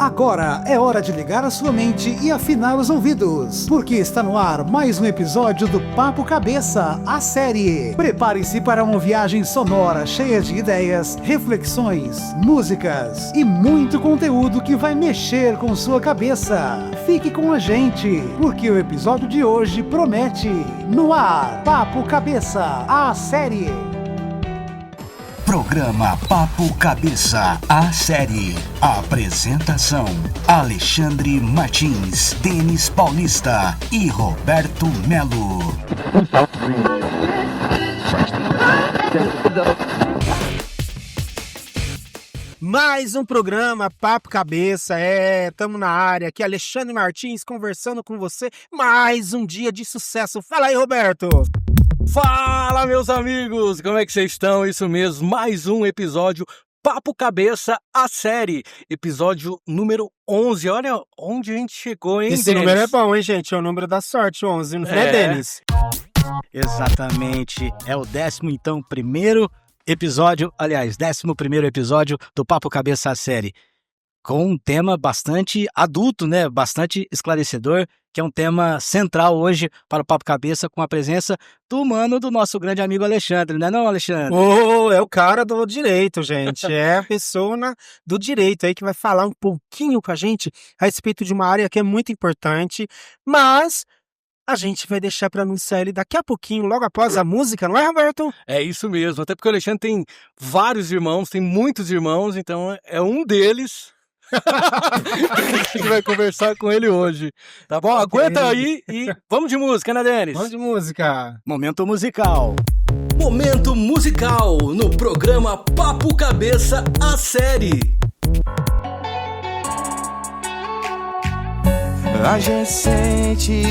Agora é hora de ligar a sua mente e afinar os ouvidos, porque está no ar mais um episódio do Papo Cabeça, a série. Prepare-se para uma viagem sonora cheia de ideias, reflexões, músicas e muito conteúdo que vai mexer com sua cabeça. Fique com a gente, porque o episódio de hoje promete. No ar, Papo Cabeça, a série. Programa Papo Cabeça, a série. Apresentação: Alexandre Martins, Denis Paulista e Roberto Melo. Mais um programa Papo Cabeça, tamo na área, aqui Alexandre Martins conversando com você, mais um dia de sucesso. Fala aí, Roberto! Fala, meus amigos! Como é que vocês estão? Isso mesmo, mais um episódio Papo Cabeça, a série. Episódio número 11. Olha onde a gente chegou, hein, Esse Denis? número é bom, hein, gente? É o número da sorte, 11, não é, Denis? Exatamente, é o 11º episódio, aliás, 11º episódio do Papo Cabeça, a série. Com um tema bastante adulto, né? Bastante esclarecedor, que é um tema central hoje para o Papo Cabeça, com a presença do nosso grande amigo Alexandre, não é não, Alexandre? É o cara do direito, gente, é a pessoa do direito aí que vai falar um pouquinho com a gente a respeito de uma área que é muito importante, mas a gente vai deixar para anunciar ele daqui a pouquinho, logo após a música, não é, Roberto? É isso mesmo, até porque o Alexandre tem vários irmãos, tem muitos irmãos, então é um deles... A gente vai conversar com ele hoje, tá bom? Aguenta aí e vamos de música, né, Denis? Vamos de música. Momento musical. Momento musical no programa Papo Cabeça, a série. A gente sente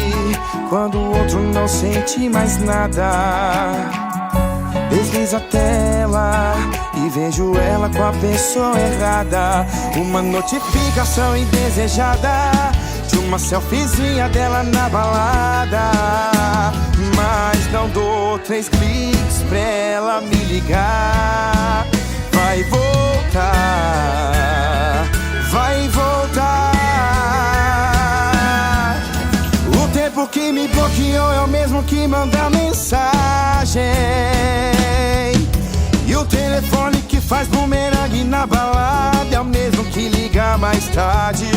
quando o outro não sente mais nada. Desliza a tela e vejo ela com a pessoa errada. Uma notificação indesejada de uma selfiezinha dela na balada. Mas não dou 3 cliques pra ela me ligar. Vai voltar, vai voltar. O tempo que me bloqueou é o mesmo que manda mensagem. E o telefone que faz bumerangue na balada é o mesmo que liga mais tarde.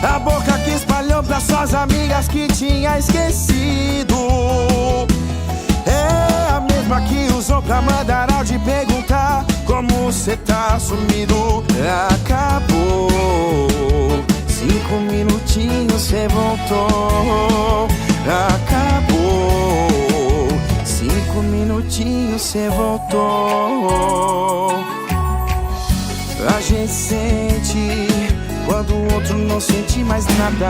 A boca que espalhou pra suas amigas que tinha esquecido é a mesma que usou pra mandar áudio e perguntar como cê tá sumido. Acabou, 5 minutinhos cê voltou. Acabou, 5 minutinhos cê voltou. A gente sente quando o outro não sente mais nada.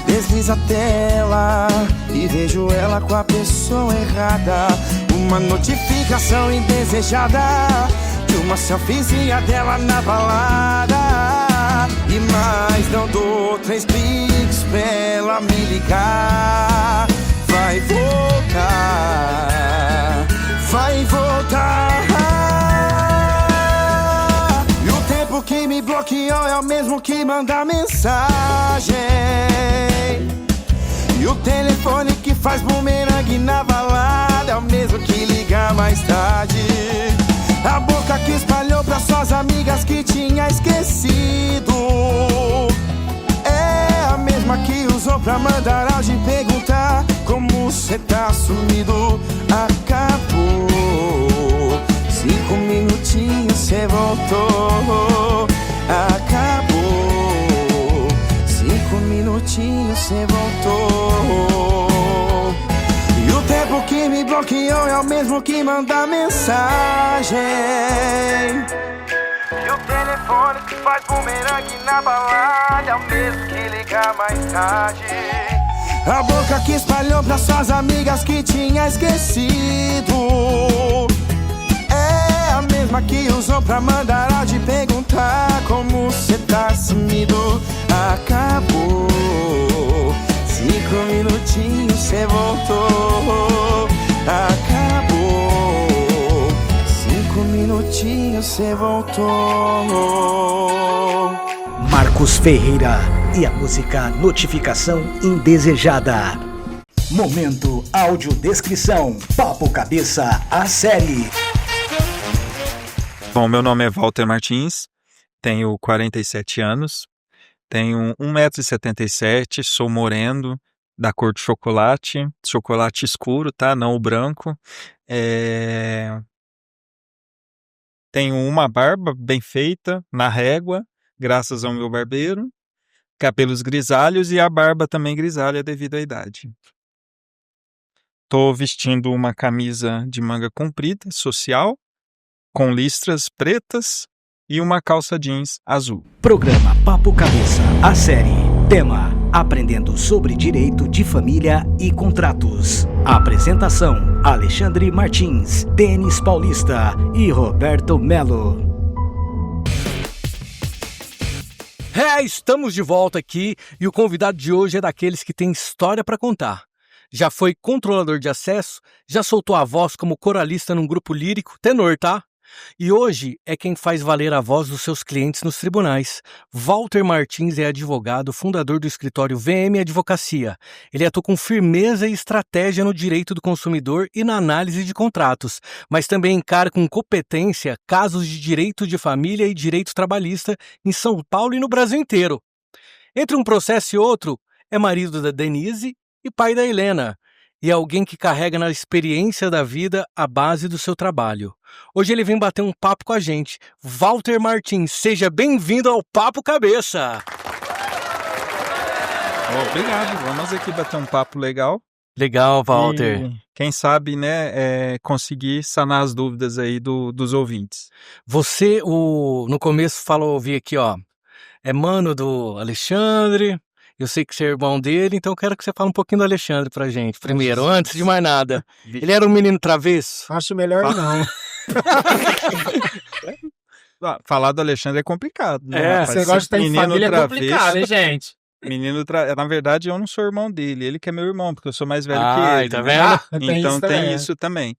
Desliza a tela e vejo ela com a pessoa errada. Uma notificação indesejada de uma selfiezinha dela na balada. E mais não dou 3 cliques pra ela me ligar. Vai voltar, vai voltar. E o tempo que me bloqueou é o mesmo que manda mensagem. E o telefone que faz bumerangue na balada é o mesmo que liga mais tarde. A boca que espalhou pra suas amigas que tinha esquecido é a mesma que usou pra mandar áudio e perguntar como cê tá sumido. Acabou, 5 minutinhos cê voltou. Acabou, 5 minutinhos cê voltou. E o tempo que me bloqueou é o mesmo que manda mensagem. E o telefone que faz bumerangue na balada é o mesmo que liga mais tarde. A boca que espalhou pra suas amigas que tinha esquecido é a mesma que usou pra mandar áudio e perguntar como cê tá sumido. Acabou, 5 minutinhos cê voltou. Acabou, 5 minutinhos minutinhos cê voltou. Marcos Ferreira e a música Notificação Indesejada. Momento audiodescrição. Papo Cabeça, a série. Bom, meu nome é Walter Martins, tenho 47 anos, tenho 1,77 m, sou moreno, da cor de chocolate escuro, tá? Não o branco. Tenho uma barba bem feita, na régua, graças ao meu barbeiro, cabelos grisalhos e a barba também grisalha devido à idade. Tô vestindo uma camisa de manga comprida, social, com listras pretas e uma calça jeans azul. Programa Papo Cabeça, a série. Tema: Aprendendo sobre Direito de Família e Contratos. Apresentação: Alexandre Martins, Denis Paulista e Roberto Melo. Estamos de volta aqui e o convidado de hoje é daqueles que tem história para contar. Já foi controlador de acesso, já soltou a voz como coralista num grupo lírico, tenor, tá? E hoje é quem faz valer a voz dos seus clientes nos tribunais. Walter Martins é advogado, fundador do escritório VM Advocacia. Ele atua com firmeza e estratégia no direito do consumidor e na análise de contratos, mas também encara com competência casos de direito de família e direito trabalhista em São Paulo e no Brasil inteiro. Entre um processo e outro, é marido da Denise e pai da Helena. E alguém que carrega na experiência da vida a base do seu trabalho. Hoje ele vem bater um papo com a gente. Walter Martins, seja bem-vindo ao Papo Cabeça. Obrigado, vamos aqui bater um papo legal. Legal, Walter. E quem sabe, né, conseguir sanar as dúvidas aí dos ouvintes. Você, no começo ouvi aqui, ó, é mano do Alexandre. Eu sei que você é irmão dele, então eu quero que você fale um pouquinho do Alexandre pra gente. Primeiro, antes de mais nada. Ele era um menino travesso? Acho melhor não. Falar do Alexandre é complicado, né? Você gosta de estar em família é complicado, hein, gente? Na verdade, eu não sou irmão dele, ele que é meu irmão, porque eu sou mais velho que ele. Tá vendo? Então tem isso também.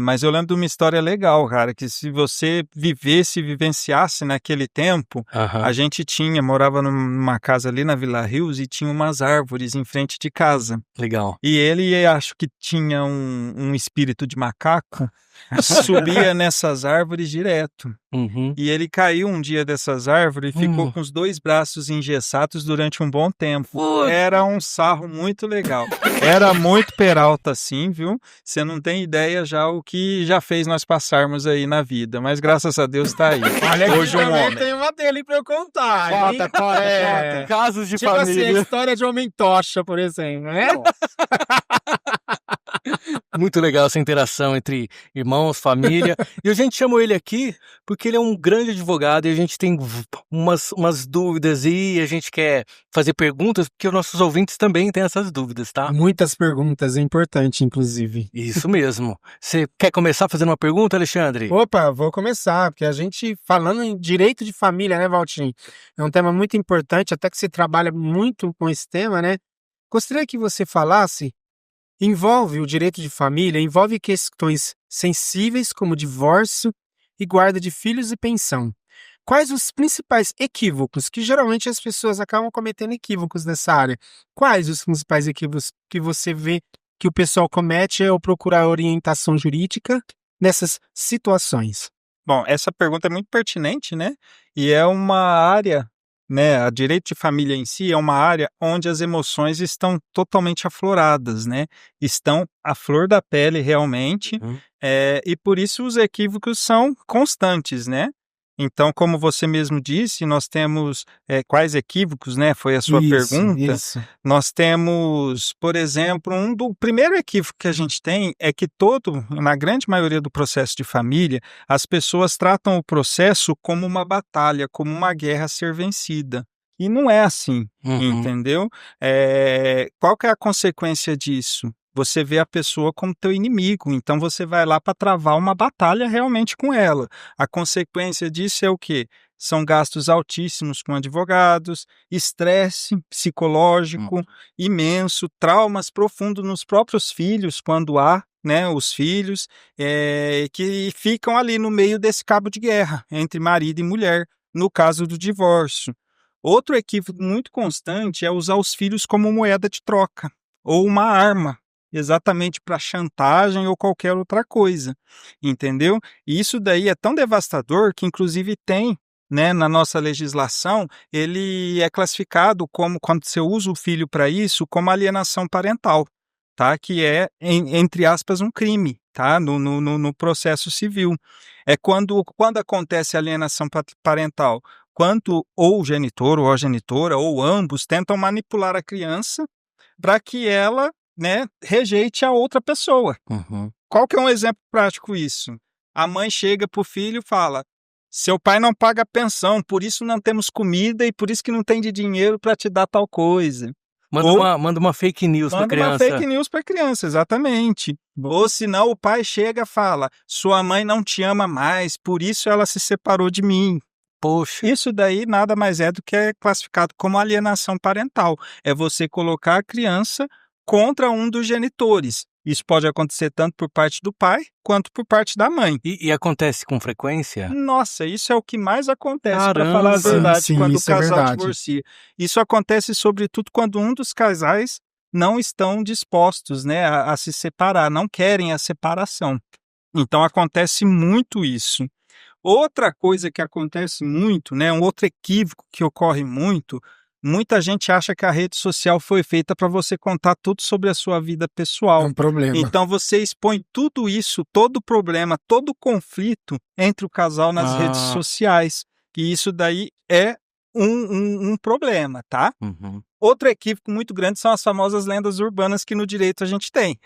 Mas eu lembro de uma história legal, cara, que se você vivenciasse naquele tempo, a gente morava numa casa ali na Vila Rios e tinha umas árvores em frente de casa. Legal. E ele, acho que tinha um espírito de macaco, subia nessas árvores direto. Uhum. E ele caiu um dia dessas árvores e ficou com os 2 braços engessados durante um bom tempo. Era um sarro muito legal. Era muito Peralta, assim, viu? Você não tem ideia já o que já fez nós passarmos aí na vida. Mas graças a Deus tá aí. Olha, hoje um homem. Tem uma dele pra eu contar. Conta. Casos de tipo família. Assim, a história de Homem Tocha, por exemplo, né? Muito legal essa interação entre irmãos, família. E a gente chamou ele aqui porque ele é um grande advogado e a gente tem umas dúvidas e a gente quer fazer perguntas porque os nossos ouvintes também têm essas dúvidas, tá? Muitas perguntas, é importante, inclusive. Isso mesmo. Você quer começar fazendo uma pergunta, Alexandre? Opa, vou começar, porque a gente, falando em direito de família, né, Valtinho? É um tema muito importante, até que você trabalha muito com esse tema, né? Gostaria que você falasse. Envolve o direito de família, envolve questões sensíveis como divórcio e guarda de filhos e pensão. Quais os principais equívocos, que geralmente as pessoas acabam cometendo equívocos nessa área? Quais os principais equívocos que você vê que o pessoal comete ao procurar orientação jurídica nessas situações? Bom, essa pergunta é muito pertinente, né? E é uma área, né? A direito de família em si é uma área onde as emoções estão totalmente afloradas, né? Estão à flor da pele realmente, e por isso os equívocos são constantes, né? Então, como você mesmo disse, nós temos quais equívocos, né? Foi a sua pergunta. Isso. Nós temos, por exemplo, do primeiro equívoco que a gente tem é que na grande maioria do processo de família, as pessoas tratam o processo como uma batalha, como uma guerra a ser vencida. E não é assim, entendeu? Qual que é a consequência disso? você vê a pessoa como teu inimigo, então você vai lá para travar uma batalha realmente com ela. A consequência disso é o quê? São gastos altíssimos com advogados, estresse psicológico imenso, traumas profundos nos próprios filhos, quando há, né, os filhos, que ficam ali no meio desse cabo de guerra entre marido e mulher, no caso do divórcio. Outro equívoco muito constante é usar os filhos como moeda de troca, ou uma arma, exatamente para chantagem ou qualquer outra coisa, entendeu? E isso daí é tão devastador que inclusive tem, né, na nossa legislação, ele é classificado como, quando você usa o filho para isso, como alienação parental, tá? Que é, entre aspas, um crime, tá? No processo civil. É quando acontece alienação parental, quando ou o genitor ou a genitora, ou ambos, tentam manipular a criança para que ela, né, rejeite a outra pessoa. Qual que é um exemplo prático disso? A mãe chega para o filho e fala: seu pai não paga pensão, por isso não temos comida e por isso que não tem de dinheiro para te dar tal coisa. Manda uma fake news para criança. Manda uma fake news para criança, exatamente. Ou senão o pai chega e fala: sua mãe não te ama mais, por isso ela se separou de mim. Poxa. Isso daí nada mais é do que é classificado como alienação parental. É você colocar a criança contra um dos genitores. Isso pode acontecer tanto por parte do pai quanto por parte da mãe. E acontece com frequência? Nossa, isso é o que mais acontece, para Caramba. falar a verdade, quando o isso é casal verdade. divorcia. Isso acontece sobretudo quando um dos casais não estão dispostos, né, a se separar, não querem a separação. Então acontece muito isso. Outra coisa que acontece muito, né, um outro equívoco que ocorre muito, muita gente acha que a rede social foi feita para você contar tudo sobre a sua vida É pessoal. um problema. Então você expõe tudo isso, todo o problema, todo o conflito entre o casal nas redes sociais. E isso daí é um problema, tá? Outro equívoco muito grande são as famosas lendas urbanas que no direito a gente tem.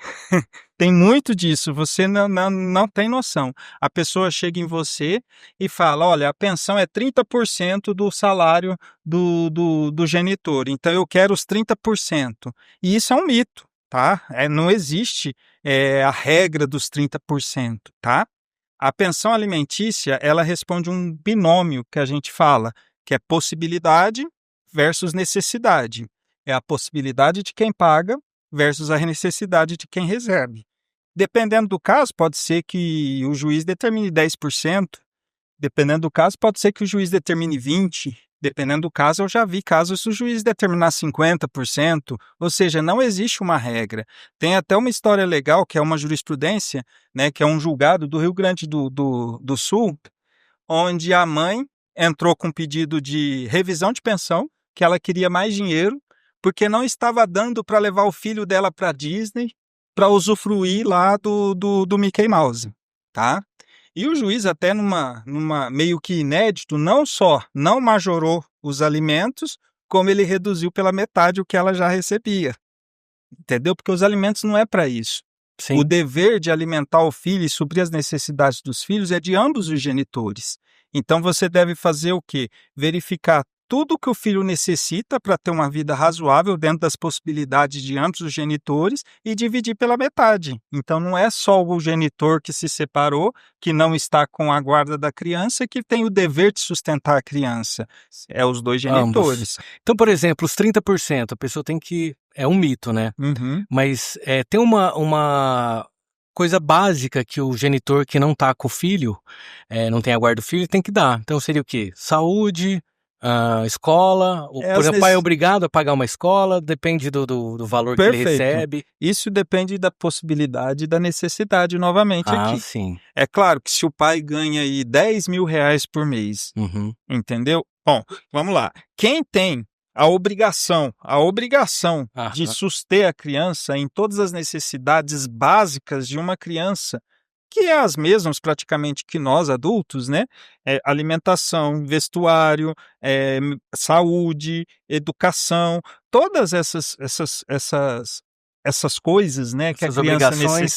Tem muito disso, você não tem noção. A pessoa chega em você e fala: olha, a pensão é 30% do salário do genitor, então eu quero os 30%. E isso é um mito, tá? Não existe a regra dos 30%, tá? A pensão alimentícia, ela responde um binômio que a gente fala, que é possibilidade versus necessidade. É a possibilidade de quem paga versus a necessidade de quem recebe. Dependendo do caso, pode ser que o juiz determine 10%. Dependendo do caso, pode ser que o juiz determine 20%. Dependendo do caso, eu já vi casos se o juiz determinar 50%. Ou seja, não existe uma regra. Tem até uma história legal, que é uma jurisprudência, né, que é um julgado do Rio Grande do Sul, onde a mãe entrou com pedido de revisão de pensão, que ela queria mais dinheiro, porque não estava dando para levar o filho dela para Disney para usufruir lá do Mickey Mouse, tá? E o juiz, até numa meio que inédito, não só não majorou os alimentos, como ele reduziu pela metade o que ela já recebia. Entendeu? Porque os alimentos não é para isso. Sim. O dever de alimentar o filho e suprir as necessidades dos filhos é de ambos os genitores. Então você deve fazer o quê? Verificar tudo o que o filho necessita para ter uma vida razoável dentro das possibilidades de ambos os genitores e dividir pela metade. Então não é só o genitor que se separou, que não está com a guarda da criança, que tem o dever de sustentar a criança. É os dois genitores. Então, por exemplo, os 30%, a pessoa tem que... É um mito, né? Mas tem uma coisa básica que o genitor que não está com o filho, não tem a guarda do filho, tem que dar. Então seria o quê? Saúde... escola, por exemplo, o pai é obrigado a pagar uma escola, depende do valor que ele recebe. Isso depende da possibilidade e da necessidade, novamente, aqui. Sim. É claro que se o pai ganha aí 10 mil reais por mês, entendeu? Bom, vamos lá. Quem tem a obrigação de suster a criança em todas as necessidades básicas de uma criança, que é as mesmas praticamente que nós adultos, né? Alimentação, vestuário, saúde, educação, todas essas coisas, né, que a criança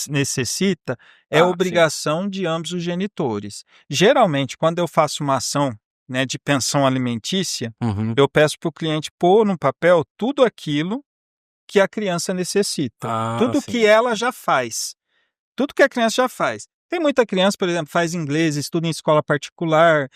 necessita, é obrigação de ambos os genitores. Geralmente, quando eu faço uma ação, né, de pensão alimentícia, eu peço para o cliente pôr no papel tudo aquilo que a criança necessita. Tudo sim. que ela já faz. Tudo que a criança já faz. Tem muita criança, por exemplo, faz inglês, estuda em escola particular,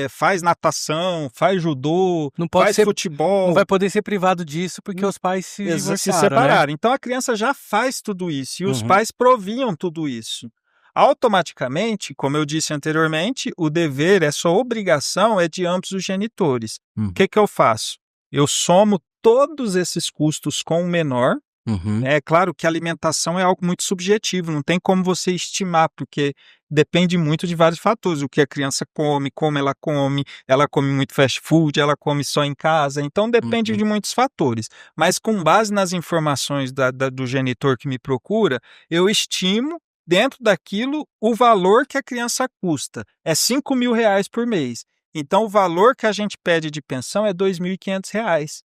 faz natação, faz judô, Não pode faz ser, futebol. não vai poder ser privado disso porque os pais se Se divorciaram, separaram. né? Então a criança já faz tudo isso e os Uhum. pais proviam tudo isso. Automaticamente, como eu disse anteriormente, o dever, essa obrigação é de ambos os genitores. O que eu faço? Eu somo todos esses custos com o menor. Uhum. É claro que a alimentação é algo muito subjetivo, não tem como você estimar, porque depende muito de vários fatores. O que a criança come, como ela come muito fast food, ela come só em casa, então depende de muitos fatores. Mas com base nas informações do genitor que me procura, eu estimo dentro daquilo o valor que a criança custa. É R$5.000 por mês. Então o valor que a gente pede de pensão é R$2.500.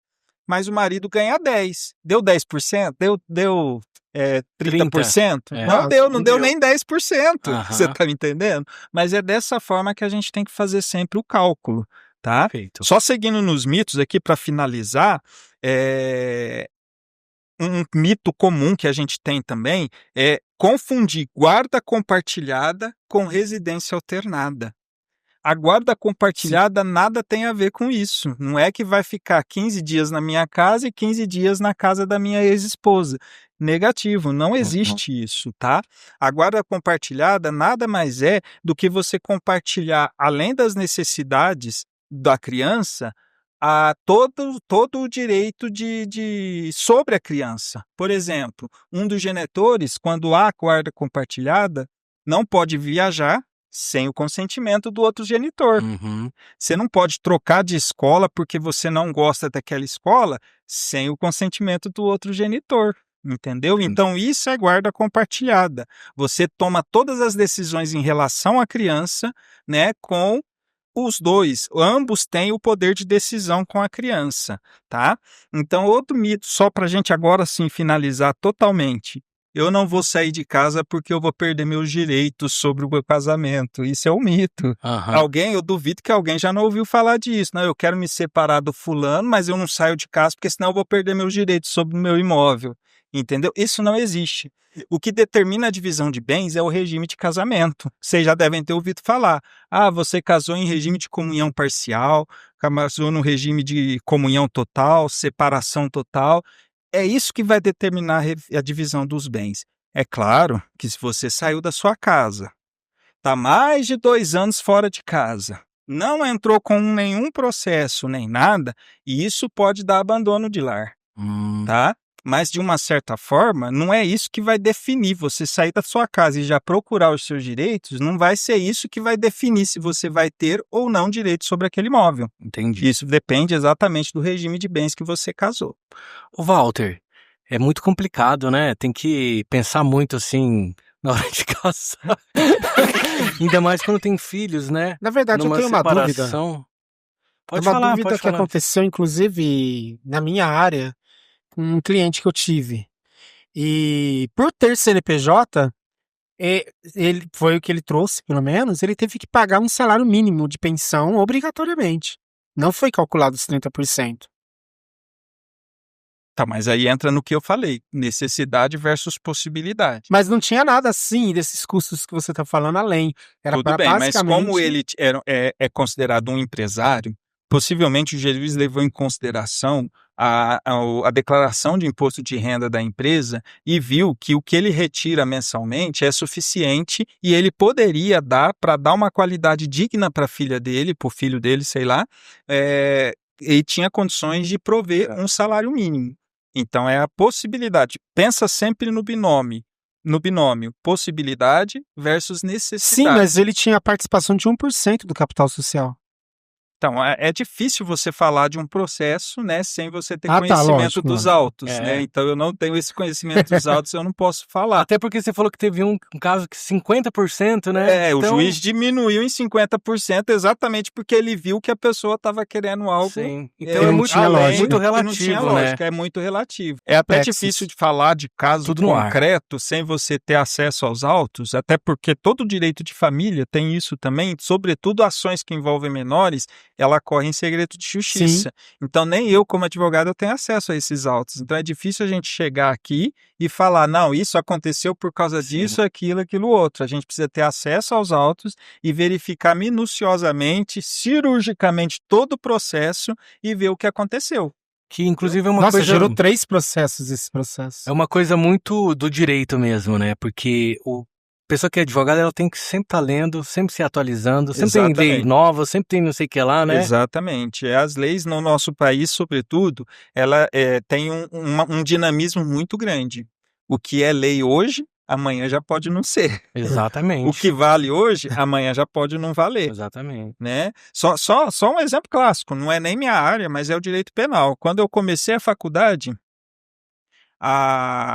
Mas o marido ganha 10. Deu 10%? Deu 30%? Não deu nem 10%. Você tá me entendendo? Mas é dessa forma que a gente tem que fazer sempre o cálculo, tá? Perfeito. Só seguindo nos mitos aqui para finalizar, um mito comum que a gente tem também é confundir guarda compartilhada com residência alternada. A guarda compartilhada nada tem a ver com isso. Não é que vai ficar 15 dias na minha casa e 15 dias na casa da minha ex-esposa. Negativo, não existe isso, tá? A guarda compartilhada nada mais é do que você compartilhar, além das necessidades da criança, todo o direito sobre a criança. Por exemplo, um dos genitores, quando há guarda compartilhada, não pode viajar sem o consentimento do outro genitor. Você não pode trocar de escola porque você não gosta daquela escola sem o consentimento do outro genitor. Entendeu? Então, isso é guarda compartilhada. Você toma todas as decisões em relação à criança, né, com os dois. Ambos têm o poder de decisão com a criança, tá? Então, outro mito, só para a gente agora sim finalizar totalmente. Eu não vou sair de casa porque eu vou perder meus direitos sobre o meu casamento. Isso é um mito. Eu duvido que alguém já não ouviu falar disso. Não, eu quero me separar do fulano, mas eu não saio de casa porque senão eu vou perder meus direitos sobre o meu imóvel. Entendeu? Isso não existe. O que determina a divisão de bens é o regime de casamento. Vocês já devem ter ouvido falar. Você casou em regime de comunhão parcial, casou no regime de comunhão total, separação total. É isso que vai determinar a divisão dos bens. É claro que se você saiu da sua casa, está mais de 2 anos fora de casa, não entrou com nenhum processo nem nada, e isso pode dar abandono de lar, tá? Mas, de uma certa forma, não é isso que vai definir. Você sair da sua casa e já procurar os seus direitos, não vai ser isso que vai definir se você vai ter ou não direito sobre aquele imóvel. Entendi. Isso depende exatamente do regime de bens que você casou. Ô, Walter, é muito complicado, né? Tem que pensar muito, assim, na hora de casar. Ainda mais quando tem filhos, né? Na verdade, Numa eu tenho uma dúvida. separação. Pode Uma falar, dúvida pode que falar. aconteceu, inclusive, na minha área, com um cliente que eu tive. E por ter CNPJ, ele foi o que ele trouxe, pelo menos, ele teve que pagar um salário mínimo de pensão obrigatoriamente. Não foi calculado os 30%. Tá, mas aí entra no que eu falei, necessidade versus possibilidade. Mas não tinha nada assim desses custos que você está falando além. Era Tudo bem, mas como ele é considerado um empresário, possivelmente o juiz levou em consideração a declaração de imposto de renda da empresa e viu que o que ele retira mensalmente é suficiente e ele poderia dar para dar uma qualidade digna para a filha dele, para o filho dele, sei lá, e tinha condições de prover um salário mínimo. Então é a possibilidade. Pensa sempre no binômio. Possibilidade versus necessidade. Sim, mas ele tinha a participação de 1% do capital social. Então, é difícil você falar de um processo, né, sem você ter conhecimento dos autos, né? Então, eu não tenho esse conhecimento dos autos, eu não posso falar. Até porque você falou que teve um caso que 50%, né? O juiz diminuiu em 50% exatamente porque ele viu que a pessoa estava querendo algo. Sim. Então, muito relativo, não tinha né? lógica, é muito relativo. É até difícil de falar de caso Tudo no ar. concreto sem você ter acesso aos autos, até porque todo direito de família tem isso também, sobretudo ações que envolvem menores, ela corre em segredo de justiça. Então, nem eu, como advogado, eu tenho acesso a esses autos. Então, é difícil a gente chegar aqui e falar, não, isso aconteceu por causa disso, aquilo outro. A gente precisa ter acesso aos autos e verificar minuciosamente, cirurgicamente, todo o processo e ver o que aconteceu. Que inclusive é uma Nossa, coisa... gerou 3 processos esse processo. É uma coisa muito do direito mesmo, né? Porque a pessoa que é advogada, ela tem que sempre estar lendo, sempre se atualizando, sempre tem lei nova, sempre tem não sei o que lá, né? Exatamente. As leis no nosso país, sobretudo, ela tem um dinamismo muito grande. O que é lei hoje, amanhã já pode não ser. Exatamente. O que vale hoje, amanhã já pode não valer. Exatamente. Né? Só um exemplo clássico, não é nem minha área, mas é o direito penal. Quando eu comecei a faculdade,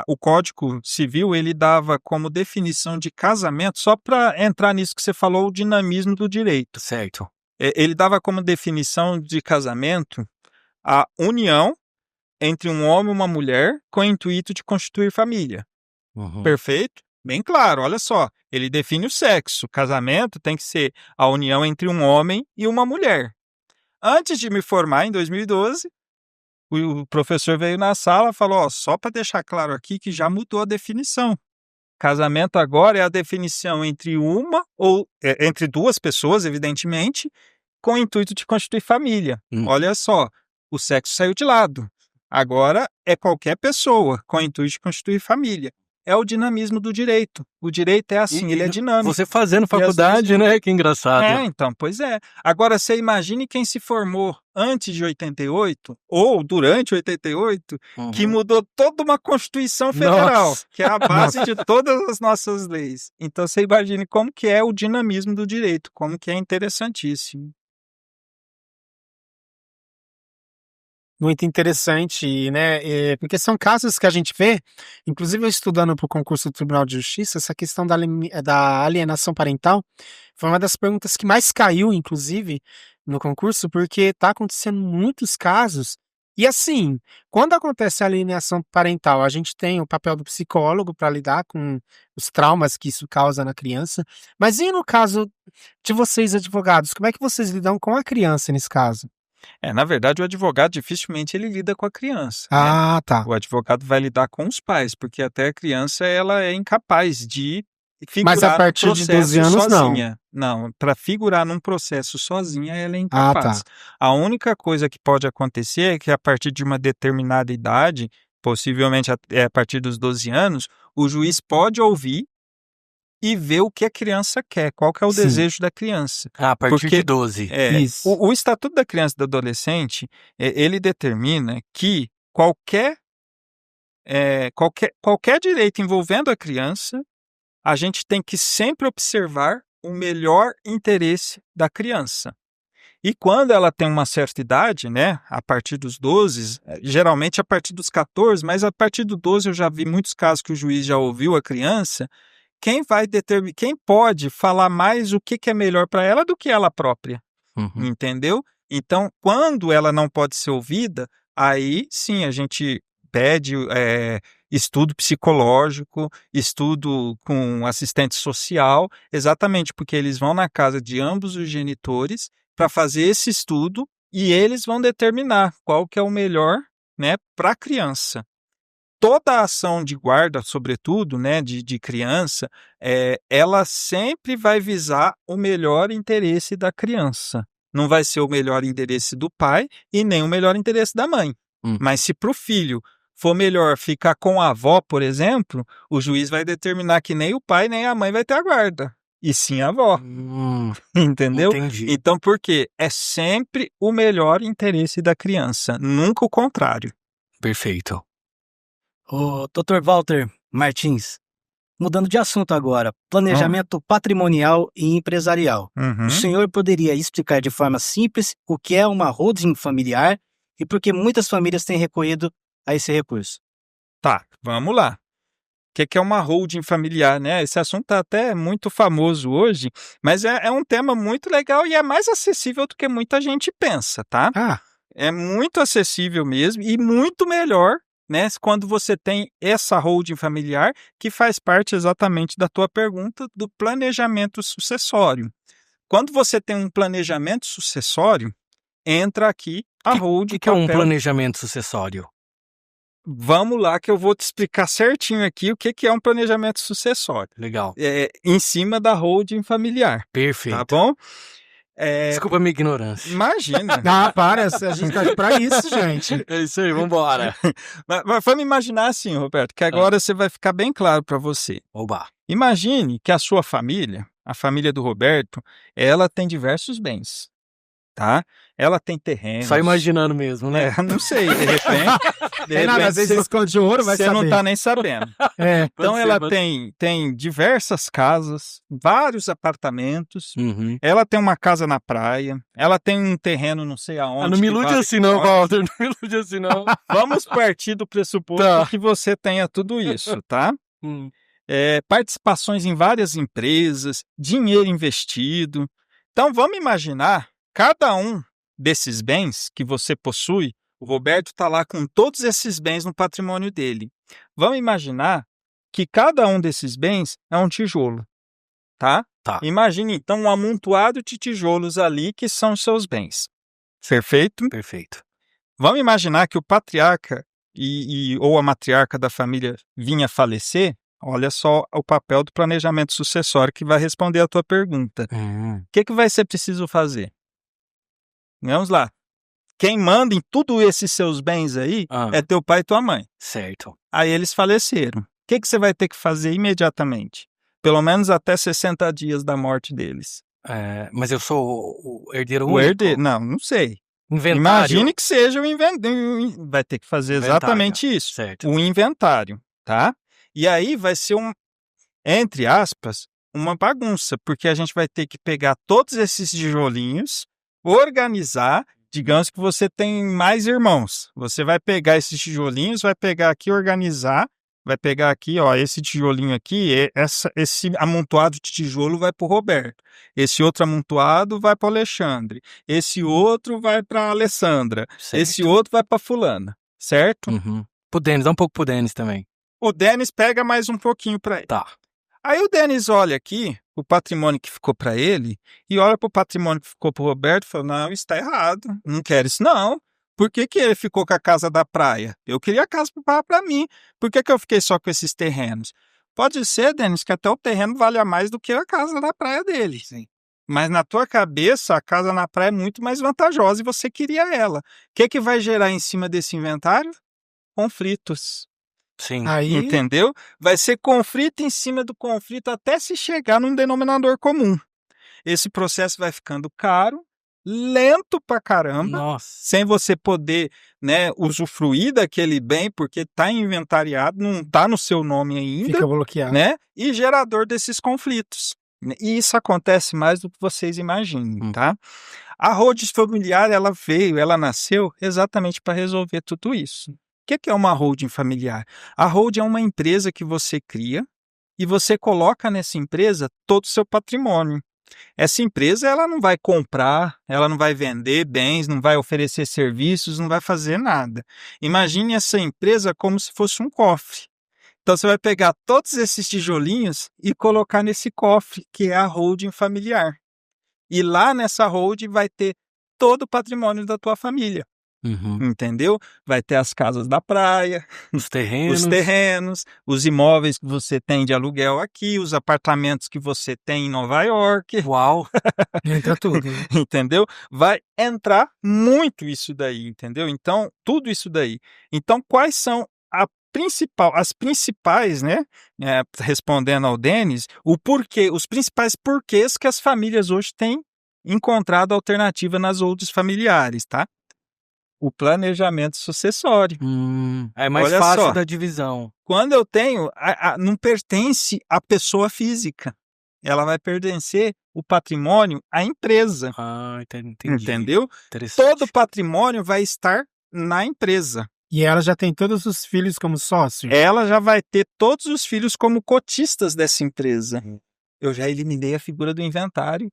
o Código Civil, ele dava como definição de casamento, só para entrar nisso que você falou, o dinamismo do direito. Certo. Ele dava como definição de casamento a união entre um homem e uma mulher com o intuito de constituir família. Uhum. Perfeito? Bem claro, olha só, ele define o sexo. Casamento tem que ser a união entre um homem e uma mulher. Antes de me formar, em 2012, o professor veio na sala e falou, ó, só para deixar claro aqui que já mudou a definição. Casamento agora é a definição entre entre duas pessoas, evidentemente, com o intuito de constituir família. Olha só, o sexo saiu de lado. Agora é qualquer pessoa com o intuito de constituir família. É o dinamismo do direito. O direito é assim, ele é dinâmico. Você fazendo faculdade, né? Que engraçado. Então, pois é. Agora, você imagine quem se formou antes de 88, ou durante 88, que mudou toda uma Constituição Federal, que é a base de todas as nossas leis. Então, você imagine como que é o dinamismo do direito, como que é interessantíssimo. Muito interessante, né? Porque são casos que a gente vê, inclusive eu estudando para o concurso do Tribunal de Justiça, essa questão da alienação parental foi uma das perguntas que mais caiu, inclusive, no concurso, porque está acontecendo muitos casos. E assim, quando acontece a alienação parental, a gente tem o papel do psicólogo para lidar com os traumas que isso causa na criança. Mas e no caso de vocês, advogados, como é que vocês lidam com a criança nesse caso? Na verdade, o advogado dificilmente ele lida com a criança. Ah, tá. O advogado vai lidar com os pais, porque até a criança ela é incapaz de figurar Mas a partir de 12 anos, sozinha. Não, para figurar num processo sozinha, ela é incapaz. Tá. A única coisa que pode acontecer é que a partir de uma determinada idade, possivelmente a partir dos 12 anos, o juiz pode ouvir e ver o que a criança quer, qual que é o desejo da criança. A partir de 12. Isso. O Estatuto da Criança e do Adolescente, ele determina que qualquer direito envolvendo a criança, a gente tem que sempre observar o melhor interesse da criança. E quando ela tem uma certa idade, né, a partir dos 12, geralmente a partir dos 14, mas a partir do 12 eu já vi muitos casos que o juiz já ouviu a criança, quem pode falar mais o que é melhor para ela do que ela própria, entendeu? Então, quando ela não pode ser ouvida, aí sim a gente pede estudo psicológico, estudo com assistente social, exatamente porque eles vão na casa de ambos os genitores para fazer esse estudo e eles vão determinar qual que é o melhor, né, para a criança. Toda a ação de guarda, sobretudo, né, de criança, ela sempre vai visar o melhor interesse da criança. Não vai ser o melhor interesse do pai e nem o melhor interesse da mãe. Mas se para o filho for melhor ficar com a avó, por exemplo, o juiz vai determinar que nem o pai nem a mãe vai ter a guarda, e sim a avó. Entendeu? Entendi. Então, por quê? É sempre o melhor interesse da criança, nunca o contrário. Perfeito. Ô, Dr. Walter Martins, mudando de assunto agora, planejamento patrimonial e empresarial. O senhor poderia explicar de forma simples o que é uma holding familiar e por que muitas famílias têm recorrido a esse recurso? Tá, vamos lá. O que é uma holding familiar, né? Esse assunto está até muito famoso hoje, mas é um tema muito legal e é mais acessível do que muita gente pensa, tá? É muito acessível mesmo e muito melhor, né, quando você tem essa holding familiar que faz parte exatamente da tua pergunta do planejamento sucessório. Quando você tem um planejamento sucessório, entra aqui a holding. O que é um planejamento sucessório? Vamos lá que eu vou te explicar certinho aqui o que é um planejamento sucessório. Legal. Em cima da holding familiar. Perfeito. Tá bom? Desculpa a minha ignorância. Imagina. Para, a gente tá aqui pra isso, gente. É isso aí, vambora. Mas vamos imaginar assim, Roberto, que agora você vai ficar bem claro para você. Oba. Imagine que a sua família, a família do Roberto, ela tem diversos bens, tá? Ela tem terrenos. Só imaginando mesmo, né? Não sei, de repente. É nada, às vezes esconde ouro, vai você saber. não tá nem sabendo. Então ela tem diversas casas, vários apartamentos. Uhum. Ela tem uma casa na praia. Ela tem um terreno não sei aonde. Não me ilude assim não, Walter. Não me ilude assim não. Vamos partir do pressuposto que você tenha tudo isso, tá? Participações em várias empresas, dinheiro investido. Então vamos imaginar cada um desses bens que você possui. O Roberto está lá com todos esses bens no patrimônio dele. Vamos imaginar que cada um desses bens é um tijolo, tá? Imagine então um amontoado de tijolos ali que são os seus bens. Perfeito? Perfeito. Vamos imaginar que o patriarca ou a matriarca da família vinha a falecer. Olha só o papel do planejamento sucessório que vai responder a tua pergunta. O que vai ser preciso fazer? Vamos lá. Quem manda em tudo esses seus bens aí é teu pai e tua mãe. Certo. Aí eles faleceram. O que você vai ter que fazer imediatamente? Pelo menos até 60 dias da morte deles. Mas eu sou o herdeiro único? O herdeiro? Não sei. Inventário. Imagine que seja o inventário. Vai ter que fazer exatamente isso. Certo. O inventário, tá? E aí vai ser entre aspas, uma bagunça, porque a gente vai ter que pegar todos esses tijolinhos, organizar. Digamos que você tem mais irmãos. Você vai pegar esses tijolinhos, vai pegar aqui, organizar, vai pegar aqui, ó, esse tijolinho aqui, esse amontoado de tijolo vai para o Roberto. Esse outro amontoado vai para o Alexandre. Esse outro vai para a Alessandra. Certo. Esse outro vai para a fulana, certo? Uhum. Pro Denis, dá um pouco pro Denis também. O Denis pega mais um pouquinho para ele. Tá. Aí o Denis olha aqui, o patrimônio que ficou para ele, e olha para o patrimônio que ficou para o Roberto e fala, não, isso está errado, não quero isso não. Por que ele ficou com a casa da praia? Eu queria a casa para mim. Por que eu fiquei só com esses terrenos? Pode ser, Denis, que até o terreno valha mais do que a casa da praia dele. Sim. Mas na tua cabeça, a casa na praia é muito mais vantajosa e você queria ela. O que vai gerar em cima desse inventário? Conflitos. Sim. Aí, Entendeu? Vai ser conflito em cima do conflito até se chegar num denominador comum. Esse processo vai ficando caro, lento pra caramba, Nossa. sem você poder, né, usufruir daquele bem, porque está inventariado, não está no seu nome ainda, fica bloqueado. né? E gerador desses conflitos. E isso acontece mais do que vocês imaginam, tá? A holding familiar, ela nasceu exatamente para resolver tudo isso. O que é uma holding familiar? A holding é uma empresa que você cria e você coloca nessa empresa todo o seu patrimônio. Essa empresa ela não vai comprar, ela não vai vender bens, não vai oferecer serviços, não vai fazer nada. Imagine essa empresa como se fosse um cofre. Então você vai pegar todos esses tijolinhos e colocar nesse cofre, que é a holding familiar. E lá nessa holding vai ter todo o patrimônio da tua família. Uhum. Entendeu? Vai ter as casas da praia, Os terrenos, os imóveis que você tem de aluguel aqui, os apartamentos que você tem em Nova York. Uau! Entra tudo. Né? Entendeu? Vai entrar muito isso daí, entendeu? Então, tudo isso daí. Então, quais são as principais, né? Respondendo ao Denis, os principais porquês que as famílias hoje têm encontrado alternativa nas holdings familiares, tá? O planejamento sucessório. É mais Olha fácil só, da divisão. Quando eu tenho, não pertence à pessoa física. Ela vai pertencer o patrimônio à empresa. Entendi. Entendeu? Interessante. Todo o patrimônio vai estar na empresa. E ela já tem todos os filhos como sócio? Ela já vai ter todos os filhos como cotistas dessa empresa. Eu já eliminei a figura do inventário.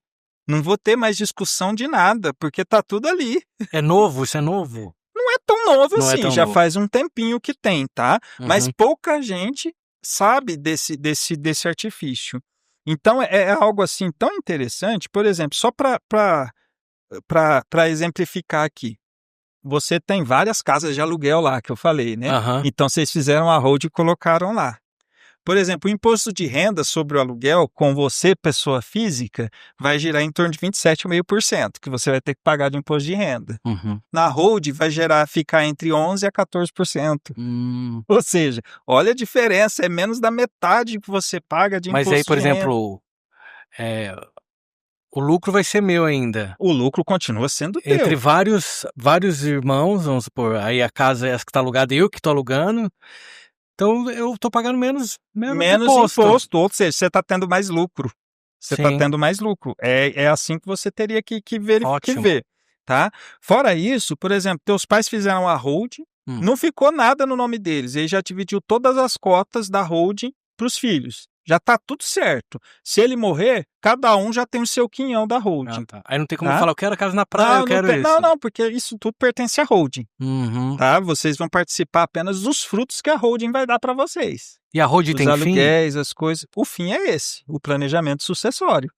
Não vou ter mais discussão de nada, porque tá tudo ali. É novo? Isso é novo? Não é tão novo Não é assim, tão já novo. faz um tempinho que tem, tá? Mas Uhum. pouca gente sabe desse artifício. Então é algo assim tão interessante, por exemplo, só para para exemplificar aqui. Você tem várias casas de aluguel lá, que eu falei, né? Aham. Então, vocês fizeram a hold e colocaram lá. Por exemplo, o imposto de renda sobre o aluguel, com você, pessoa física, vai girar em torno de 27,5%, que você vai ter que pagar de imposto de renda. Uhum. Na hold, vai ficar entre 11% a 14%. Ou seja, olha a diferença, é menos da metade que você paga de imposto Mas aí, por de renda. exemplo, o lucro vai ser meu ainda. O lucro continua sendo teu. Entre vários irmãos, vamos supor, aí a casa é essa que está alugada, eu que estou alugando, então eu estou pagando menos imposto. Ou seja, você está tendo mais lucro. Você está Sim. tendo mais lucro. É assim que você teria que Ótimo. ver, tá? Fora isso, por exemplo, teus pais fizeram a hold, não ficou nada no nome deles, ele já dividiu todas as cotas da hold para os filhos. Já está tudo certo. Se ele morrer, cada um já tem o seu quinhão da hold. Ah, tá. Aí não tem como Tá? falar, eu quero a casa na praia, eu quero isso. Não, porque isso tudo pertence à holding, Uhum. tá? Vocês vão participar apenas dos frutos que a holding vai dar para vocês. E a hold Os tem fim? aluguéis, as coisas. O fim é esse, o planejamento sucessório.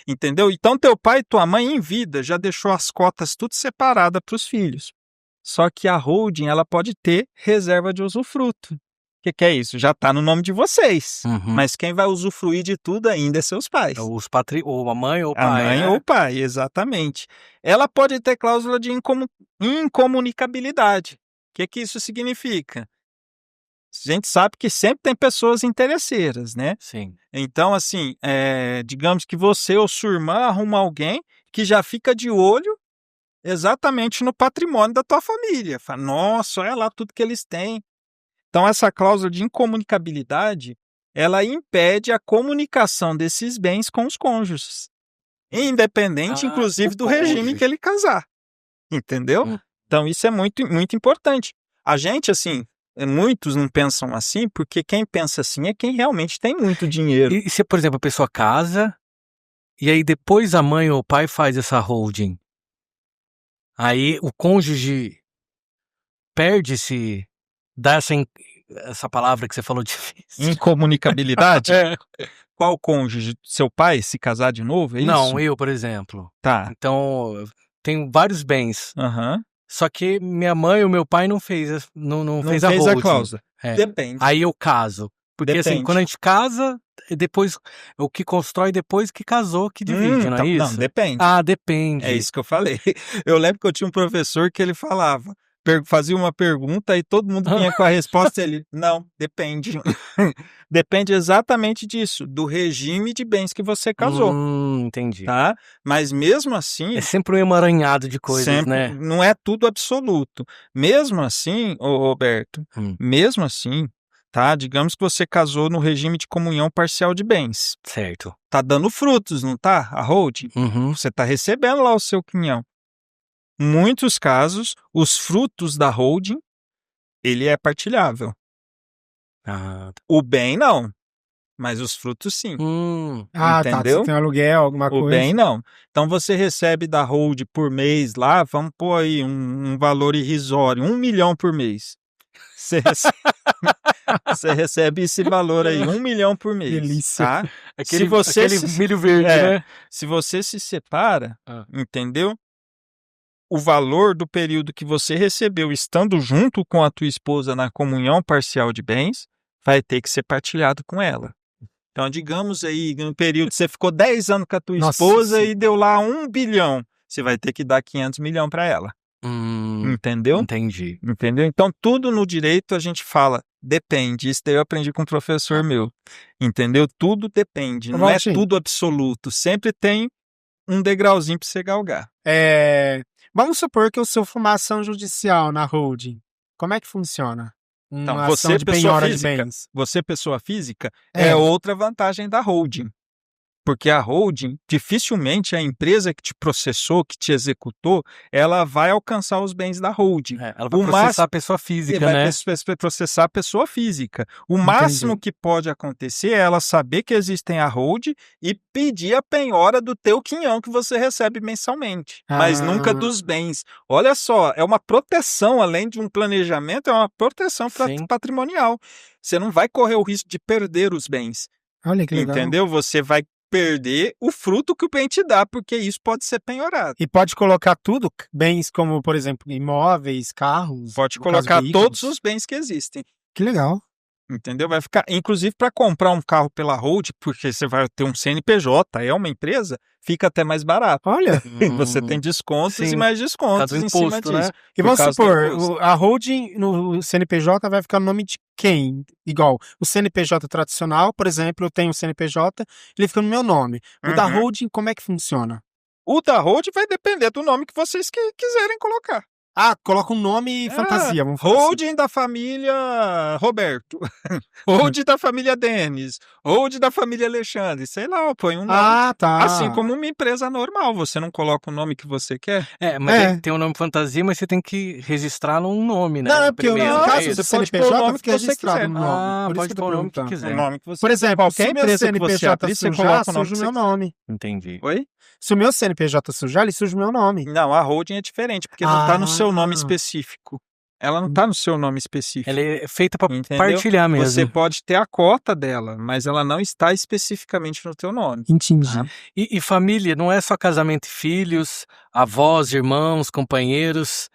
Entendeu? Então, teu pai e tua mãe em vida já deixou as cotas tudo separada para os filhos. Só que a holding, ela pode ter reserva de usufruto. O que é isso? Já está no nome de vocês. Uhum. Mas quem vai usufruir de tudo ainda é seus pais. Ou a mãe ou o pai. A mãe né? ou o pai, exatamente. Ela pode ter cláusula de incomunicabilidade. O que isso significa? A gente sabe que sempre tem pessoas interesseiras, né? Sim. Então, assim, digamos que você ou sua irmã arruma alguém que já fica de olho exatamente no patrimônio da tua família. Fala, nossa, olha lá tudo que eles têm. Então, essa cláusula de incomunicabilidade, ela impede a comunicação desses bens com os cônjuges, independente, inclusive, do regime que ele casar. Entendeu? Então, isso é muito, muito importante. A gente, assim, muitos não pensam assim, porque quem pensa assim é quem realmente tem muito dinheiro. E se, por exemplo, a pessoa casa, e aí depois a mãe ou o pai faz essa holding, aí o cônjuge perde-se, dá essa palavra que você falou difícil. Incomunicabilidade? Qual cônjuge? Seu pai se casar de novo? É isso? Não, eu, por exemplo. Tá. Então, eu tenho vários bens. Aham. Só que minha mãe ou meu pai não fez, não fez a fez holding. a cláusula. É. Depende. Aí eu caso. Porque assim, Depende. quando a gente casa, depois o que constrói depois que casou, que divide, não é isso? Não, depende. Ah, depende. É isso que eu falei. Eu lembro que eu tinha um professor que ele falava, fazia uma pergunta e todo mundo vinha com a resposta ele, não, depende. Depende exatamente disso, do regime de bens que você casou. Entendi. Tá? Mas mesmo assim... É sempre um emaranhado de coisas, né? Não é tudo absoluto. Mesmo assim, Roberto, mesmo assim, tá? Digamos que você casou no regime de comunhão parcial de bens. Certo. Tá dando frutos, não tá? A holding? Você tá recebendo lá o seu quinhão. Muitos casos, os frutos da holding, ele é partilhável. O bem, não. Mas os frutos, sim. Entendeu? Tá. Você tem aluguel, alguma coisa. O bem, não. Então, você recebe da hold por mês lá, vamos pôr aí um valor irrisório, 1 milhão por mês. Você recebe esse valor aí, 1 milhão por mês. Delícia. Tá? Aquele milho verde, né? Se você se separa, entendeu? O valor do período que você recebeu estando junto com a tua esposa na comunhão parcial de bens vai ter que ser partilhado com ela. Então, digamos aí, no período que você ficou 10 anos com a tua esposa e deu lá 1 bilhão, você vai ter que dar 500 milhões para ela. Entendeu? Entendi. Entendeu? Então, tudo no direito a gente fala, depende. Isso daí eu aprendi com um professor meu. Entendeu? Tudo depende. Não é tudo absoluto. Sempre tem um degrauzinho para você galgar. Vamos supor que eu sofro uma ação judicial na holding. Como é que funciona? Então, você, pessoa física, é outra vantagem da holding. Porque a holding, dificilmente a empresa que te processou, que te executou, ela vai alcançar os bens da holding. Ela vai processar a pessoa física, né? Vai processar a pessoa física. O máximo que pode acontecer é ela saber que existem a holding e pedir a penhora do teu quinhão que você recebe mensalmente. Mas nunca dos bens. Olha só, é uma proteção, além de um planejamento, é uma proteção patrimonial. Você não vai correr o risco de perder os bens. Olha que legal. Entendeu? Você vai perder o fruto que o bem te dá, porque isso pode ser penhorado. E pode colocar tudo, bens como, por exemplo, imóveis, carros. Pode no caso, colocar veículos. todos os bens que existem. Que legal. Entendeu? Vai ficar, inclusive para comprar um carro pela Hold, porque você vai ter um CNPJ, é uma empresa, fica até mais barato. Olha. Você tem descontos Sim. e mais descontos Por causa do em cima imposto, disso. né? E Por vamos causa do supor, imposto. a holding no CNPJ vai ficar no nome de quem? Igual, o CNPJ tradicional, por exemplo, eu tenho o CNPJ, ele fica no meu nome. O da Uhum. holding, como é que funciona? O da Hold vai depender do nome que vocês quiserem colocar. Ah, coloca um nome fantasia, vamos falar assim. Holding da família Roberto. Holding da família Denis. Holding da família Alexandre. Sei lá, põe um nome. Ah, tá. Assim como uma empresa normal, você não coloca o nome que você quer. Mas É. aí tem um nome fantasia, mas você tem que registrar num nome, né? Não, é porque Primeiro, no é caso isso. do você pode pôr o CNPJ nome fica que você registrado quiser. no nome. Ah, Por isso pode que eu tô pôr o nome que perguntando. quiser. O nome que você Por exemplo, qualquer se meu empresa que você CNPJ abrir, você sujar, coloca o nome suja o que meu você nome. Entendi. Oi? Se o meu CNPJ sujar, ele suja o meu nome. Não, a holding é diferente, porque não está no seu nome Ah. específico. Ela não está no seu nome específico. Ela é feita pra Entendeu? partilhar mesmo. Você pode ter a cota dela, mas ela não está especificamente no teu nome. Entendi. Ah. E família, não é só casamento e filhos, avós, irmãos, companheiros.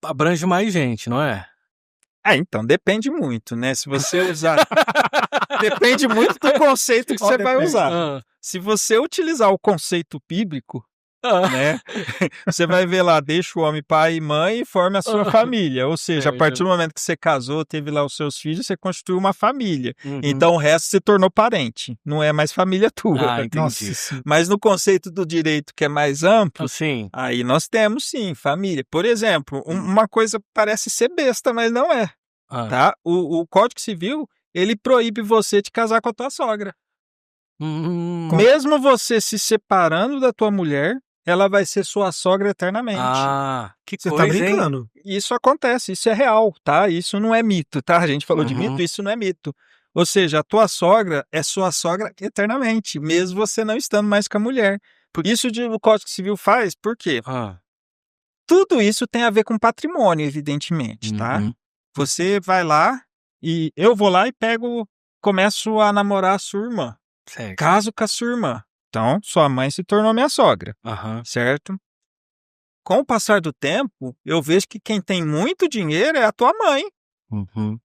Abrange mais gente, não é? Então, depende muito, né? Se você usar. Depende muito do conceito que você vai depende. usar. Ah. Se você utilizar o conceito bíblico, né? Você vai ver lá, deixa o homem pai e mãe e forme a sua família. Ou seja, a partir do momento que você casou, teve lá os seus filhos, você constituiu uma família. Uhum. Então o resto se tornou parente. Não é mais família tua. Ah, entendi. Nossa, sim. Mas no conceito do direito que é mais amplo, Sim. aí nós temos sim, família. Por exemplo, uma coisa parece ser besta, mas não é. Ah. Tá? O Código Civil, ele proíbe você de casar com a tua sogra. Mesmo você se separando da tua mulher, ela vai ser sua sogra eternamente. Ah, que Você coisa, tá hein? brincando? Isso acontece, isso é real, tá? Isso não é mito, tá? A gente falou de Uhum. mito, isso não é mito. Ou seja, a tua sogra é sua sogra eternamente, mesmo você não estando mais com a mulher. Isso o Código Civil faz, por quê? Ah. Tudo isso tem a ver com patrimônio, evidentemente, tá? Uhum. Você vai lá e eu vou lá e começo a namorar a sua irmã. Certo. Caso com a sua irmã. Então, sua mãe se tornou minha sogra, Aham. certo? Com o passar do tempo, eu vejo que quem tem muito dinheiro é a tua mãe. Uhum.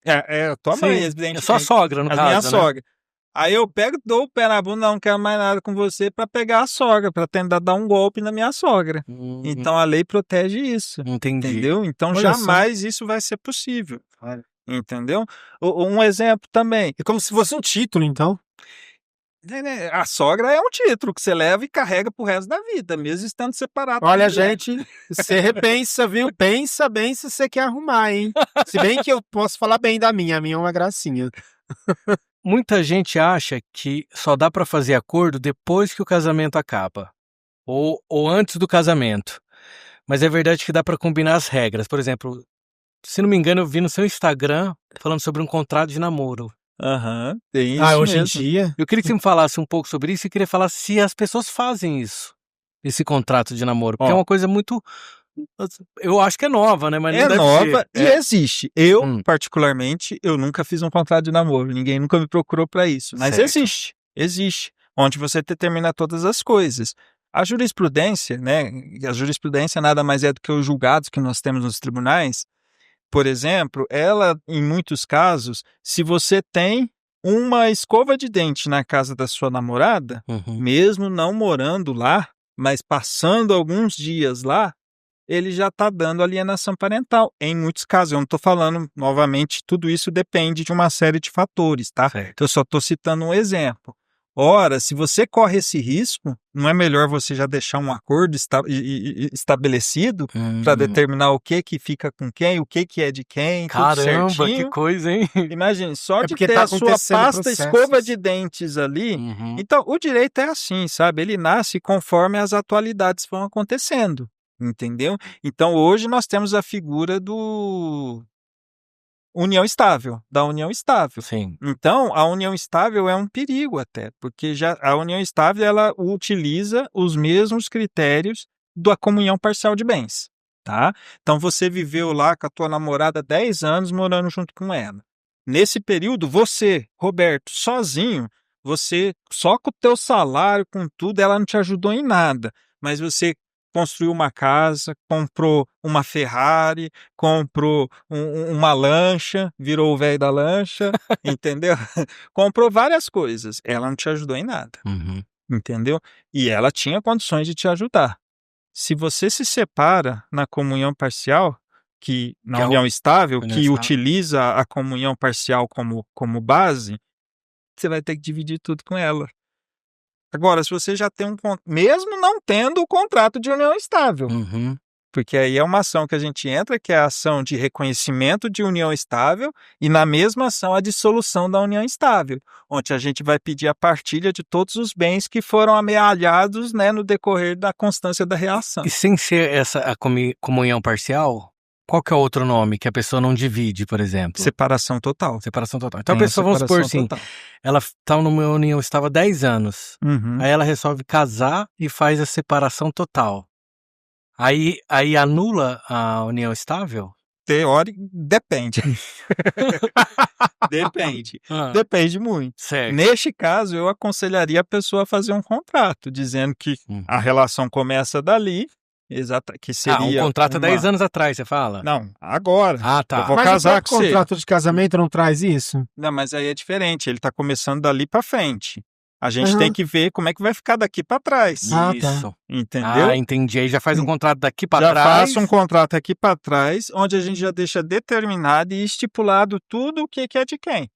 É a tua Sim, mãe, é evidentemente. sua sogra, no a caso, minha né? sogra. Aí eu pego, dou o pé na bunda, não quero mais nada com você pra pegar a sogra, pra tentar dar um golpe na minha sogra. Então a lei protege isso. Entendi. Entendeu? Então Olha jamais isso vai ser possível. Olha. Entendeu? Um exemplo também. É como se fosse um título, então. A sogra é um título que você leva e carrega pro resto da vida, mesmo estando separado. da Olha, mulher. gente, você repensa, viu? Pensa bem se você quer arrumar, hein? Se bem que eu posso falar bem da minha, a minha é uma gracinha. Muita gente acha que só dá pra fazer acordo depois que o casamento acaba. Ou antes do casamento. Mas é verdade que dá pra combinar as regras. Por exemplo, se não me engano, eu vi no seu Instagram falando sobre um contrato de namoro. Aham, tem isso Hoje mesmo. em dia. Eu queria que você me falasse um pouco sobre isso e queria falar se as pessoas fazem isso. Esse contrato de namoro. Porque Ó. é uma coisa muito... Eu acho que é nova, né? Mas não É deve nova ser. e existe. Eu, Hum. particularmente, eu nunca fiz um contrato de namoro. Ninguém nunca me procurou para isso. Mas Certo. existe. Existe. Onde você determina todas as coisas. A jurisprudência, né? A jurisprudência nada mais é do que os julgados que nós temos nos tribunais. Por exemplo, ela, em muitos casos, se você tem uma escova de dente na casa da sua namorada, Uhum. mesmo não morando lá, mas passando alguns dias lá, ele já está dando alienação parental. Em muitos casos, eu não estou falando, novamente, tudo isso depende de uma série de fatores, tá? Certo. Eu só estou citando um exemplo. Ora, se você corre esse risco, não é melhor você já deixar um acordo estabelecido para determinar o que fica com quem, o que é de quem, tudo Caramba, certinho? que coisa, hein? Imagine, só É de porque ter tá a sua acontecendo pasta processos. escova de dentes ali. Uhum. Então, o direito é assim, sabe? Ele nasce conforme as atualidades vão acontecendo, entendeu? Então, hoje nós temos a figura do união estável, da união estável. Sim. Então, a união estável é um perigo até, porque já a união estável ela utiliza os mesmos critérios da comunhão parcial de bens, tá? Então, você viveu lá com a tua namorada 10 anos morando junto com ela. Nesse período, você, Roberto, sozinho, você, só com o teu salário, com tudo, ela não te ajudou em nada. Mas você construiu uma casa, comprou uma Ferrari, comprou uma lancha, virou o velho da lancha, entendeu? Comprou várias coisas. Ela não te ajudou em nada, entendeu? E ela tinha condições de te ajudar. Se você se separa na comunhão parcial, na união estável, que utiliza a comunhão parcial como base, você vai ter que dividir tudo com ela. Agora, se você já tem mesmo não tendo o contrato de união estável, porque aí é uma ação que a gente entra, que é a ação de reconhecimento de união estável, e na mesma ação a dissolução da união estável, onde a gente vai pedir a partilha de todos os bens que foram amealhados, né, no decorrer da constância da reação. E sem ser a comunhão parcial, qual que é o outro nome que a pessoa não divide, por exemplo? Separação total. Separação total. Então a pessoa, vamos supor assim, ela está numa união estável há 10 anos, aí ela resolve casar e faz a separação total. Aí anula a união estável? Depende. Depende. Depende muito. Certo. Neste caso, eu aconselharia a pessoa a fazer um contrato, dizendo que a relação começa dali, que seria... um contrato há 10 anos atrás, você fala? Não, agora. Tá. Eu vou casar com você. O contrato de casamento não traz isso? Não, mas aí é diferente, ele está começando dali para frente. A gente tem que ver como é que vai ficar daqui para trás. Isso. Tá. Entendeu? Entendi. Aí já faz um contrato daqui para trás. Já faço um contrato aqui para trás, onde a gente já deixa determinado e estipulado tudo o que é de quem.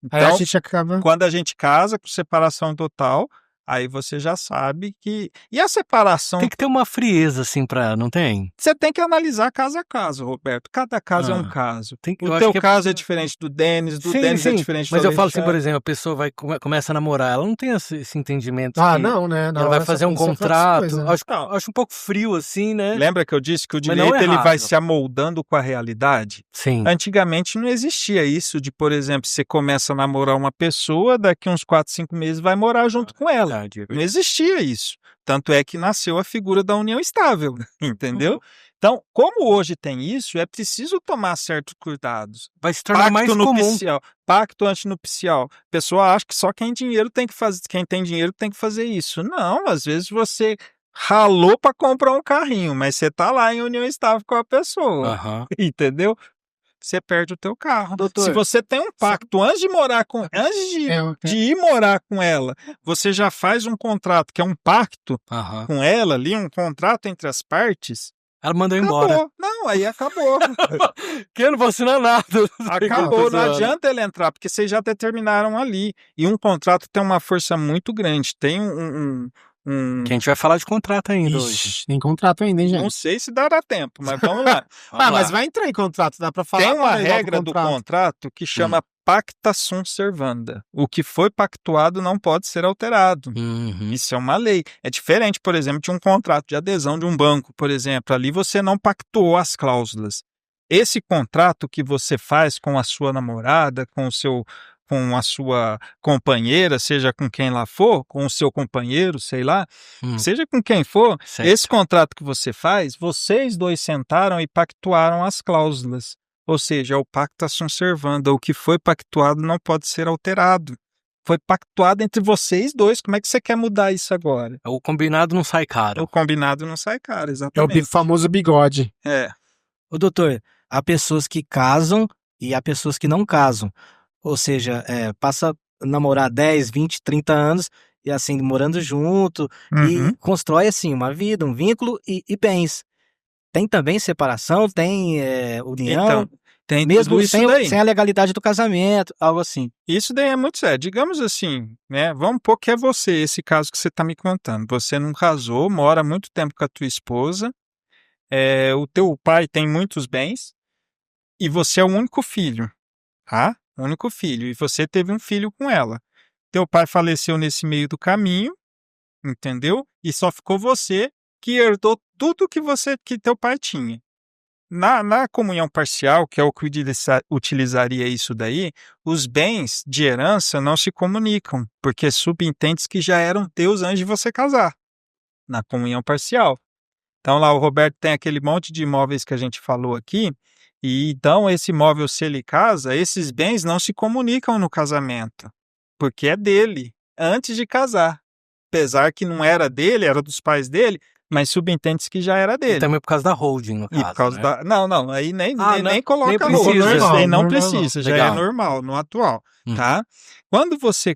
Então, aí a gente acaba... quando a gente casa com separação total, aí você já sabe que... E a separação... Tem que ter uma frieza, assim, não tem? Você tem que analisar caso a caso, Roberto. Cada caso é um caso. O teu caso é diferente do Denis, Denis é diferente do Mas eu falo assim, Alexandre. por exemplo, a pessoa começa a namorar, ela não tem esse entendimento. Não, né? Ela vai fazer um contrato. Coisa, né? Acho um pouco frio, assim, né? Lembra que eu disse que o direito ele vai se amoldando com a realidade? Sim. Antigamente não existia isso de, por exemplo, você começa a namorar uma pessoa, daqui uns 4, 5 meses vai morar junto com ela. Não existia isso. Tanto é que nasceu a figura da união estável, entendeu? Então, como hoje tem isso, é preciso tomar certos cuidados. Vai se tornar mais comum. Pacto antinupcial. A pessoa acha que só quem tem dinheiro tem que fazer isso. Não, às vezes você ralou para comprar um carrinho, mas você tá lá em união estável com a pessoa, entendeu? Você perde o teu carro. Doutor, se você tem um pacto antes de ir morar com ela, você já faz um contrato que é um pacto com ela ali, um contrato entre as partes. Ela mandou embora. Não, aí acabou. Que eu não vou assinar nada. Acabou, não adianta ele entrar, porque vocês já determinaram ali. E um contrato tem uma força muito grande. Tem Que a gente vai falar de contrato ainda hoje. Tem contrato ainda, hein, gente? Não sei se dará tempo, mas vamos lá. Mas vai entrar em contrato, dá pra falar. Tem uma regra do contrato que chama pacta sunt servanda. O que foi pactuado não pode ser alterado. Isso é uma lei. É diferente, por exemplo, de um contrato de adesão de um banco, por exemplo. Ali você não pactuou as cláusulas. Esse contrato que você faz com a sua namorada, com a sua companheira, seja com quem lá for, com o seu companheiro, sei lá, seja com quem for, certo. Esse contrato que você faz, vocês dois sentaram e pactuaram as cláusulas. Ou seja, é o pacta sunt servanda. O que foi pactuado não pode ser alterado. Foi pactuado entre vocês dois. Como é que você quer mudar isso agora? O combinado não sai caro. O combinado não sai caro, É exatamente. o famoso bigode. Ô, doutor, há pessoas que casam e há pessoas que não casam. Ou seja, passa a namorar 10, 20, 30 anos e assim, morando junto e constrói assim uma vida, um vínculo e bens. Tem também separação, tem união, Então, tem mesmo tudo isso daí. sem a legalidade do casamento, algo assim. Isso daí é muito sério. Digamos assim, né? Vamos pôr que é você, esse caso que você está me contando. Você não casou, mora muito tempo com a tua esposa, o teu pai tem muitos bens e você é o único filho, tá? O único filho. E você teve um filho com ela. Teu pai faleceu nesse meio do caminho, entendeu? E só ficou você que herdou tudo que teu pai tinha. Na comunhão parcial, que é o que utilizaria isso daí, os bens de herança não se comunicam, porque subentende que já eram teus antes de você casar, na comunhão parcial. Então lá o Roberto tem aquele monte de imóveis que a gente falou aqui, e então esse imóvel, se ele casa, esses bens não se comunicam no casamento, porque é dele. antes de casar. Apesar que não era dele, era dos pais dele, mas subentende-se que já era E dele. também por causa da holding, no E caso, por causa né? da. Não, aí nem nem coloca precisa, roupa, né? isso aí não Normal. precisa, já Legal. é normal no atual, Hum. tá? Quando você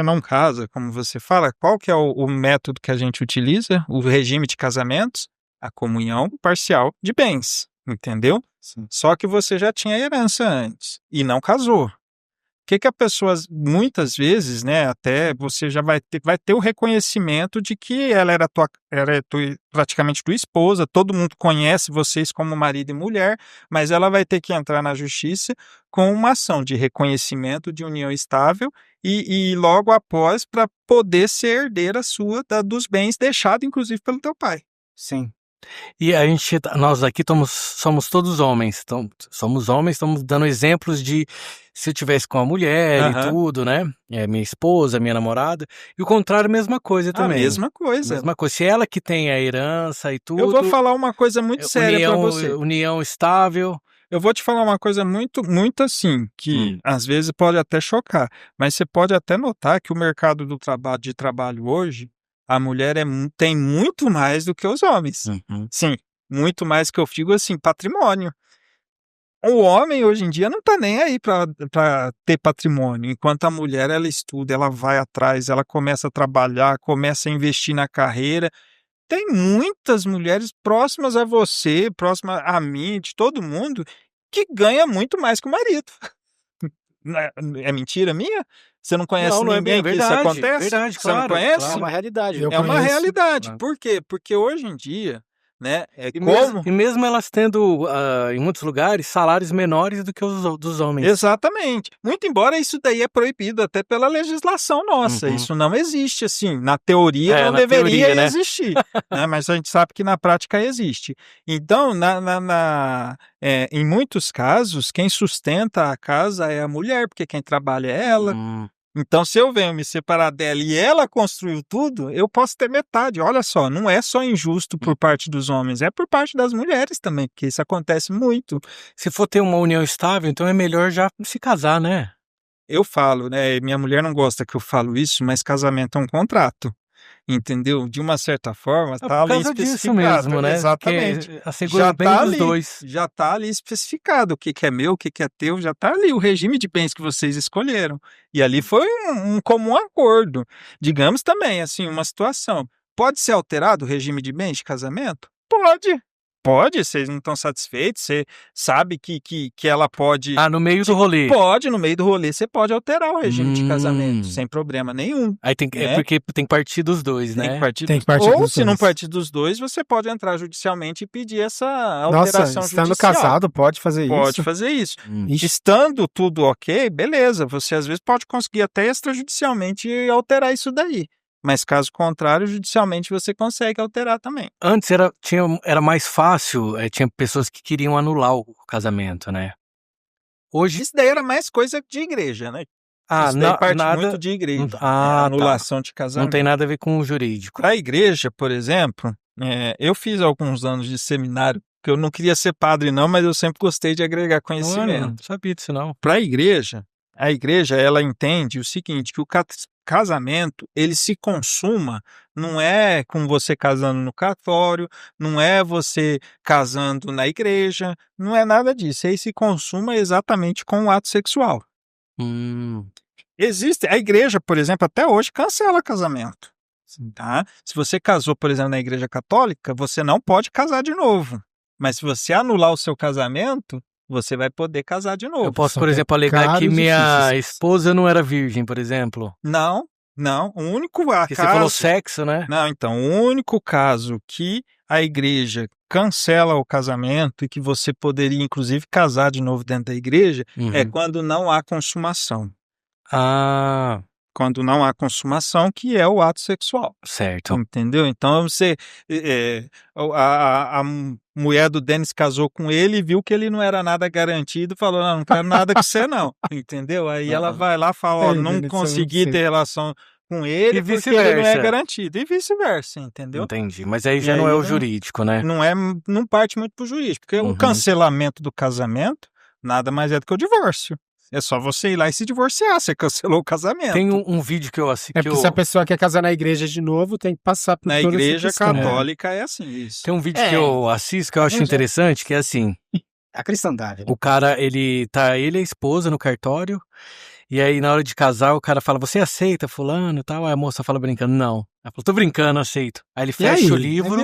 não casa, como você fala, qual que é o método que a gente utiliza? O regime de casamentos? A comunhão parcial de bens, entendeu? Só que você já tinha herança antes e não casou. Que a pessoa, muitas vezes, né, até você já vai ter o reconhecimento de que ela era praticamente tua esposa, todo mundo conhece vocês como marido e mulher, mas ela vai ter que entrar na justiça com uma ação de reconhecimento de união estável e logo após para poder ser herdeira sua dos bens deixados, inclusive, pelo teu pai. Sim. E nós aqui somos todos homens, então, somos homens, estamos dando exemplos de se eu tivesse com a mulher e Aham. tudo, né? Minha esposa, minha namorada, e o contrário, mesma coisa A também. mesma coisa. Mesma coisa. Se ela que tem a herança e tudo, Eu vou falar uma coisa muito séria para você. união estável. Eu vou te falar uma coisa muito, muito assim, que às vezes pode até chocar, mas você pode até notar que o mercado de trabalho hoje, a mulher tem muito mais do que os homens. Sim, muito mais que eu digo assim, patrimônio. O homem hoje em dia não tá nem aí para ter patrimônio, enquanto a mulher ela estuda, ela vai atrás, ela começa a trabalhar, começa a investir na carreira. Tem muitas mulheres próximas a você, próximas a mim, de todo mundo, que ganha muito mais que o marido. É mentira minha? Você não conhece Não é ninguém que isso acontece? verdade, Você não claro, conhece? claro. É uma realidade. Eu É uma conheço. realidade. Claro. Por quê? Porque hoje em dia, né, E mesmo elas tendo, em muitos lugares, salários menores do que os dos homens. Exatamente. Muito embora isso daí é proibido até pela legislação nossa. Uhum. Isso não existe assim. Na teoria não na deveria teoria, né? existir, né? Mas a gente sabe que na prática existe. Então, em muitos casos, quem sustenta a casa é a mulher, porque quem trabalha é ela. Então, se eu venho me separar dela e ela construiu tudo, eu posso ter metade. Olha só, não é só injusto por parte dos homens, é por parte das mulheres também, porque isso acontece muito. Se for ter uma união estável, então é melhor já se casar, né? Eu falo, né? Minha mulher não gosta que eu falo isso, mas casamento é um contrato. Entendeu? De uma certa forma, tá Por ali causa disso especificado. mesmo, né? Exatamente. Porque assegura bem tá dos ali, dois. já tá ali especificado o que é meu, o que é teu, já tá ali o regime de bens que vocês escolheram. E ali foi um comum acordo. Digamos também, assim, uma situação. Pode ser alterado o regime de bens de casamento? Pode. Pode, vocês não estão satisfeitos, você sabe que ela pode... No meio do rolê. Pode, no meio do rolê, você pode alterar o regime de casamento, sem problema nenhum. Aí né? porque tem que partir dos dois, Tem né? que partir Tem dos- que partir Ou dos se não dois. partir dos dois, você pode entrar judicialmente e pedir essa alteração Nossa, estando judicial. casado, pode fazer Pode isso? fazer isso. Ixi. Estando tudo ok, beleza. Você às vezes pode conseguir até extrajudicialmente alterar isso daí. Mas caso contrário, judicialmente você consegue alterar também. Antes era mais fácil, tinha pessoas que queriam anular o casamento, né? Hoje, Isso daí era mais coisa de igreja, né? Isso daí parte muito de igreja. tá. Anulação de Não casamento. tem nada a ver com o jurídico. Para a igreja, por exemplo, eu fiz alguns anos de seminário, que eu não queria ser padre não, mas eu sempre gostei de agregar conhecimento. Não sabia disso, não. Para a igreja ela entende o seguinte, que o casamento, ele se consuma, não é com você casando no cartório, não é você casando na igreja, não é nada disso. Aí se consuma exatamente com o ato sexual. Existe, a igreja, por exemplo, até hoje cancela casamento. Tá? Se você casou, por exemplo, na igreja católica, você não pode casar de novo. Mas se você anular o seu casamento, você vai poder casar de novo. Eu posso, Só por que é exemplo, alegar caro que e minha difícil. esposa não era virgem, por exemplo. Não. O único Porque você falou sexo, né? Não, então, o único caso que a igreja cancela o casamento e que você poderia, inclusive, casar de novo dentro da igreja é quando não há consumação. Quando não há consumação, que é o ato sexual. Certo. Entendeu? Então, a mulher do Denis casou com ele e viu que ele não era nada garantido, falou, não quero nada com você não, entendeu? Aí ela vai lá e fala, não consegui ter relação com ele E porque ele não é vice-versa. garantido. E vice-versa, entendeu? Entendi. Mas aí E já não aí é o não- jurídico, né? Não parte muito pro jurídico, porque o cancelamento do casamento nada mais é do que o divórcio. É só você ir lá e se divorciar, você cancelou o casamento. Tem um vídeo que eu assisti. É porque se a pessoa quer casar na igreja de novo, tem que passar por Na toda essa igreja questão. católica é assim, isso. Tem um vídeo que eu assisto que eu acho interessante, que é assim. A cristandade. O cara, ele e a esposa no cartório, e aí na hora de casar o cara fala, você aceita fulano e tal? Aí a moça fala brincando, não. Ela falou, tô brincando, aceito. Aí ele fecha o livro,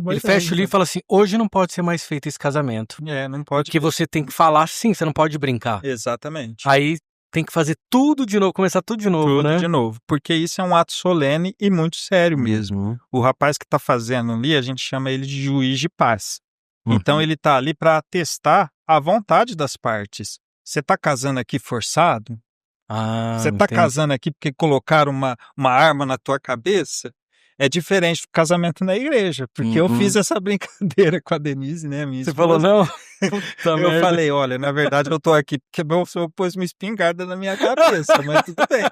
ele fecha o livro e fala assim, hoje não pode ser mais feito esse casamento. Não pode. Porque você tem que falar sim, você não pode brincar. Exatamente. Aí tem que fazer tudo de novo, começar tudo de novo, Tudo né? de novo, porque isso é um ato solene e muito sério mesmo. O rapaz que tá fazendo ali, a gente chama ele de juiz de paz. Então ele tá ali para atestar a vontade das partes. Você tá casando aqui forçado? Você tá casando aqui porque colocaram uma arma na tua cabeça? É diferente do casamento na igreja, porque eu fiz essa brincadeira com a Denise, né, minha Você esposa. falou, não? Eu falei, olha, na verdade eu tô aqui porque meu senhor pôs uma espingarda na minha cabeça, mas tudo bem.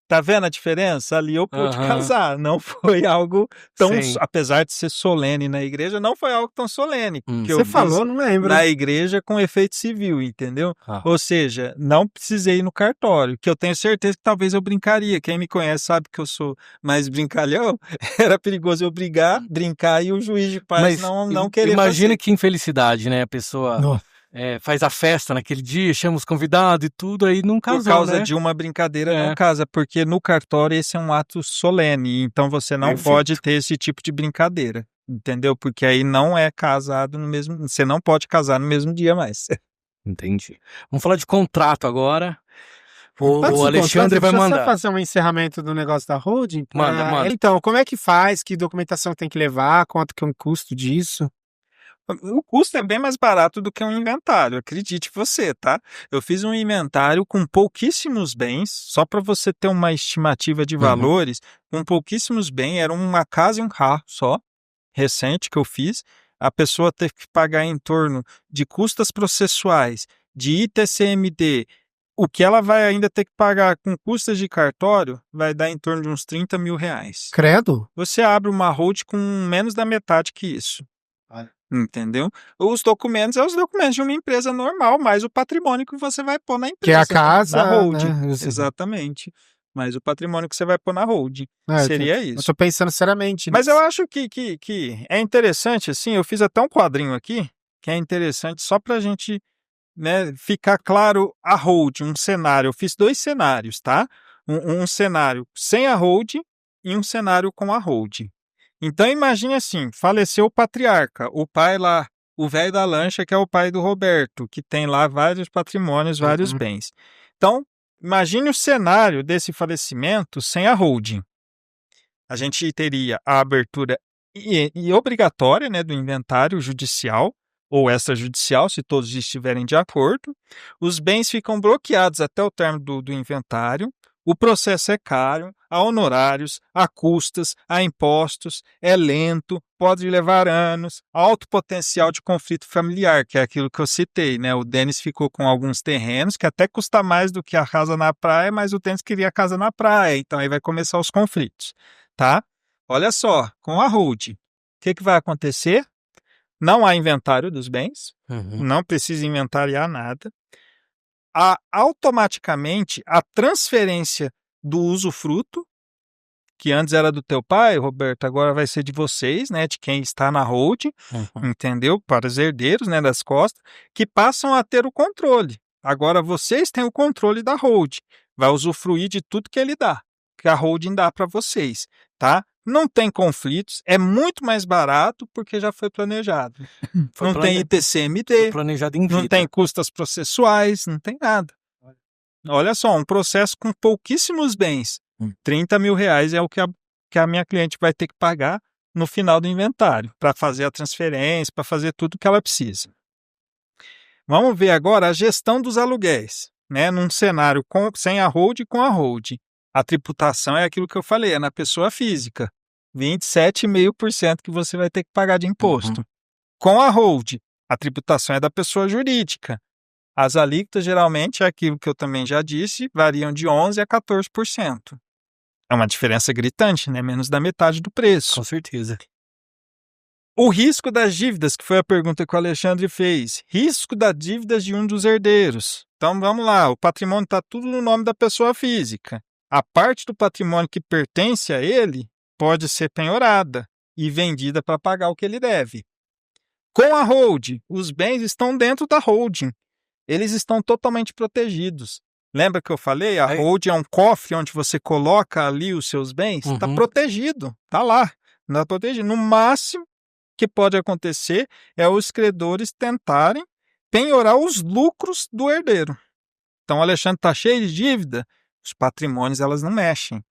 Tá vendo a diferença? Ali eu pude casar, não foi algo tão, apesar de ser solene na igreja, não foi algo tão solene. Que Você falou, não lembro. Na igreja com efeito civil, entendeu? Ou seja, não precisei ir no cartório, que eu tenho certeza que talvez eu brincaria. Quem me conhece sabe que eu sou mais brincalhão. Era perigoso eu brincar e o juiz de paz não querer Imagina fazer. que infelicidade, né? A pessoa faz a festa naquele dia, chama os convidados e tudo, aí não casou, Por causa né? de uma brincadeira não casa, porque no cartório esse é um ato solene, então você não pode ter esse tipo de brincadeira, entendeu? Porque aí não é casado no mesmo, você não pode casar no mesmo dia mais. Entendi. Vamos falar de contrato agora. O Alexandre vai mandar. Deixa eu fazer um encerramento do negócio da holding? Manda. Então, como é que faz? Que documentação tem que levar? Quanto que é o custo disso? O custo é bem mais barato do que um inventário, acredite você, tá? Eu fiz um inventário com pouquíssimos bens, só para você ter uma estimativa de valores, com pouquíssimos bens, era uma casa e um carro só, recente que eu fiz. A pessoa teve que pagar em torno de custas processuais, de ITCMD, o que ela vai ainda ter que pagar com custas de cartório vai dar em torno de uns 30 mil reais. Credo? Você abre uma hold com menos da metade que isso. Entendeu? Os documentos são os documentos de uma empresa normal, mais o patrimônio que você vai pôr na empresa. Que é a casa, na hold. né? Exatamente. Mas o patrimônio que você vai pôr na hold. Seria isso. Eu tô pensando seriamente nisso. Mas eu acho que é interessante, assim, eu fiz até um quadrinho aqui, que é interessante só pra gente, né, ficar claro a hold, um cenário. Eu fiz 2 cenários, tá? Um cenário sem a hold e um cenário com a hold. Então imagine assim, faleceu o patriarca, o pai lá, o velho da lancha, que é o pai do Roberto, que tem lá vários patrimônios, vários bens. Então, imagine o cenário desse falecimento sem a holding. A gente teria a abertura obrigatória, né, do inventário judicial ou extrajudicial, se todos estiverem de acordo. Os bens ficam bloqueados até o término do inventário. O processo é caro, há honorários, há custas, há impostos, é lento, pode levar anos, alto potencial de conflito familiar, que é aquilo que eu citei, né? O Denis ficou com alguns terrenos que até custa mais do que a casa na praia, mas o Denis queria a casa na praia, então aí vai começar os conflitos, tá? Olha só, com a hold, o que vai acontecer? Não há inventário dos bens, não precisa inventariar nada. Automaticamente a transferência do usufruto, que antes era do teu pai, Roberto, agora vai ser de vocês, né, de quem está na hold, entendeu? Para os herdeiros, né, das costas, que passam a ter o controle. Agora vocês têm o controle da hold, vai usufruir de tudo que ele dá, que a holding dá para vocês, tá? Não tem conflitos, é muito mais barato porque já foi planejado. Tem ITCMD, planejado em vida. não tem custas processuais, não tem nada. Olha só, um processo com pouquíssimos bens. 30 mil reais é o que a minha cliente vai ter que pagar no final do inventário, para fazer a transferência, para fazer tudo o que ela precisa. Vamos ver agora a gestão dos aluguéis, né? Num cenário sem a hold e com a hold. A tributação é aquilo que eu falei, é na pessoa física. 27,5% que você vai ter que pagar de imposto. Com a hold, a tributação é da pessoa jurídica. As alíquotas, geralmente, é aquilo que eu também já disse, variam de 11% a 14%. É uma diferença gritante, né? Menos da metade do preço. Com certeza. O risco das dívidas, que foi a pergunta que o Alexandre fez. Risco das dívidas de um dos herdeiros. Então vamos lá, o patrimônio está tudo no nome da pessoa física. A parte do patrimônio que pertence a ele pode ser penhorada e vendida para pagar o que ele deve. Com a holding, os bens estão dentro da holding. Eles estão totalmente protegidos. Lembra que eu falei? A holding é um cofre onde você coloca ali os seus bens. Está protegido, está lá. Está protegido. No máximo que pode acontecer é os credores tentarem penhorar os lucros do herdeiro. Então o Alexandre está cheio de dívida, os patrimônios elas não mexem.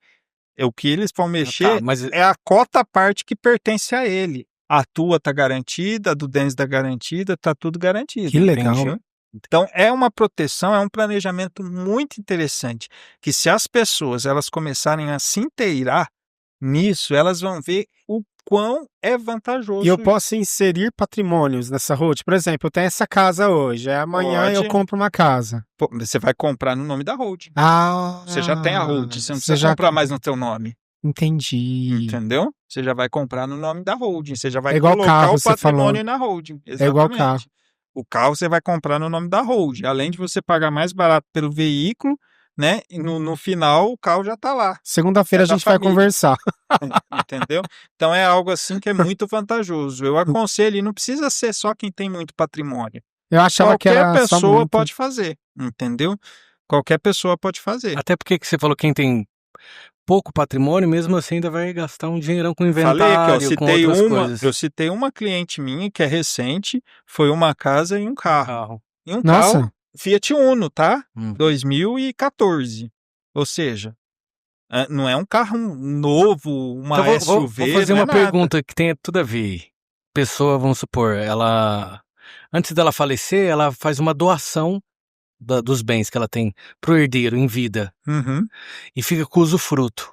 O que eles vão mexer é a cota parte que pertence a ele. A tua está garantida, a do Denis está garantida, está tudo garantido. Que legal. Entendeu? Então é uma proteção, é um planejamento muito interessante, que se as pessoas elas começarem a se inteirar nisso, elas vão ver o quão é vantajoso. E eu posso inserir patrimônios nessa holding? Por exemplo, eu tenho essa casa hoje, amanhã eu compro uma casa. Você vai comprar no nome da holding. Você já tem a holding, você não precisa comprar mais no teu nome. Entendi. Entendeu? Você já vai comprar no nome da holding, você já vai igual colocar carro, o patrimônio na holding. Exatamente. É igual carro. O carro você vai comprar no nome da holding. Além de você pagar mais barato pelo veículo, né? E no final o carro já está lá. Segunda-feira a gente vai conversar. Entendeu? Então é algo assim que é muito vantajoso. Eu aconselho, e não precisa ser só quem tem muito patrimônio. Eu achava que era Qualquer só pessoa muito. pode fazer, entendeu? Qualquer pessoa pode fazer. Até porque que você falou quem tem pouco patrimônio, mesmo assim ainda vai gastar um dinheirão com inventário, com outras coisas. Eu citei uma cliente minha que é recente, foi uma casa e um carro. E um Nossa. carro Fiat Uno, tá? 2014. Ou seja, não é um carro novo, uma Então, SUV. vou fazer não é uma nada. pergunta que tenha tudo a ver. Pessoa, vamos supor, antes dela falecer, ela faz uma doação dos bens que ela tem pro herdeiro em vida Uhum. e fica com usufruto.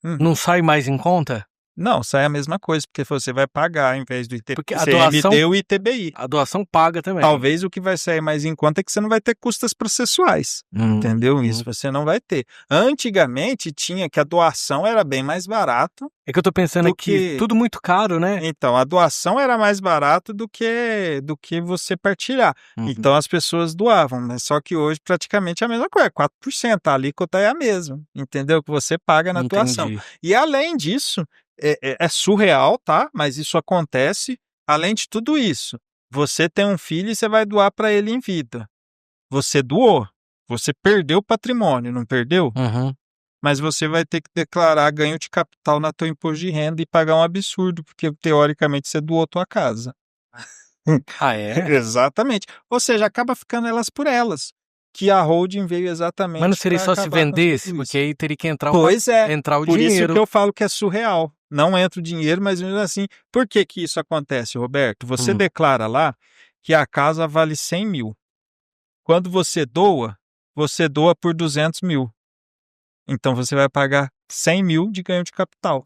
Não sai mais em conta? Não, sai a mesma coisa, porque você vai pagar em vez do ITBI. Porque a doação, o ITBI. A doação paga também. Talvez o que vai sair mais em conta é que você não vai ter custas processuais. Entendeu? Isso você não vai ter. Antigamente tinha que a doação era bem mais barato. É que eu tô pensando aqui, tudo muito caro, né? Então, a doação era mais barato do que você partilhar. Então as pessoas doavam, né? Só que hoje praticamente é a mesma coisa, 4%, a alíquota é a mesma, entendeu? Que você paga na doação. E além disso, é surreal, tá? Mas isso acontece. Além de tudo isso, você tem um filho e você vai doar para ele em vida. Você doou, você perdeu o patrimônio, não perdeu? Mas você vai ter que declarar ganho de capital na tua imposto de renda e pagar um absurdo, porque teoricamente você doou tua casa. Ah, é? Exatamente. Ou seja, acaba ficando elas por elas. Que a holding veio exatamente. Mas não seria pra só se acabar com vendesse, tudo isso. porque aí teria que entrar Entrar o por dinheiro. isso que eu falo que é surreal. Não entra o dinheiro, mas mesmo assim. Por que que isso acontece, Roberto? Você declara lá que a casa vale 100 mil. Quando você doa por 200 mil. Então você vai pagar 100 mil de ganho de capital.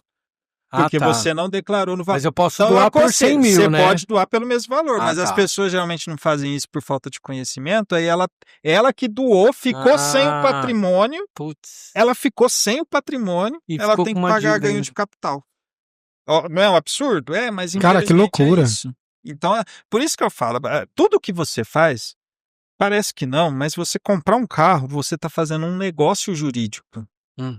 Porque você não declarou no valor. Mas eu posso doar por 100 mil, você né? pode doar pelo mesmo valor, mas as pessoas geralmente não fazem isso por falta de conhecimento. Aí ela que doou ficou sem o patrimônio. Putz. Ela ficou sem o patrimônio. E ela ficou tem com que uma pagar dívida ganho ainda. de capital. Não é um absurdo? Mas Cara, que infelizmente loucura. é isso. Então, por isso que eu falo, tudo que você faz, parece que não, mas você comprar um carro, você está fazendo um negócio jurídico.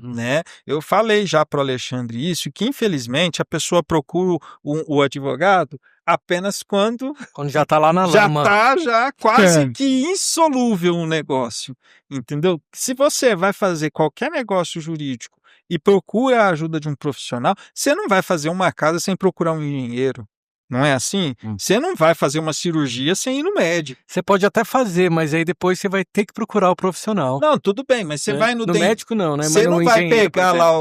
Né? Eu falei já para o Alexandre isso, que infelizmente a pessoa procura o advogado apenas quando já está lá na lama. Já está quase que insolúvel um negócio, entendeu? Se você vai fazer qualquer negócio jurídico e procura a ajuda de um profissional, você não vai fazer uma casa sem procurar um engenheiro. Não é assim? Você não vai fazer uma cirurgia sem ir no médico. Você pode até fazer, mas aí depois você vai ter que procurar o profissional. Não, tudo bem, mas você vai no médico não, né? Você mas não vai pegar lá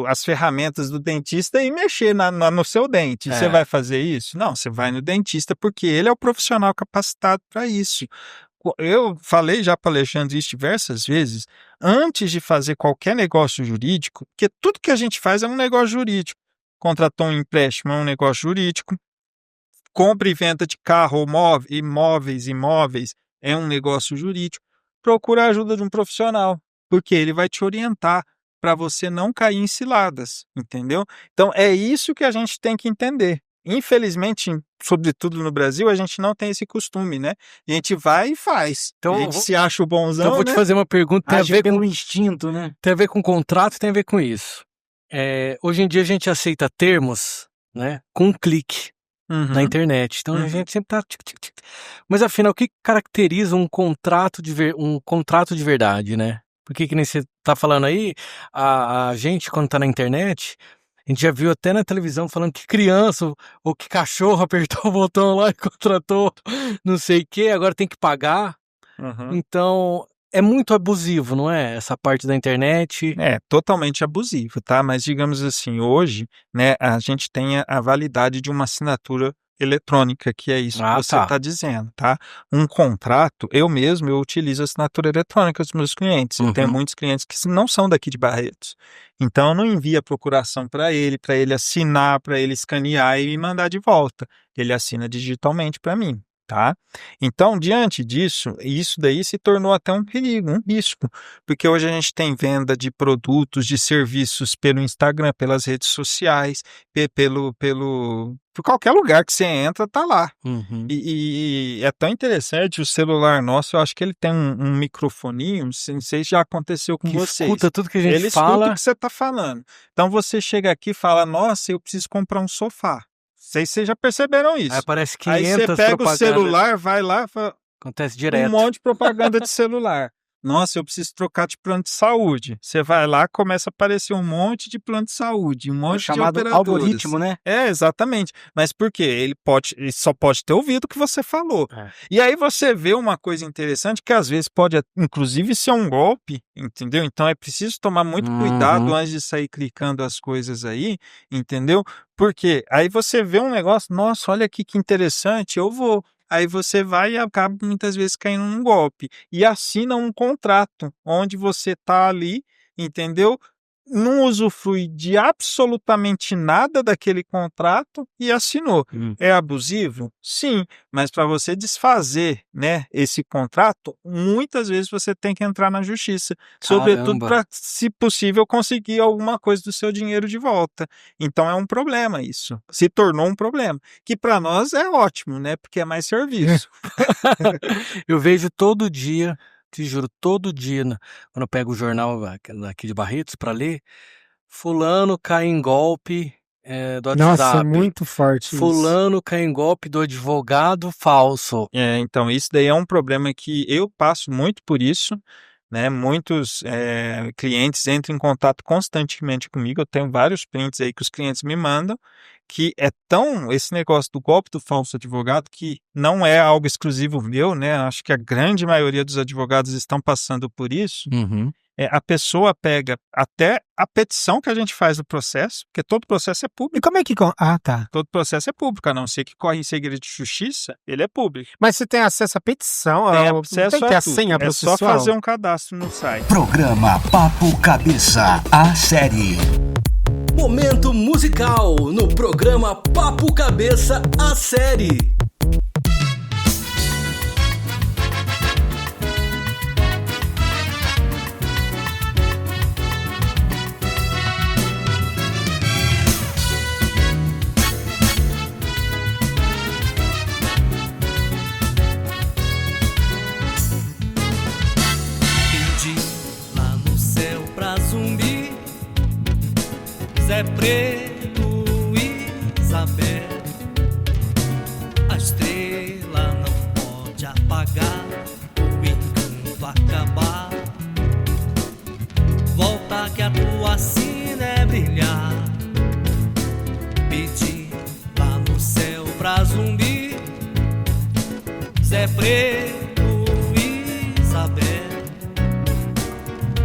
as ferramentas do dentista e mexer no seu dente. Você vai fazer isso? Não, você vai no dentista porque ele é o profissional capacitado para isso. Eu falei já para o Alexandre isso diversas vezes, antes de fazer qualquer negócio jurídico, porque tudo que a gente faz é um negócio jurídico. Contratou um empréstimo, é um negócio jurídico. Compra e venda de carro ou imóveis, é um negócio jurídico. Procura a ajuda de um profissional, porque ele vai te orientar para você não cair em ciladas, entendeu? Então, é isso que a gente tem que entender. infelizmente, sobretudo no Brasil, a gente não tem esse costume, né? A gente vai e faz. Então, a gente se acha o bonzão, Então eu vou te né? fazer uma pergunta, tem a Age ver pelo com instinto, né? tem a ver com contrato, tem a ver com isso. Hoje em dia a gente aceita termos, né, com um clique Uhum. na internet. Então a gente sempre tá... Mas afinal, o que caracteriza um contrato de verdade, né? Porque que nem você tá falando aí, a gente quando tá na internet, a gente já viu até na televisão falando que criança ou que cachorro apertou o botão lá e contratou não sei o que, agora tem que pagar. Uhum. Então, é muito abusivo, não é? Essa parte da internet. É totalmente abusivo, tá? Mas digamos assim, hoje, né, a gente tem a validade de uma assinatura eletrônica, que é isso que você tá. está dizendo, tá? Um contrato, eu utilizo assinatura eletrônica dos meus clientes. Eu tenho muitos clientes que não são daqui de Barretos. Então, eu não envio a procuração para ele assinar, para ele escanear e me mandar de volta. Ele assina digitalmente para mim. Tá? Então, diante disso, isso daí se tornou até um perigo, um risco, porque hoje a gente tem venda de produtos, de serviços pelo Instagram, pelas redes sociais, por qualquer lugar que você entra, tá lá. E é tão interessante o celular nosso, eu acho que ele tem um microfoninho, não sei se já aconteceu com Que vocês. escuta tudo que a gente Ele fala. escuta o que você está falando. Então, você chega aqui e fala, nossa, eu preciso comprar um sofá. Sei se vocês já perceberam isso. Aí aparece 500 Aí você pega o propagandas. celular, vai lá, Acontece um direto. monte de propaganda de celular. Nossa, eu preciso trocar de plano de saúde. Você vai lá, começa a aparecer um monte de plano de saúde, um monte de Chamado operadoras. algoritmo, né? Exatamente. Mas por quê? Ele só pode ter ouvido o que você falou. E aí você vê uma coisa interessante que às vezes pode, inclusive, ser um golpe, entendeu? Então é preciso tomar muito cuidado antes de sair clicando as coisas aí, entendeu? Porque aí você vê um negócio, nossa, olha aqui que interessante, eu vou. Aí você vai e acaba muitas vezes caindo num golpe. E assina um contrato, onde você está ali, entendeu? Não usufrui de absolutamente nada daquele contrato e assinou. É abusivo? Sim, mas para você desfazer, né, esse contrato, muitas vezes você tem que entrar na justiça. Sobretudo para, se possível, conseguir alguma coisa do seu dinheiro de volta. Então é um problema isso. Se tornou um problema. Que para nós é ótimo, né? Porque é mais serviço. Eu vejo todo dia, te juro, todo dia, quando eu pego o jornal aqui de Barretos para ler, fulano cai em golpe do WhatsApp. Nossa, é muito forte Fulano cai em golpe do advogado falso. Então isso daí é um problema que eu passo muito por isso, né? Muitos clientes entram em contato constantemente comigo, eu tenho vários prints aí que os clientes me mandam, que é tão esse negócio do golpe do falso advogado que não é algo exclusivo meu, né? Acho que a grande maioria dos advogados estão passando por isso. A pessoa pega até a petição que a gente faz no processo, porque todo processo é público. E como é que... tá. Todo processo é público, a não ser que corre em segredo de justiça, ele é público. Mas você tem acesso à petição? Tem Tem acesso que ter a a senha tudo. É só processual? fazer um cadastro no site. Programa Papo Cabeça, a série. Momento musical no programa Papo Cabeça, a série. Zé Preto e Isabel, a estrela não pode apagar, o encanto acabar. Volta que a tua sina é brilhar. Pedi lá no céu pra Zumbi, Zé Preto e Isabel,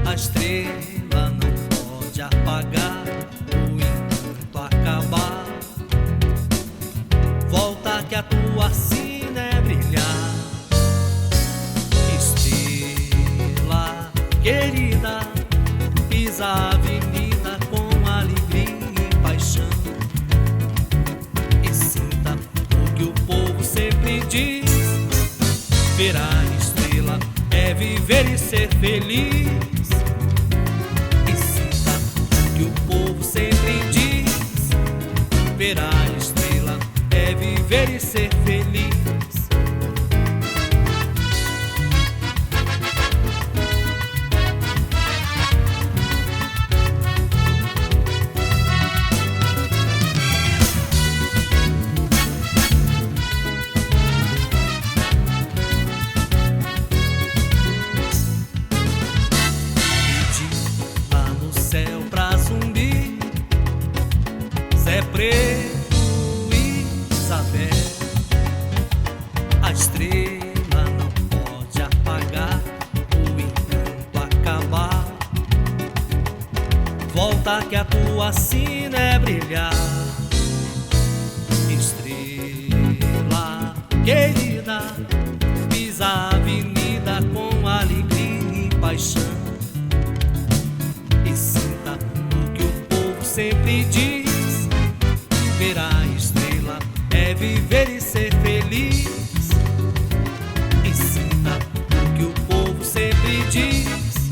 a estrela não pode apagar, acabar. Volta que a tua sina é brilhar. Estrela querida, pisa a avenida com alegria e paixão, e sinta o que o povo sempre diz: ver a estrela é viver e ser feliz. E sinta o que o povo sempre diz: ver a estrela viver e ser feliz. Zé Preto e Isabel, a estrela não pode apagar o encanto acabar. Volta que a tua sina é brilhar, estrela querida, pisa a avenida com alegria e paixão, e sinta o que o povo sempre diz. Ver a estrela é viver e ser feliz. E sinta o que o povo sempre diz.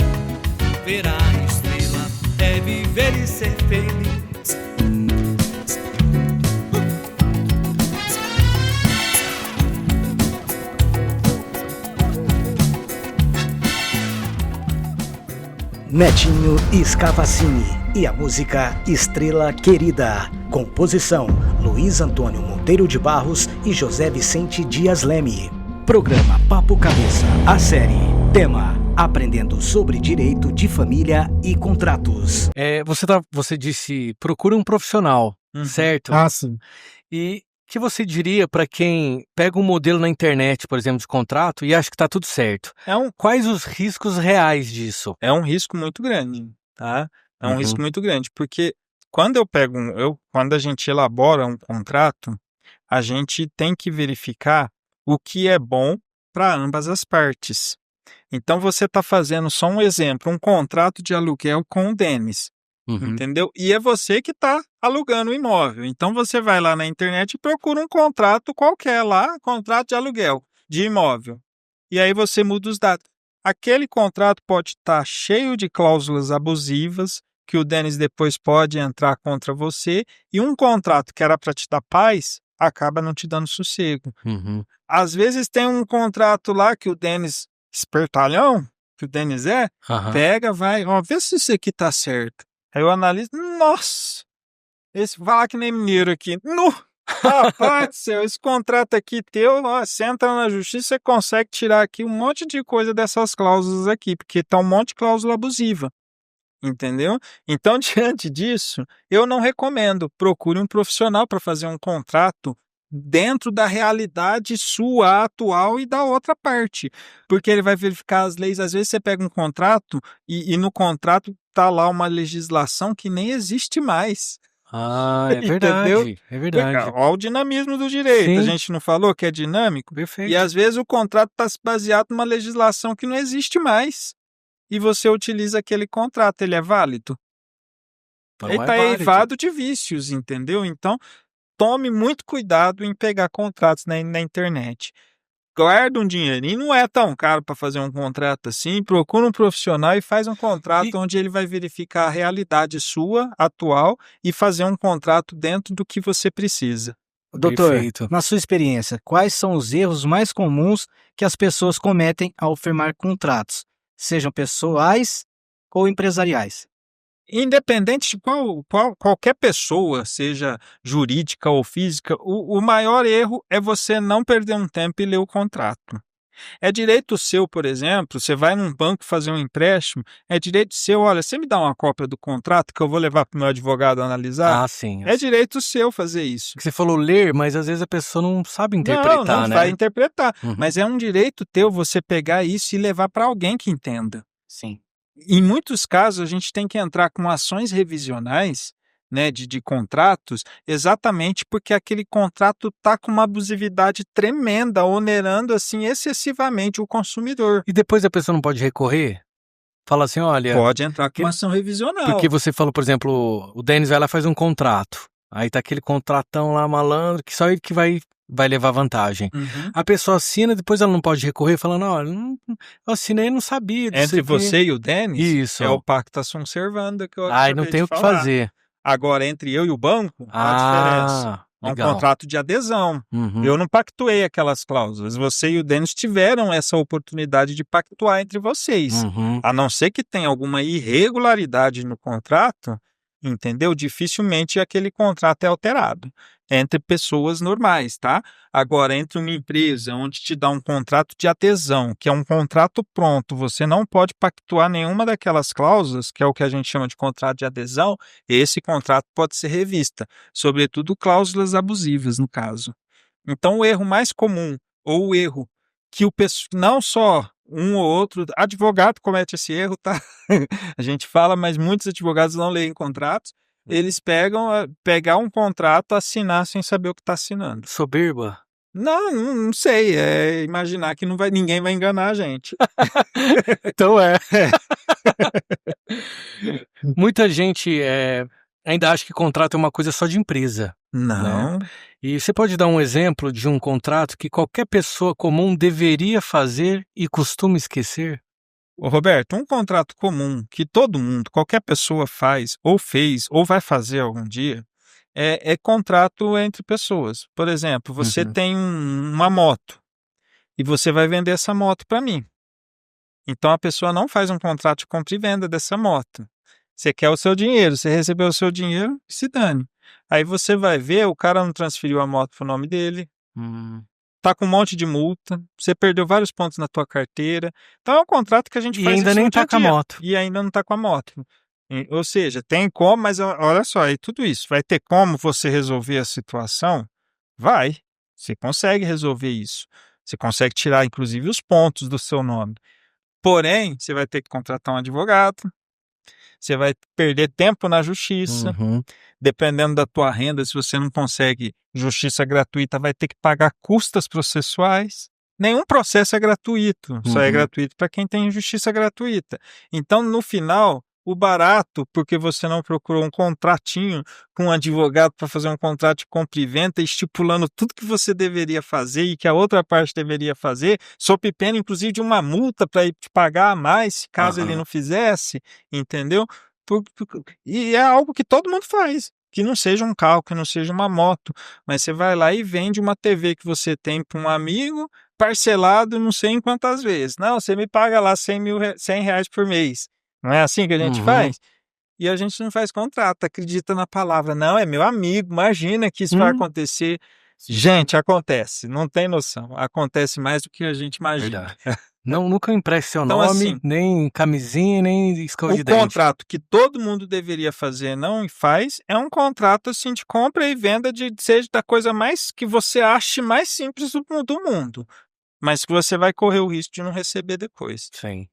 Ver a estrela é viver e ser feliz. Netinho Scavacini e a música Estrela Querida. Composição Luiz Antônio Monteiro de Barros e José Vicente Dias Leme. Programa Papo Cabeça, a série. Tema: aprendendo sobre direito de família e contratos. Você disse, procura um profissional, certo? Ah, sim. E que você diria para quem pega um modelo na internet, por exemplo, de contrato e acha que está tudo certo? Quais os riscos reais disso? É um risco muito grande, tá? É um risco muito grande, porque quando quando a gente elabora um contrato, a gente tem que verificar o que é bom para ambas as partes. Então você está fazendo, só um exemplo, um contrato de aluguel com o Denis. Entendeu? E é você que está alugando o imóvel. Então você vai lá na internet e procura um contrato qualquer lá, contrato de aluguel de imóvel. E aí você muda os dados. Aquele contrato pode estar cheio de cláusulas abusivas, que o Denis depois pode entrar contra você, e um contrato que era para te dar paz, acaba não te dando sossego. Às vezes tem um contrato lá que o Denis, espertalhão, que o Denis pega, vai, vê se isso aqui tá certo. Aí eu analiso, nossa, esse falar que nem mineiro aqui, rapaz do céu, esse contrato aqui teu, você entra na justiça, você consegue tirar aqui um monte de coisa dessas cláusulas aqui, porque tá um monte de cláusula abusiva, entendeu? Então, diante disso, eu não recomendo, procure um profissional para fazer um contrato dentro da realidade sua atual e da outra parte, porque ele vai verificar as leis. Às vezes você pega um contrato e no contrato tá lá uma legislação que nem existe mais. É verdade, entendeu? É verdade. Olha o dinamismo do direito. Sim. A gente não falou que é dinâmico? Perfeito. E às vezes o contrato está baseado numa legislação que não existe mais. E você utiliza aquele contrato, ele é válido? Ele está eivado de vícios, entendeu? Então, tome muito cuidado em pegar contratos na internet. Guarda um dinheirinho, não é tão caro para fazer um contrato assim, procura um profissional e faz um contrato onde ele vai verificar a realidade sua, atual, e fazer um contrato dentro do que você precisa. Doutor, Perfeito. na sua experiência, quais são os erros mais comuns que as pessoas cometem ao firmar contratos, sejam pessoais ou empresariais? Independente de qualquer pessoa, seja jurídica ou física, o maior erro é você não perder um tempo e ler o contrato. É direito seu, por exemplo, você vai num banco fazer um empréstimo, é direito seu, olha, você me dá uma cópia do contrato que eu vou levar para o meu advogado analisar? Ah, sim. É direito seu fazer isso. Você falou ler, mas às vezes a pessoa não sabe interpretar, não né? vai interpretar, Uhum. mas é um direito teu você pegar isso e levar para alguém que entenda. Sim. Em muitos casos, a gente tem que entrar com ações revisionais, né, de contratos, exatamente porque aquele contrato está com uma abusividade tremenda, onerando assim excessivamente o consumidor. E depois a pessoa não pode recorrer? Fala assim, olha... Pode entrar com uma ação revisional. Porque você falou, por exemplo, o Denis vai lá e faz um contrato. Aí tá aquele contratão lá, malandro, que só ele que vai levar vantagem. Uhum. A pessoa assina, depois ela não pode recorrer, falando, olha, eu assinei e não sabia disso. Entre você e o Denis, Isso. é o pacta sunt servanda que eu Aí acabei não tem de o que falar. fazer. Agora, entre eu e o banco, há diferença. É um Legal. contrato de adesão. Uhum. Eu não pactuei aquelas cláusulas. Você e o Denis tiveram essa oportunidade de pactuar entre vocês. Uhum. A não ser que tenha alguma irregularidade no contrato, entendeu? Dificilmente aquele contrato é alterado entre pessoas normais, tá? Agora, entre uma empresa onde te dá um contrato de adesão, que é um contrato pronto, você não pode pactuar nenhuma daquelas cláusulas, que é o que a gente chama de contrato de adesão, esse contrato pode ser revista, sobretudo cláusulas abusivas, no caso. Então, o erro mais comum, ou o erro que não só um ou outro advogado comete esse erro, tá? A gente fala, mas muitos advogados não leem contratos. Eles pegar um contrato, assinar sem saber o que está assinando. Soberba? Não sei. É imaginar que ninguém vai enganar a gente. Então Muita gente ainda acha que contrato é uma coisa só de empresa. Não. E você pode dar um exemplo de um contrato que qualquer pessoa comum deveria fazer e costuma esquecer? Ô, Roberto, um contrato comum que todo mundo, qualquer pessoa faz, ou fez, ou vai fazer algum dia, é contrato entre pessoas. Por exemplo, você tem uma moto e você vai vender essa moto para mim. Então a pessoa não faz um contrato de compra e venda dessa moto. Você quer o seu dinheiro, você recebeu o seu dinheiro, se dane. Aí você vai ver, o cara não transferiu a moto pro nome dele, tá com um monte de multa, você perdeu vários pontos na tua carteira. Então é um contrato que a gente E faz ainda isso nem no dia tá a com a dia. moto. E ainda não tá com a moto. Ou seja, tem como, mas olha só, aí tudo isso, vai ter como você resolver a situação? Vai, você consegue resolver isso. Você consegue tirar, inclusive, os pontos do seu nome. Porém, você vai ter que contratar um advogado, você vai perder tempo na justiça, dependendo da tua renda, se você não consegue justiça gratuita, vai ter que pagar custas processuais. Nenhum processo é gratuito, só é gratuito para quem tem justiça gratuita. Então, no final, o barato, porque você não procurou um contratinho com um advogado para fazer um contrato de compra e venda, estipulando tudo que você deveria fazer e que a outra parte deveria fazer, sob pena, inclusive, de uma multa para te pagar a mais, caso ele não fizesse, entendeu? E é algo que todo mundo faz, que não seja um carro, que não seja uma moto, mas você vai lá e vende uma TV que você tem para um amigo, parcelado não sei em quantas vezes. Não, você me paga lá R$100 por mês. Não é assim que a gente faz? E a gente não faz contrato, acredita na palavra. Não, é meu amigo, imagina que isso vai acontecer. Gente, acontece, não tem noção. Acontece mais do que a gente imagina. Não, nunca empreste seu Então, nome, assim, nem camisinha, nem escova de dente. O contrato que todo mundo deveria fazer não faz é um contrato assim de compra e venda seja da coisa mais que você ache mais simples do mundo, mas que você vai correr o risco de não receber depois. Sim.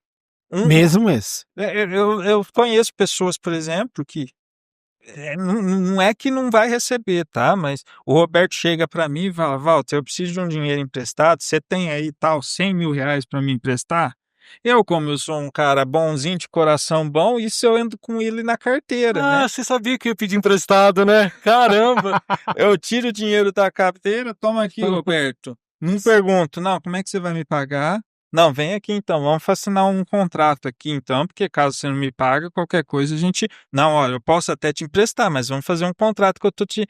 Mesmo esse. Eu conheço pessoas, por exemplo, que não é que não vai receber, tá? Mas o Roberto chega para mim e fala: Walter, eu preciso de um dinheiro emprestado, você tem aí tal R$100 mil para me emprestar? Como eu sou um cara bonzinho, de coração bom, isso eu ando com ele na carteira, né? Você sabia que eu ia pedir emprestado, né? Caramba! Eu tiro o dinheiro da carteira, toma aqui, Roberto. Não pergunto, não, como é que você vai me pagar? Não, vem aqui então, vamos assinar um contrato aqui então, porque caso você não me paga, qualquer coisa a gente... Não, olha, eu posso até te emprestar, mas vamos fazer um contrato que eu tô te...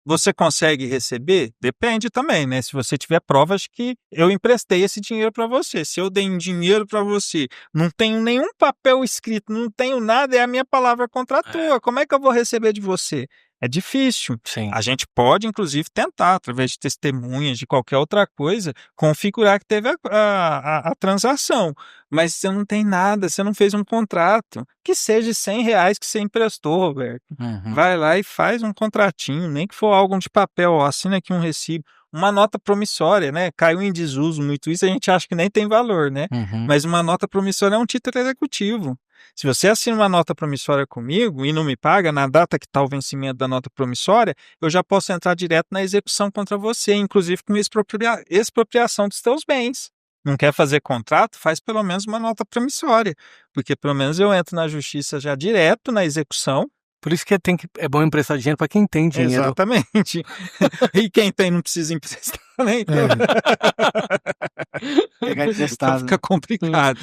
Você consegue receber? Depende também, né? Se você tiver provas que eu emprestei esse dinheiro para você. Se eu dei um dinheiro para você, não tenho nenhum papel escrito, não tenho nada, é a minha palavra contra a tua. Como é que eu vou receber de você? É difícil. Sim. A gente pode, inclusive, tentar, através de testemunhas, de qualquer outra coisa, configurar que teve a transação. Mas você não tem nada, você não fez um contrato. Que seja R$100 que você emprestou, Roberto. Vai lá e faz um contratinho, nem que for algo de papel, ó, assina aqui um recibo. Uma nota promissória, né? Caiu em desuso muito isso, a gente acha que nem tem valor, né? Mas uma nota promissória é um título executivo. Se você assina uma nota promissória comigo e não me paga na data que está o vencimento da nota promissória, eu já posso entrar direto na execução contra você, inclusive com expropriação dos teus bens. Não quer fazer contrato? Faz pelo menos uma nota promissória, porque pelo menos eu entro na justiça já direto na execução, Por isso que é bom emprestar dinheiro para quem tem dinheiro. Exatamente. E quem tem não precisa emprestar, né? Então... Pegar emprestado. Então fica complicado.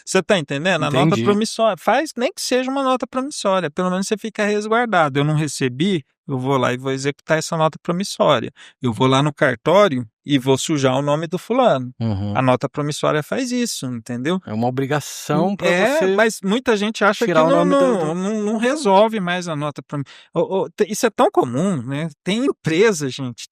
Você tá entendendo? A nota promissória, faz nem que seja uma nota promissória, pelo menos você fica resguardado. Eu não recebi, eu vou lá e vou executar essa nota promissória. Eu vou lá no cartório e vou sujar o nome do fulano. Uhum. A nota promissória faz isso, entendeu? É uma obrigação para você. Mas muita gente acha que não resolve mais a nota promissória. Isso é tão comum, né? Tem empresa, gente,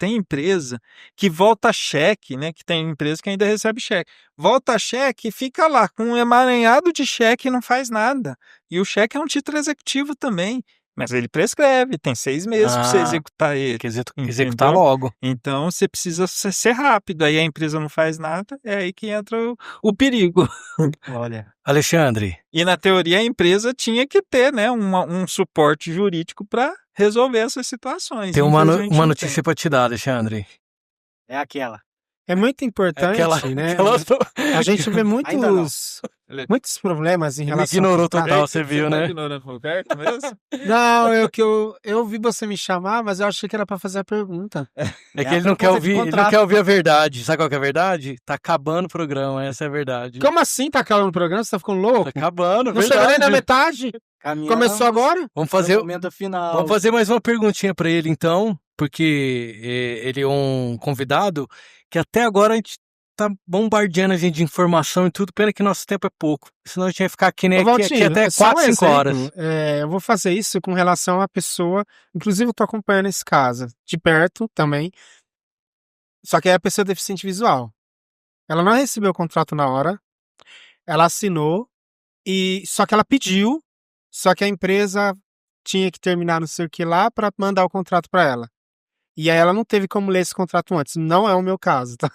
que volta cheque, né? Que tem empresa que ainda recebe cheque. Volta cheque e fica lá com um emaranhado de cheque e não faz nada. E o cheque é um título executivo também. Mas ele prescreve, tem 6 meses para você executar ele. Quer executar logo. Então você precisa ser rápido. Aí a empresa não faz nada, é aí que entra o perigo. Olha. Alexandre. E na teoria a empresa tinha que ter, né, um suporte jurídico para resolver essas situações. Tem uma notícia para te dar, Alexandre. É aquela. É muito importante, né? A gente vê muitos problemas em relação... Ignorou total, você viu, né? Ignorando Roberto mesmo? Não, eu ouvi você me chamar, mas eu achei que era pra fazer a pergunta. É que ele não quer ouvir a verdade. Sabe qual que é a verdade? Tá acabando o programa, essa é a verdade. Como assim tá acabando o programa? Você tá ficando louco? Tá acabando, não chegou nem na metade? Começou agora? Vamos fazer final. Vamos fazer mais uma perguntinha pra ele, então, porque ele é um convidado que até agora a gente tá bombardeando a gente de informação e tudo, pena que nosso tempo é pouco. Senão a gente ia ficar aqui até 4, 5 horas. Eu vou fazer isso com relação à pessoa, inclusive eu tô acompanhando esse caso de perto também, só que é a pessoa deficiente visual. Ela não recebeu o contrato na hora, ela assinou, só que ela pediu, só que a empresa tinha que terminar no sei o que lá para mandar o contrato para ela. E aí ela não teve como ler esse contrato antes. Não é o meu caso, tá?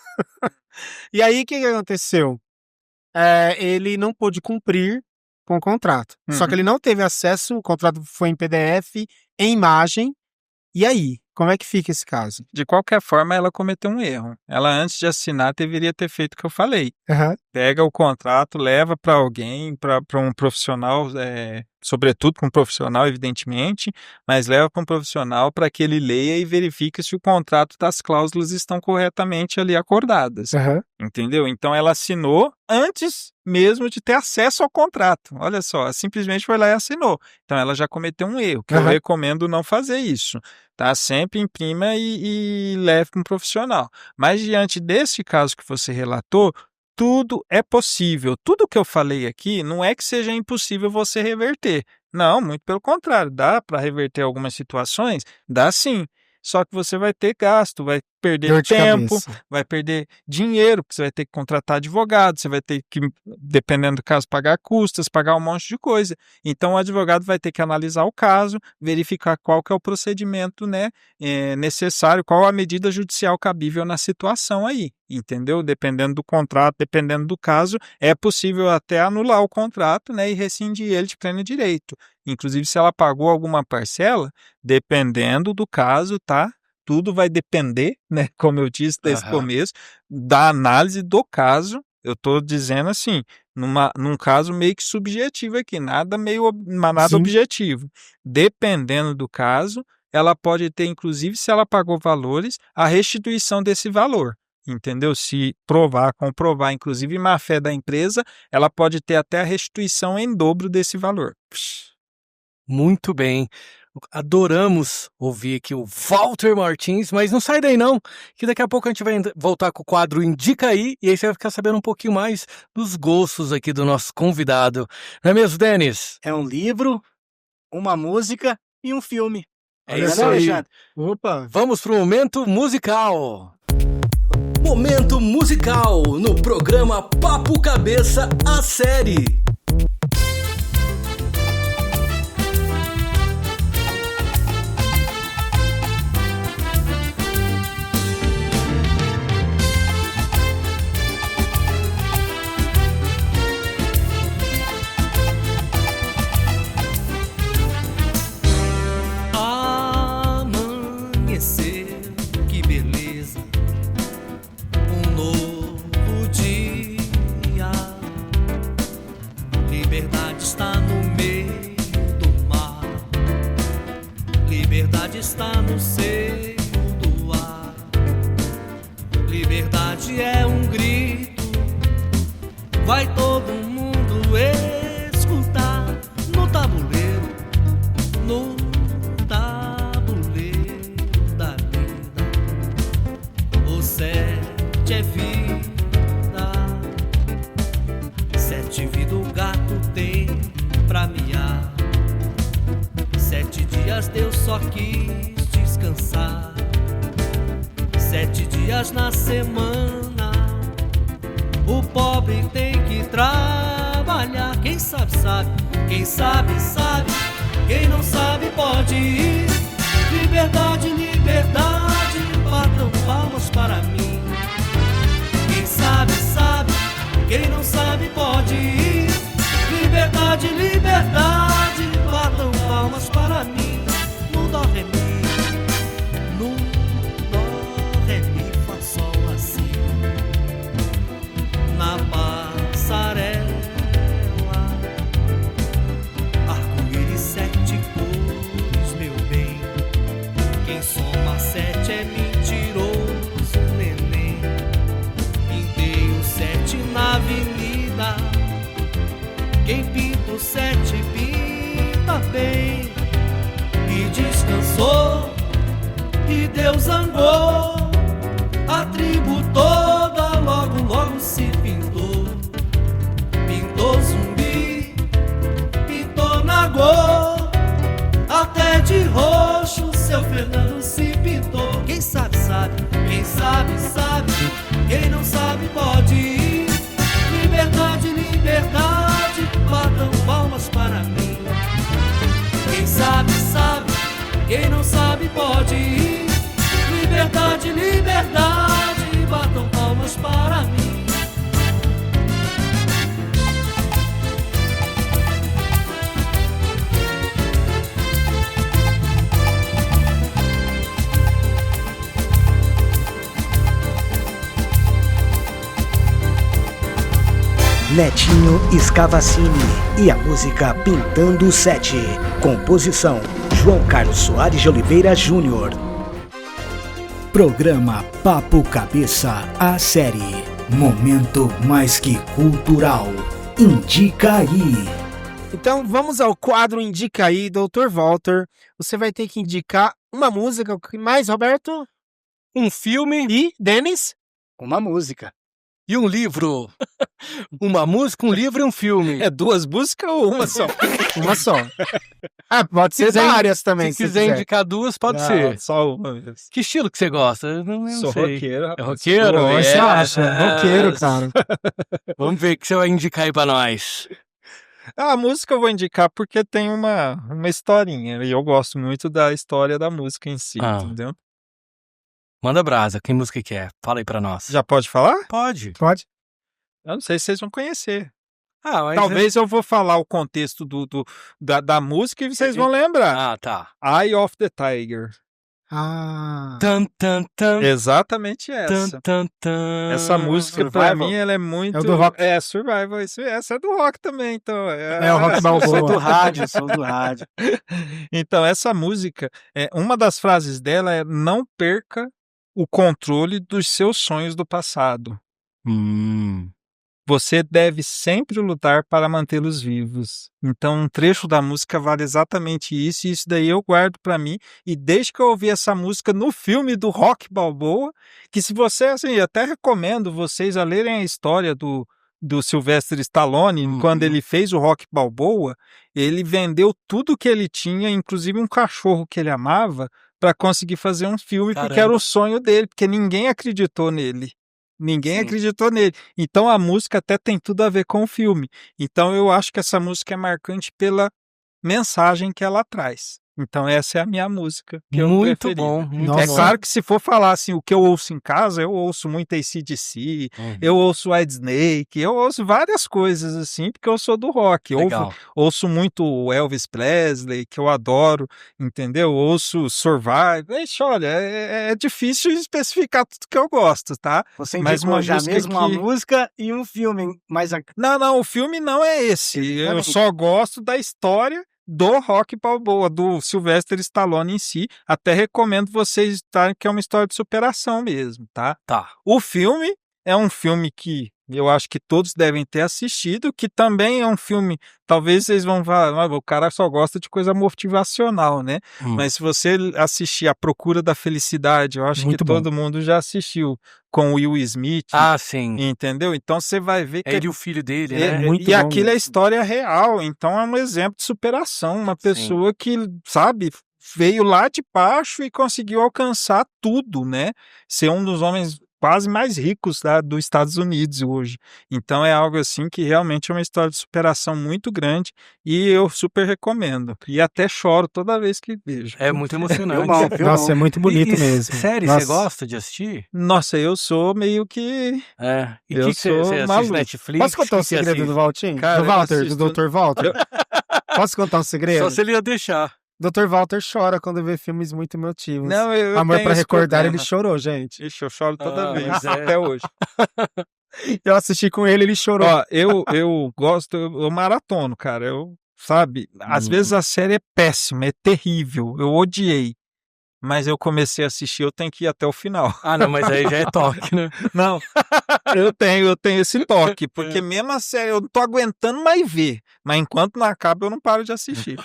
E aí, o que aconteceu? Ele não pôde cumprir com o contrato. Uhum. Só que ele não teve acesso, o contrato foi em PDF, em imagem. E aí? Como é que fica esse caso? De qualquer forma, ela cometeu um erro. Ela, antes de assinar, deveria ter feito o que eu falei. Uhum. Pega o contrato, leva para alguém, para um profissional, sobretudo para um profissional, evidentemente, mas leva para um profissional para que ele leia e verifique se o contrato das cláusulas estão corretamente ali acordadas. Uhum. Entendeu? Então ela assinou antes mesmo de ter acesso ao contrato. Olha só, ela simplesmente foi lá e assinou. Então ela já cometeu um erro, que eu recomendo não fazer isso. Tá? Sempre imprima e leve para um profissional. Mas diante desse caso que você relatou, tudo é possível. Tudo que eu falei aqui não é que seja impossível você reverter. Não, muito pelo contrário. Dá para reverter algumas situações? Dá sim. Só que você vai ter gasto, vai perder tempo, vai perder dinheiro, porque você vai ter que contratar advogado, você vai ter que, dependendo do caso, pagar custas, pagar um monte de coisa. Então, o advogado vai ter que analisar o caso, verificar qual que é o procedimento, né, necessário, qual a medida judicial cabível na situação aí, entendeu? Dependendo do contrato, dependendo do caso, é possível até anular o contrato, né, e rescindir ele de pleno direito. Inclusive, se ela pagou alguma parcela, dependendo do caso, tá? Tudo vai depender, né? Como eu disse desde o começo, da análise do caso. Eu estou dizendo assim, num caso meio que subjetivo aqui, nada objetivo. Dependendo do caso, ela pode ter, inclusive, se ela pagou valores, a restituição desse valor. Entendeu? Se comprovar, inclusive, má-fé da empresa, ela pode ter até a restituição em dobro desse valor. Muito bem. Adoramos ouvir aqui o Walter Martins, mas não sai daí não, que daqui a pouco a gente vai voltar com o quadro Indica Aí, e aí você vai ficar sabendo um pouquinho mais dos gostos aqui do nosso convidado. Não é mesmo, Denis? É um livro, uma música e um filme. É isso aí, Alexandre. Opa! Vamos pro momento musical. Momento musical no programa Papo Cabeça, a série. Amanhecer, que beleza, um novo dia. Liberdade é um grito, vai todo mundo escutar no tabuleiro, no tabuleiro da vida. O 7 é vida, 7 vidas o gato tem pra miar. 7 dias Deus só quis descansar. 7 dias na semana o pobre tem que trabalhar. Quem sabe, sabe. Quem sabe, sabe. Quem não sabe, pode ir. Liberdade, liberdade, batam palmas para mim. Quem sabe, sabe. Quem não sabe, pode ir. Liberdade, liberdade, batam palmas para mim. No dó, ré, mi. No dó, ré, mi, fá, sol, assim. Na passarela, arco-íris 7 cores, meu bem. Quem soma 7 é mentiroso, neném. Pintei o 7 na avenida. Quem pinta o 7 pinta bem. E descansou, e Deus zangou. A tribo toda logo, logo se pintou. Pintou zumbi, pintou nagô. Até de roxo seu Fernando se pintou. Quem sabe, sabe. Quem sabe, sabe. Quem não sabe, pode ir. Liberdade, liberdade, batam palmas para mim. Quem sabe, sabe. Quem não sabe, pode ir. Liberdade, liberdade, batam palmas para mim. Netinho Scavacini e a música Pintando o 7. Composição João Carlos Soares de Oliveira Júnior. Programa Papo Cabeça, a série. Momento mais que cultural. Indica aí. Então vamos ao quadro Indica aí, Dr. Walter. Você vai ter que indicar uma música. O que mais, Roberto? Um filme E, Denis? Uma música. e um livro. Uma música, um livro e um filme. É 2 músicas ou uma só? Uma só. Ah, pode ser quiser- várias também. Se quiser indicar 2, pode ser. Só uma vez. Que estilo que você gosta? Eu não Sou sei. roqueiro, É rapaz. roqueiro? Pô, você acha? Roqueiro, cara. Vamos ver o que você vai indicar aí pra nós. A música eu vou indicar porque tem uma historinha. E eu gosto muito da história da música em si, Ah. entendeu? Manda brasa, que música que é? Fala aí pra nós. Já pode falar? Pode. Pode? Eu não sei se vocês vão conhecer. Ah, mas Talvez eu vou falar o contexto da música e vocês vão lembrar. Ah, tá. Eye of the Tiger. Ah. Tan, tan, tan. Exatamente Tan, essa. tan, tan. Essa música, pra Survival. mim, ela é muito... É o do rock. É, Survival. Essa é do rock também, então. É o rock Sou do balboa. rádio, sou do rádio. Então, essa música, uma das frases dela é: não perca o controle dos seus sonhos do passado. Você deve sempre lutar para mantê-los vivos. Então, um trecho da música vale exatamente isso, e isso daí eu guardo para mim. E desde que eu ouvi essa música no filme do Rock Balboa, que se você, assim, eu até recomendo vocês a lerem a história do Sylvester Stallone, quando ele fez o Rock Balboa, ele vendeu tudo que ele tinha, inclusive um cachorro que ele amava, para conseguir fazer um filme, porque Caramba. era o sonho dele, porque ninguém acreditou nele. Ninguém Sim. acreditou nele. Então a música até tem tudo a ver com o filme. Então eu acho que essa música é marcante pela mensagem que ela traz. Então essa é a minha música que eu Muito preferi. bom. Muito Nossa. É bom. claro que se for falar assim, o que eu ouço em casa, eu ouço muito AC/DC, eu ouço Whitesnake, eu ouço várias coisas assim, porque eu sou do rock. Legal. Ouço muito o Elvis Presley, que eu adoro, entendeu? Ouço Survive. Ixi, olha, é difícil especificar tudo que eu gosto, tá? Você Mas indicou uma já música mesmo uma que- música e um filme, mas Não, o filme não é esse. Eu Exatamente. só gosto da história do Rocky Balboa, do Sylvester Stallone em si. Até recomendo vocês estarem, que é uma história de superação mesmo, tá? Tá. O filme é um filme que eu acho que todos devem ter assistido, que também é um filme, talvez vocês vão falar, o cara só gosta de coisa motivacional, né? Mas se você assistir A Procura da Felicidade, eu acho Muito que bom. todo mundo já assistiu, com o Will Smith, Sim. entendeu? Então você vai ver É que ele e o filho dele, né? muito e bom aquilo é mesmo. história real, então é um exemplo de superação, uma pessoa que, sabe, veio lá de baixo e conseguiu alcançar tudo, né? Ser um dos homens quase mais ricos dos Estados Unidos hoje. Então é algo assim que realmente é uma história de superação muito grande e eu super recomendo. E até choro toda vez que vejo. É muito emocionante. Nossa, é muito bonito E mesmo. série, Nossa. você gosta de assistir? Nossa, eu sou meio que... É. E Eu que você sou assiste maluco. Netflix? Posso contar um Que você segredo assiste? do Valtinho? Cara, Do eu Walter, assisto- do Dr. Walter? Posso contar um segredo? Só se ele ia deixar. Dr. Walter chora quando vê filmes muito emotivos. Não, eu Amor tenho pra esse recordar, problema. ele chorou, gente. Ixi, eu choro toda vez, mas é. até hoje. Eu assisti com ele chorou. Ó, eu gosto, eu maratono, cara. Sabe, às vezes a série é péssima, é terrível, eu odiei. Mas eu comecei a assistir, eu tenho que ir até o final. Não, mas aí já é toque, né? Não, eu tenho esse toque, porque mesmo a série eu não tô aguentando mais ver. Mas enquanto não acaba, eu não paro de assistir.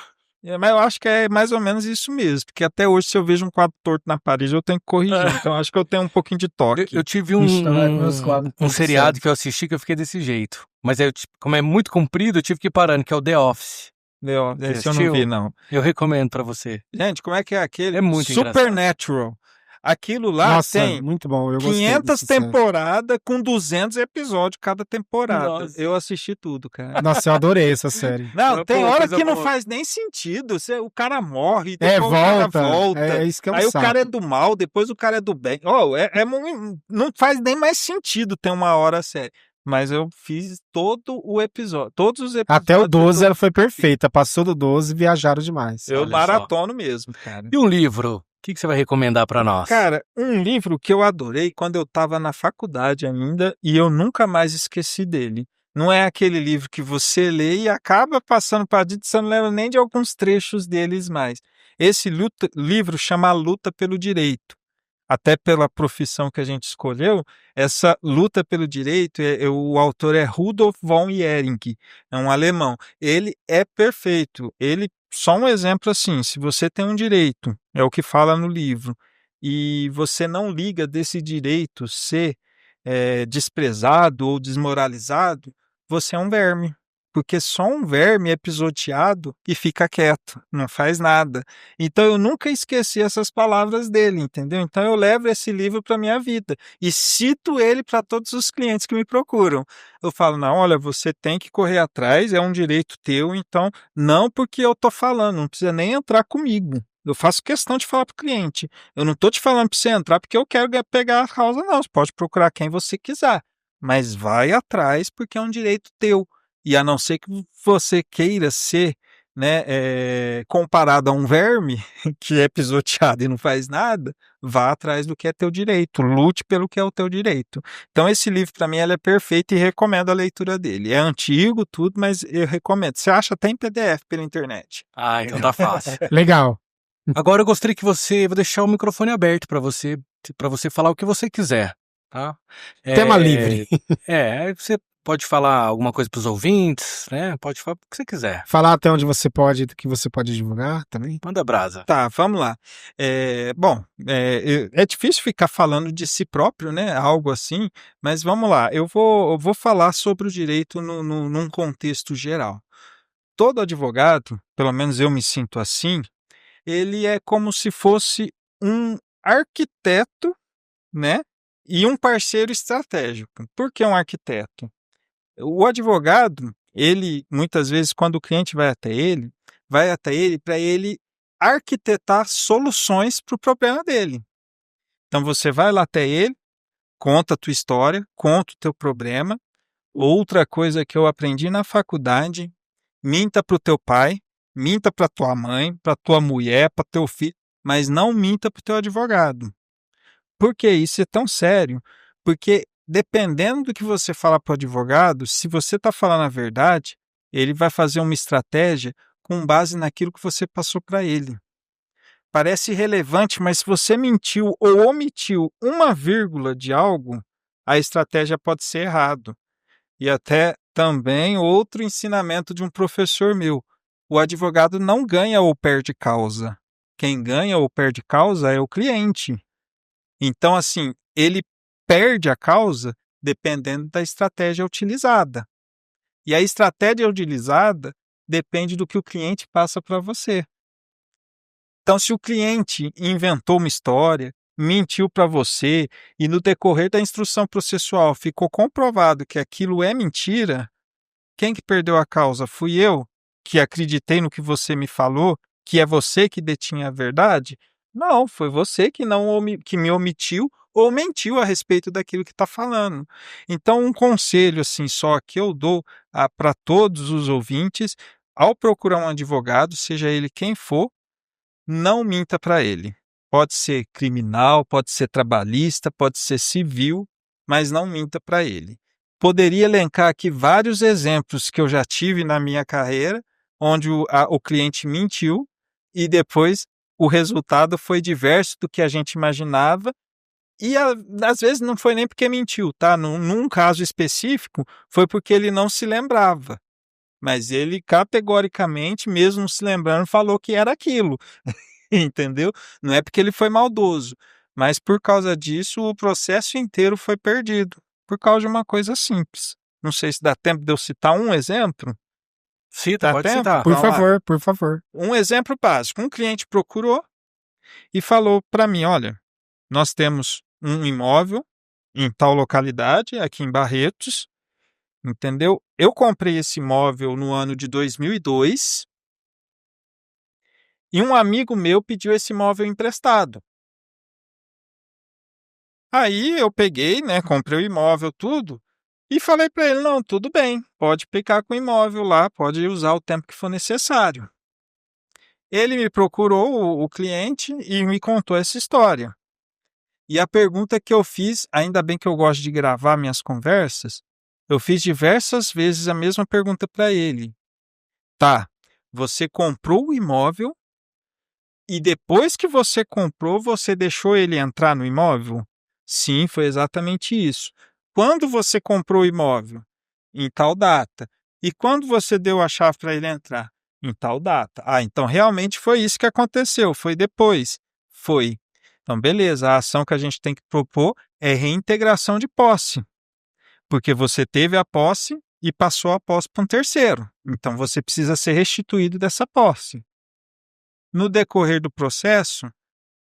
Mas eu acho que é mais ou menos isso mesmo, porque até hoje, se eu vejo um quadro torto na parede, eu tenho que corrigir. Então, acho que eu tenho um pouquinho de toque. Eu tive meus quadros um estão seriado que eu assisti que eu fiquei desse jeito. Mas aí, como é muito comprido, eu tive que ir parando, que é o The Office. Esse eu assistiu? não vi, não. Eu recomendo pra você. Gente, como é que é aquele? É muito Supernatural. Aquilo lá Nossa, tem muito bom. Eu gostei 500 dessa série. temporadas com 200 episódios cada temporada. Nossa. Eu assisti tudo, cara. Nossa, eu adorei essa série. Não, Pô, tem hora coisa que não boa. faz nem sentido. O cara morre, É, depois o cara volta. volta. É isso que é um Aí saco. o cara é do mal, depois o cara é do bem. Não faz nem mais sentido ter uma hora série. Mas eu fiz todo o episódio, todos os episódios. Até o 12 eu ela foi perfeita. Passou do 12 viajaram demais. Eu Olha só. maratono mesmo, cara. E um livro? O que você vai recomendar pra nós? Cara, um livro que eu adorei quando eu estava na faculdade ainda e eu nunca mais esqueci dele. Não é aquele livro que você lê e acaba passando para dito, você não lembra nem de alguns trechos deles mais. Esse livro chama A Luta pelo Direito. Até pela profissão que a gente escolheu, essa luta pelo direito, o autor é Rudolf von Ehring, é um alemão. Ele é perfeito. Só um exemplo assim, se você tem um direito, é o que fala no livro, e você não liga desse direito ser desprezado ou desmoralizado, você é um verme. Porque só um verme é pisoteado e fica quieto, não faz nada. Então eu nunca esqueci essas palavras dele, entendeu? Então eu levo esse livro para minha vida e cito ele para todos os clientes que me procuram. Eu falo, não, olha, você tem que correr atrás, é um direito teu, então não porque eu tô falando, não precisa nem entrar comigo. Eu faço questão de falar para o cliente. Eu não estou te falando para você entrar porque eu quero pegar a causa, não. Você pode procurar quem você quiser, mas vai atrás porque é um direito teu. E a não ser que você queira ser, né, comparado a um verme que é pisoteado e não faz nada, vá atrás do que é teu direito, lute pelo que é o teu direito. Então esse livro para mim ele é perfeito e recomendo a leitura dele. É antigo tudo, mas eu recomendo. Você acha até em PDF pela internet. Então tá fácil. Legal. Agora eu gostaria que vou deixar o microfone aberto para você falar o que você quiser, tá? Tema livre. Você pode falar alguma coisa para os ouvintes, né? Pode falar o que você quiser. Falar até onde você pode, do que você pode divulgar também. Manda brasa. Tá, vamos lá. É difícil ficar falando de si próprio, né? Algo assim, mas vamos lá. Eu vou falar sobre o direito num contexto geral. Todo advogado, pelo menos eu me sinto assim, ele é como se fosse um arquiteto, né? E um parceiro estratégico. Por que um arquiteto? O advogado, ele, muitas vezes, quando o cliente vai até ele para ele arquitetar soluções para o problema dele. Então, você vai lá até ele, conta a tua história, conta o teu problema. Outra coisa que eu aprendi na faculdade, minta para o teu pai, minta para tua mãe, para tua mulher, para teu filho, mas não minta para o teu advogado. Por que isso é tão sério? Porque dependendo do que você fala para o advogado, se você está falando a verdade, ele vai fazer uma estratégia com base naquilo que você passou para ele. Parece irrelevante, mas se você mentiu ou omitiu uma vírgula de algo, a estratégia pode ser errada. E até também outro ensinamento de um professor meu. O advogado não ganha ou perde causa. Quem ganha ou perde causa é o cliente. Então, assim, ele perde a causa dependendo da estratégia utilizada. E a estratégia utilizada depende do que o cliente passa para você. Então, se o cliente inventou uma história, mentiu para você e no decorrer da instrução processual ficou comprovado que aquilo é mentira, quem que perdeu a causa? Fui eu, que acreditei no que você me falou, que é você que detinha a verdade? Não, foi você que que me omitiu ou mentiu a respeito daquilo que está falando. Então, um conselho assim só que eu dou para todos os ouvintes, ao procurar um advogado, seja ele quem for, não minta para ele. Pode ser criminal, pode ser trabalhista, pode ser civil, mas não minta para ele. Poderia elencar aqui vários exemplos que eu já tive na minha carreira, onde o cliente mentiu e depois o resultado foi diverso do que a gente imaginava e às vezes não foi nem porque mentiu, tá? Num caso específico foi porque ele não se lembrava, mas ele categoricamente, mesmo não se lembrando, falou que era aquilo. Entendeu? Não é porque ele foi maldoso, mas por causa disso o processo inteiro foi perdido, por causa de uma coisa simples. Não sei se dá tempo de eu citar um exemplo. Cita, pode tempo? citar. Por favor, por favor. Um exemplo básico. Um cliente procurou e falou para mim, olha, nós temos um imóvel em tal localidade, aqui em Barretos, entendeu? Eu comprei esse imóvel no ano de 2002 e um amigo meu pediu esse imóvel emprestado. Aí eu peguei, né, comprei o imóvel, tudo, e falei para ele, não, tudo bem, pode ficar com o imóvel lá, pode usar o tempo que for necessário. Ele me procurou, o cliente, e me contou essa história. E a pergunta que eu fiz, ainda bem que eu gosto de gravar minhas conversas, eu fiz diversas vezes a mesma pergunta para ele. Tá, você comprou o imóvel, e depois que você comprou, você deixou ele entrar no imóvel? Sim, foi exatamente isso. Quando você comprou o imóvel? Em tal data. E quando você deu a chave para ele entrar? Em tal data. Ah, então realmente foi isso que aconteceu. Foi depois? Foi. Então, beleza. A ação que a gente tem que propor é reintegração de posse. Porque você teve a posse e passou a posse para um terceiro. Então, você precisa ser restituído dessa posse. No decorrer do processo, a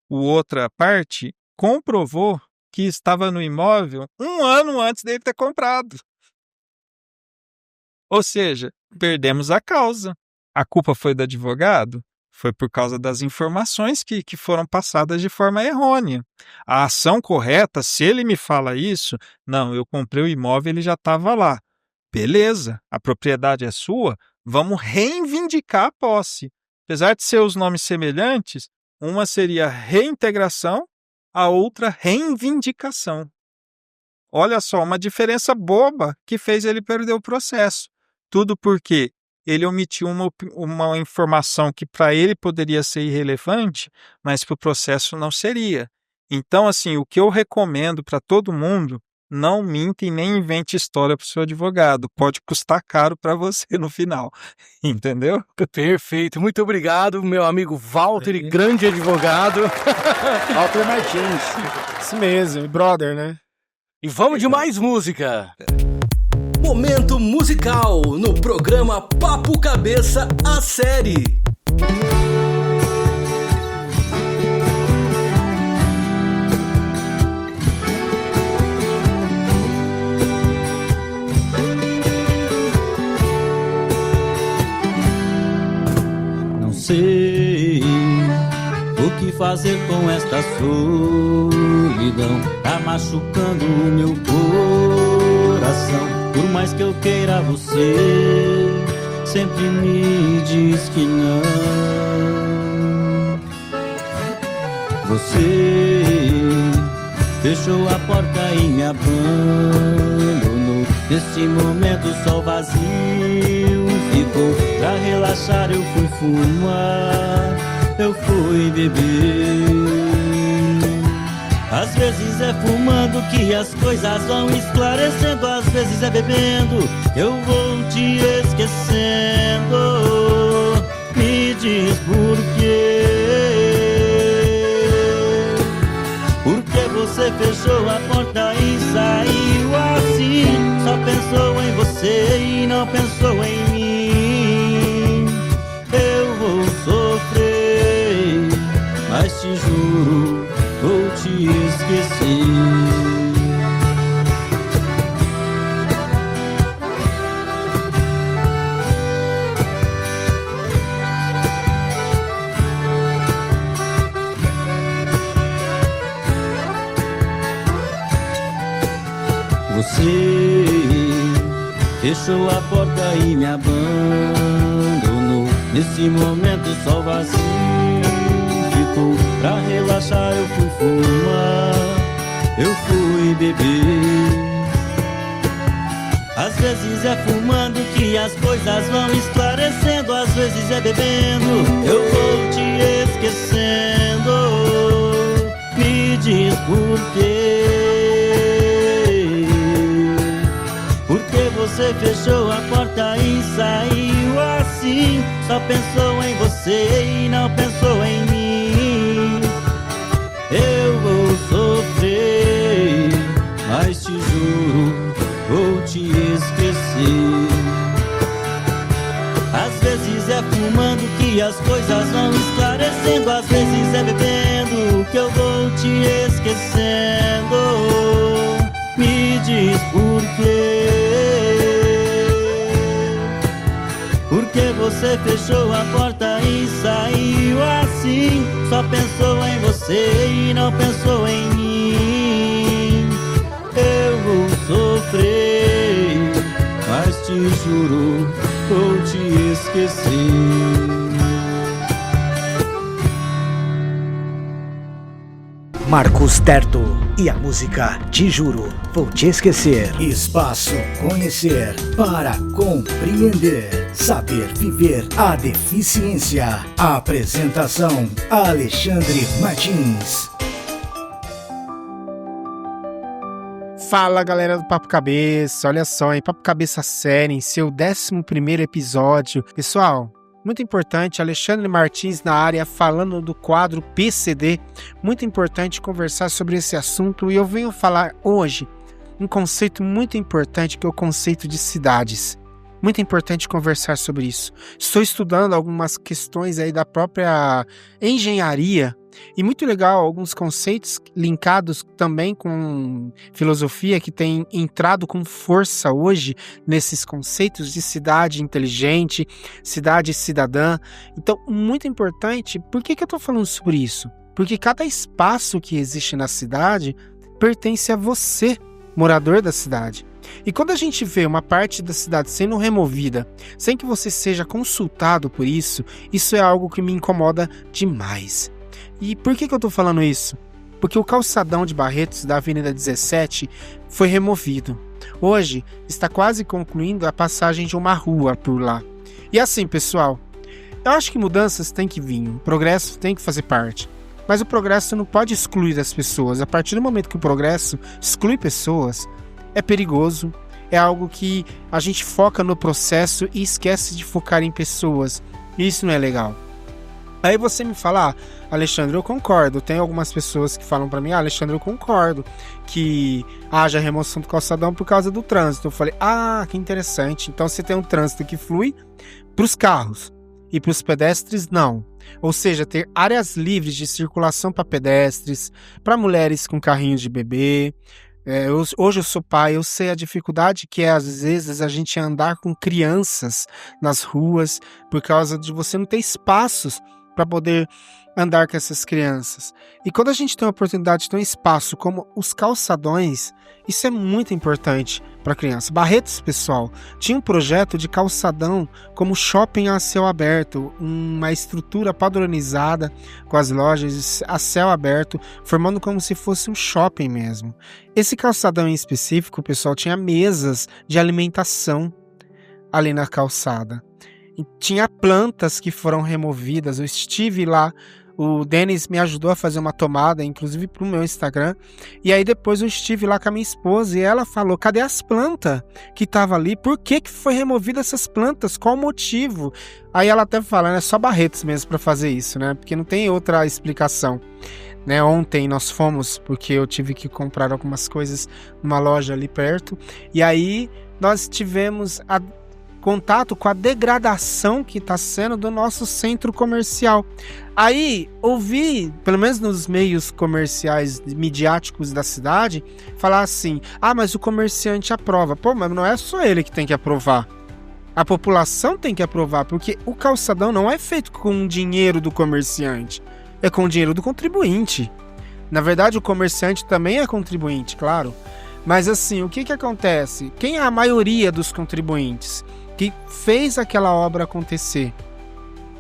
outra parte comprovou que estava no imóvel 1 ano antes dele ter comprado. Ou seja, perdemos a causa. A culpa foi do advogado? Foi por causa das informações que foram passadas de forma errônea. A ação correta, se ele me fala isso, não, eu comprei o imóvel, ele já estava lá. Beleza, a propriedade é sua, vamos reivindicar a posse. Apesar de ser os nomes semelhantes, uma seria reintegração, a outra reivindicação. Olha só, uma diferença boba que fez ele perder o processo. Tudo porque ele omitiu uma informação que para ele poderia ser irrelevante, mas para o processo não seria. Então, assim, o que eu recomendo para todo mundo, não minta e nem invente história para o seu advogado. Pode custar caro para você no final. Entendeu? Perfeito. Muito obrigado, meu amigo Walter, grande advogado. Walter Martins. Isso mesmo, brother, né? E vamos de mais música. Momento musical no programa Papo Cabeça, a série. Não sei o que fazer com esta solidão, tá machucando o meu coração. Por mais que eu queira, você sempre me diz que não. Você fechou a porta e me abandonou. Nesse momento só vazio ficou. ficou. Pra relaxar eu fui fumar, eu fui beber. Às vezes é fumando que as coisas vão esclarecendo, às vezes é bebendo, eu vou te esquecendo. Me diz por quê? Por que você fechou a porta e saiu assim? Só pensou em você e não pensou em mim. Eu vou sofrer, mas te juro, vou te esquecer. Você fechou a porta e me abandonou. Nesse momento só vazio ficou. Pra relaxar eu fui fumar, eu fui beber. Às vezes é fumando que as coisas vão esclarecendo, às vezes é bebendo, eu vou te esquecendo. Me diz por quê? Por que você fechou a porta e saiu assim? Só pensou em você e não pensou em mim. Eu vou sofrer, mas te juro, vou te esquecer. Às vezes é fumando que as coisas vão esclarecendo, às vezes é bebendo que eu vou te esquecendo. Me diz por quê? Por que você fechou a porta e saiu assim? Só pensou em você e não pensou em mim. Eu vou sofrer, mas te juro, vou te esquecer. Marcos Terto e a música Te Juro, Vou Te Esquecer. Espaço Conhecer para compreender, saber viver a deficiência. Apresentação Alexandre Martins. Fala galera do Papo Cabeça, olha só, em Papo Cabeça Série, em seu 11º episódio. Pessoal, muito importante, Alexandre Martins na área falando do quadro PCD. Muito importante conversar sobre esse assunto e eu venho falar hoje um conceito muito importante que é o conceito de cidades. Muito importante conversar sobre isso. Estou estudando algumas questões aí da própria engenharia e muito legal alguns conceitos linkados também com filosofia que tem entrado com força hoje nesses conceitos de cidade inteligente, cidade cidadã. Então, muito importante. Por que eu estou falando sobre isso? Porque cada espaço que existe na cidade pertence a você, morador da cidade. E quando a gente vê uma parte da cidade sendo removida, sem que você seja consultado por isso, isso é algo que me incomoda demais. E por que eu tô falando isso? Porque o calçadão de Barretos da Avenida 17 foi removido. Hoje está quase concluindo a passagem de uma rua por lá. E assim, pessoal, eu acho que mudanças têm que vir, o progresso tem que fazer parte. Mas o progresso não pode excluir as pessoas. A partir do momento que o progresso exclui pessoas, é perigoso, é algo que a gente foca no processo e esquece de focar em pessoas. E isso não é legal. Aí você me fala, Alexandre, eu concordo. Tem algumas pessoas que falam pra mim, Alexandre, eu concordo que haja remoção do calçadão por causa do trânsito. Eu falei, que interessante. Então você tem um trânsito que flui pros carros e pros pedestres, não. Ou seja, ter áreas livres de circulação para pedestres, para mulheres com carrinhos de bebê. Hoje eu sou pai, eu sei a dificuldade que é às vezes a gente andar com crianças nas ruas por causa de você não ter espaços para poder andar com essas crianças. E quando a gente tem a oportunidade de ter um espaço como os calçadões, isso é muito importante para a criança. Barretos, pessoal, tinha um projeto de calçadão como shopping a céu aberto, uma estrutura padronizada com as lojas a céu aberto, formando como se fosse um shopping mesmo. Esse calçadão em específico, pessoal, tinha mesas de alimentação ali na calçada. tinha plantas que foram removidas. Eu estive lá, o Denis me ajudou a fazer uma tomada, inclusive pro meu Instagram. E aí depois eu estive lá com a minha esposa e ela falou, cadê as plantas que estavam ali? Por que foi removida essas plantas? Qual o motivo? Aí ela até fala, é só Barretos mesmo para fazer isso, né? Porque não tem outra explicação. Né, ontem nós fomos, porque eu tive que comprar algumas coisas numa loja ali perto, e aí nós tivemos contato com a degradação que está sendo do nosso centro comercial. Aí ouvi, pelo menos nos meios comerciais midiáticos da cidade, falar assim, mas o comerciante aprova. Pô, mas não é só ele que tem que aprovar. A população tem que aprovar, porque o calçadão não é feito com o dinheiro do comerciante. É com o dinheiro do contribuinte. Na verdade, o comerciante também é contribuinte, claro. Mas assim, o que acontece? Quem é a maioria dos contribuintes que fez aquela obra acontecer?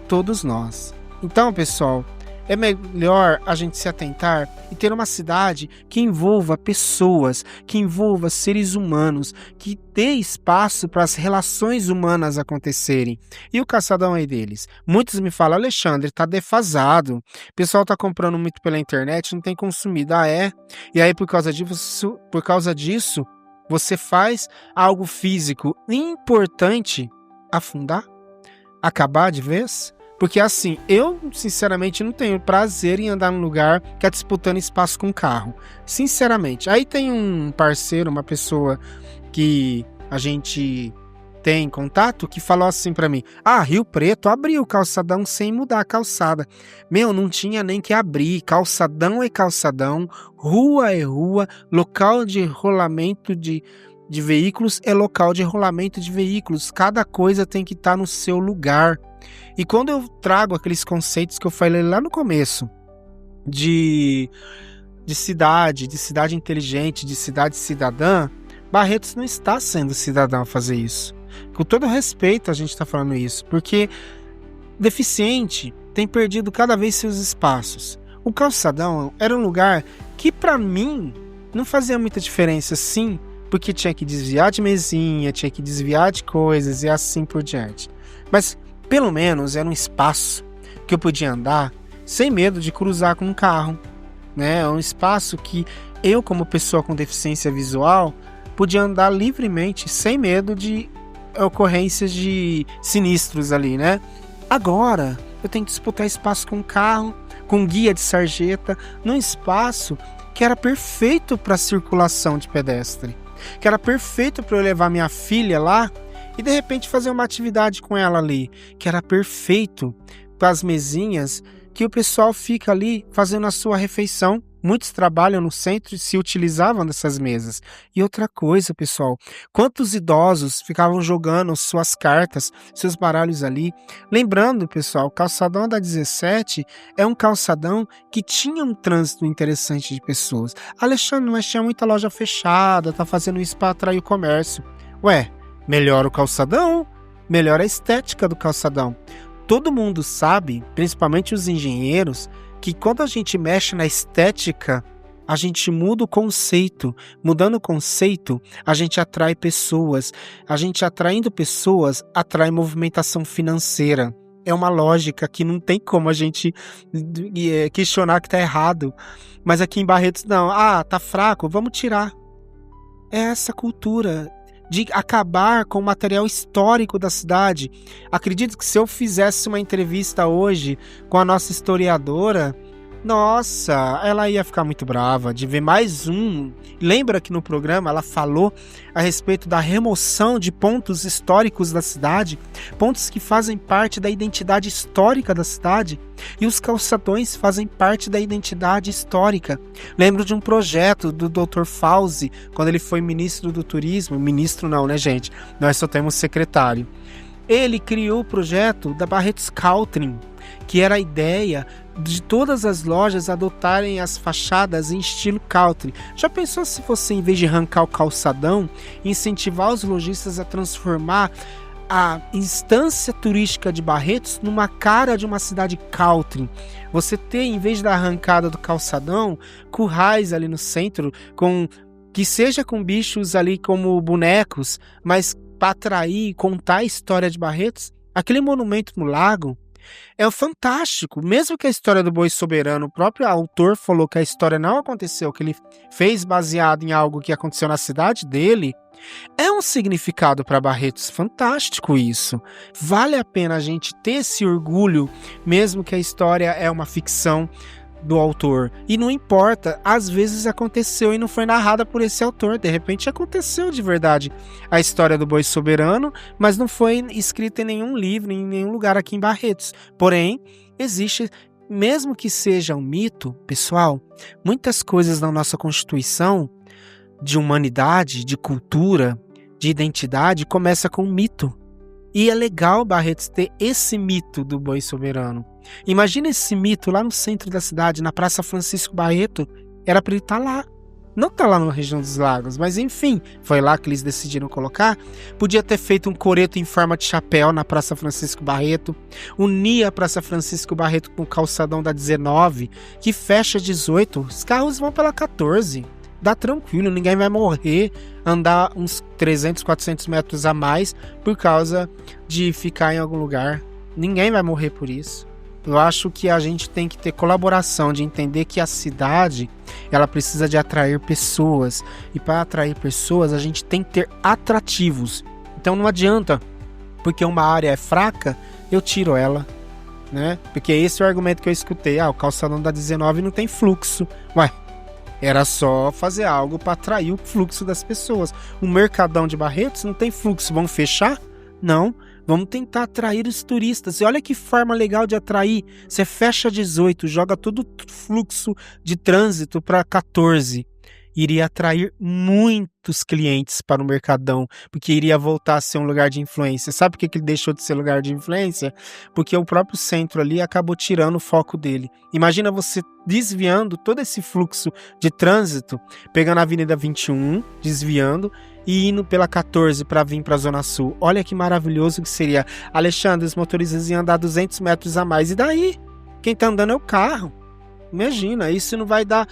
Todos nós. Então, pessoal, é melhor a gente se atentar e ter uma cidade que envolva pessoas, que envolva seres humanos, que dê espaço para as relações humanas acontecerem. E o calçadão aí deles? Muitos me falam, Alexandre, tá defasado. O pessoal tá comprando muito pela internet, não tem consumido. É? E aí, por causa disso, você faz algo físico importante afundar? Acabar de vez? Porque assim, eu sinceramente não tenho prazer em andar num lugar que é disputando espaço com carro. Sinceramente. Aí tem um parceiro, uma pessoa que a gente tem contato, que falou assim pra mim, Rio Preto abriu o calçadão sem mudar a calçada. Meu, não tinha nem que abrir. Calçadão é calçadão, rua é rua, local de rolamento de veículos é local de rolamento de veículos. Cada coisa tem que estar no seu lugar. E quando eu trago aqueles conceitos que eu falei lá no começo, de cidade inteligente, de cidade cidadã, Barretos não está sendo cidadão a fazer isso. Com todo respeito a gente está falando isso, porque deficiente tem perdido cada vez seus espaços. O calçadão era um lugar que para mim não fazia muita diferença, sim, porque tinha que desviar de mesinha, tinha que desviar de coisas e assim por diante. Mas pelo menos era um espaço que eu podia andar sem medo de cruzar com um carro, né? É um espaço que eu, como pessoa com deficiência visual, podia andar livremente, sem medo de ocorrências de sinistros ali, né? Agora, eu tenho que disputar espaço com um carro, com guia de sarjeta, num espaço que era perfeito para circulação de pedestre, que era perfeito para eu levar minha filha lá e de repente fazer uma atividade com ela ali, que era perfeito para as mesinhas que o pessoal fica ali fazendo a sua refeição. Muitos trabalham no centro e se utilizavam dessas mesas. E outra coisa, pessoal, quantos idosos ficavam jogando suas cartas, seus baralhos ali. Lembrando, pessoal, o calçadão da 17 é um calçadão que tinha um trânsito interessante de pessoas. Alexandre, mas tinha muita loja fechada, tá fazendo isso para atrair o comércio. Ué, melhora o calçadão, melhora a estética do calçadão. Todo mundo sabe, principalmente os engenheiros, que quando a gente mexe na estética, a gente muda o conceito. Mudando o conceito, a gente atrai pessoas. A gente atraindo pessoas, atrai movimentação financeira. É uma lógica que não tem como a gente questionar que tá errado. Mas aqui em Barretos, não. Tá fraco, vamos tirar. É essa cultura de acabar com o material histórico da cidade. Acredito que se eu fizesse uma entrevista hoje com a nossa historiadora, nossa, ela ia ficar muito brava de ver mais um. Lembra que no programa ela falou a respeito da remoção de pontos históricos da cidade, pontos que fazem parte da identidade histórica da cidade, e os calçadões fazem parte da identidade histórica. Lembro de um projeto do Dr. Fauzi, quando ele foi ministro do turismo. Ministro não, né, gente? Nós só temos secretário. Ele criou o projeto da Barretos Caltrim, que era a ideia de todas as lojas adotarem as fachadas em estilo country. Já pensou se você, em vez de arrancar o calçadão, incentivar os lojistas a transformar a instância turística de Barretos numa cara de uma cidade country? Você ter, em vez da arrancada do calçadão, currais ali no centro, que seja com bichos ali como bonecos, mas para atrair e contar a história de Barretos. Aquele monumento no lago é fantástico. Mesmo que a história do boi soberano, o próprio autor falou que a história não aconteceu, que ele fez baseado em algo que aconteceu na cidade dele, é um significado para Barretos fantástico isso. Vale a pena a gente ter esse orgulho, mesmo que a história é uma ficção do autor. E não importa, às vezes aconteceu e não foi narrada por esse autor. De repente aconteceu de verdade a história do boi soberano, mas não foi escrita em nenhum livro, em nenhum lugar aqui em Barretos. Porém, existe, mesmo que seja um mito, pessoal, muitas coisas na nossa Constituição de humanidade, de cultura, de identidade, começa com um mito. E é legal, Barretos, ter esse mito do boi soberano. Imagina esse mito lá no centro da cidade, na Praça Francisco Barreto. Era para ele estar lá. Não tá lá na região dos lagos, mas enfim, foi lá que eles decidiram colocar. Podia ter feito um coreto em forma de chapéu na Praça Francisco Barreto. Unir a Praça Francisco Barreto com o calçadão da 19, que fecha 18. Os carros vão pela 14. Dá tranquilo, ninguém vai morrer, andar uns 300, 400 metros a mais por causa de ficar em algum lugar. Ninguém vai morrer por isso. Eu acho que a gente tem que ter colaboração, de entender que a cidade, ela precisa de atrair pessoas. E para atrair pessoas, a gente tem que ter atrativos. Então não adianta, porque uma área é fraca, eu tiro ela, né? Porque esse é o argumento que eu escutei. O calçadão da 19 não tem fluxo. Ué, era só fazer algo para atrair o fluxo das pessoas. O Mercadão de Barretos não tem fluxo. Vamos fechar? Não. Vamos tentar atrair os turistas. E olha que forma legal de atrair. Você fecha 18, joga todo o fluxo de trânsito para 14. Iria atrair muitos clientes para o Mercadão, porque iria voltar a ser um lugar de influência. Sabe por que ele deixou de ser lugar de influência? Porque o próprio centro ali acabou tirando o foco dele. Imagina você desviando todo esse fluxo de trânsito, pegando a Avenida 21, desviando, e indo pela 14 para vir para a Zona Sul. Olha que maravilhoso que seria. Alexandre, os motoristas iam andar 200 metros a mais. E daí? Quem está andando é o carro. Imagina, isso não vai dar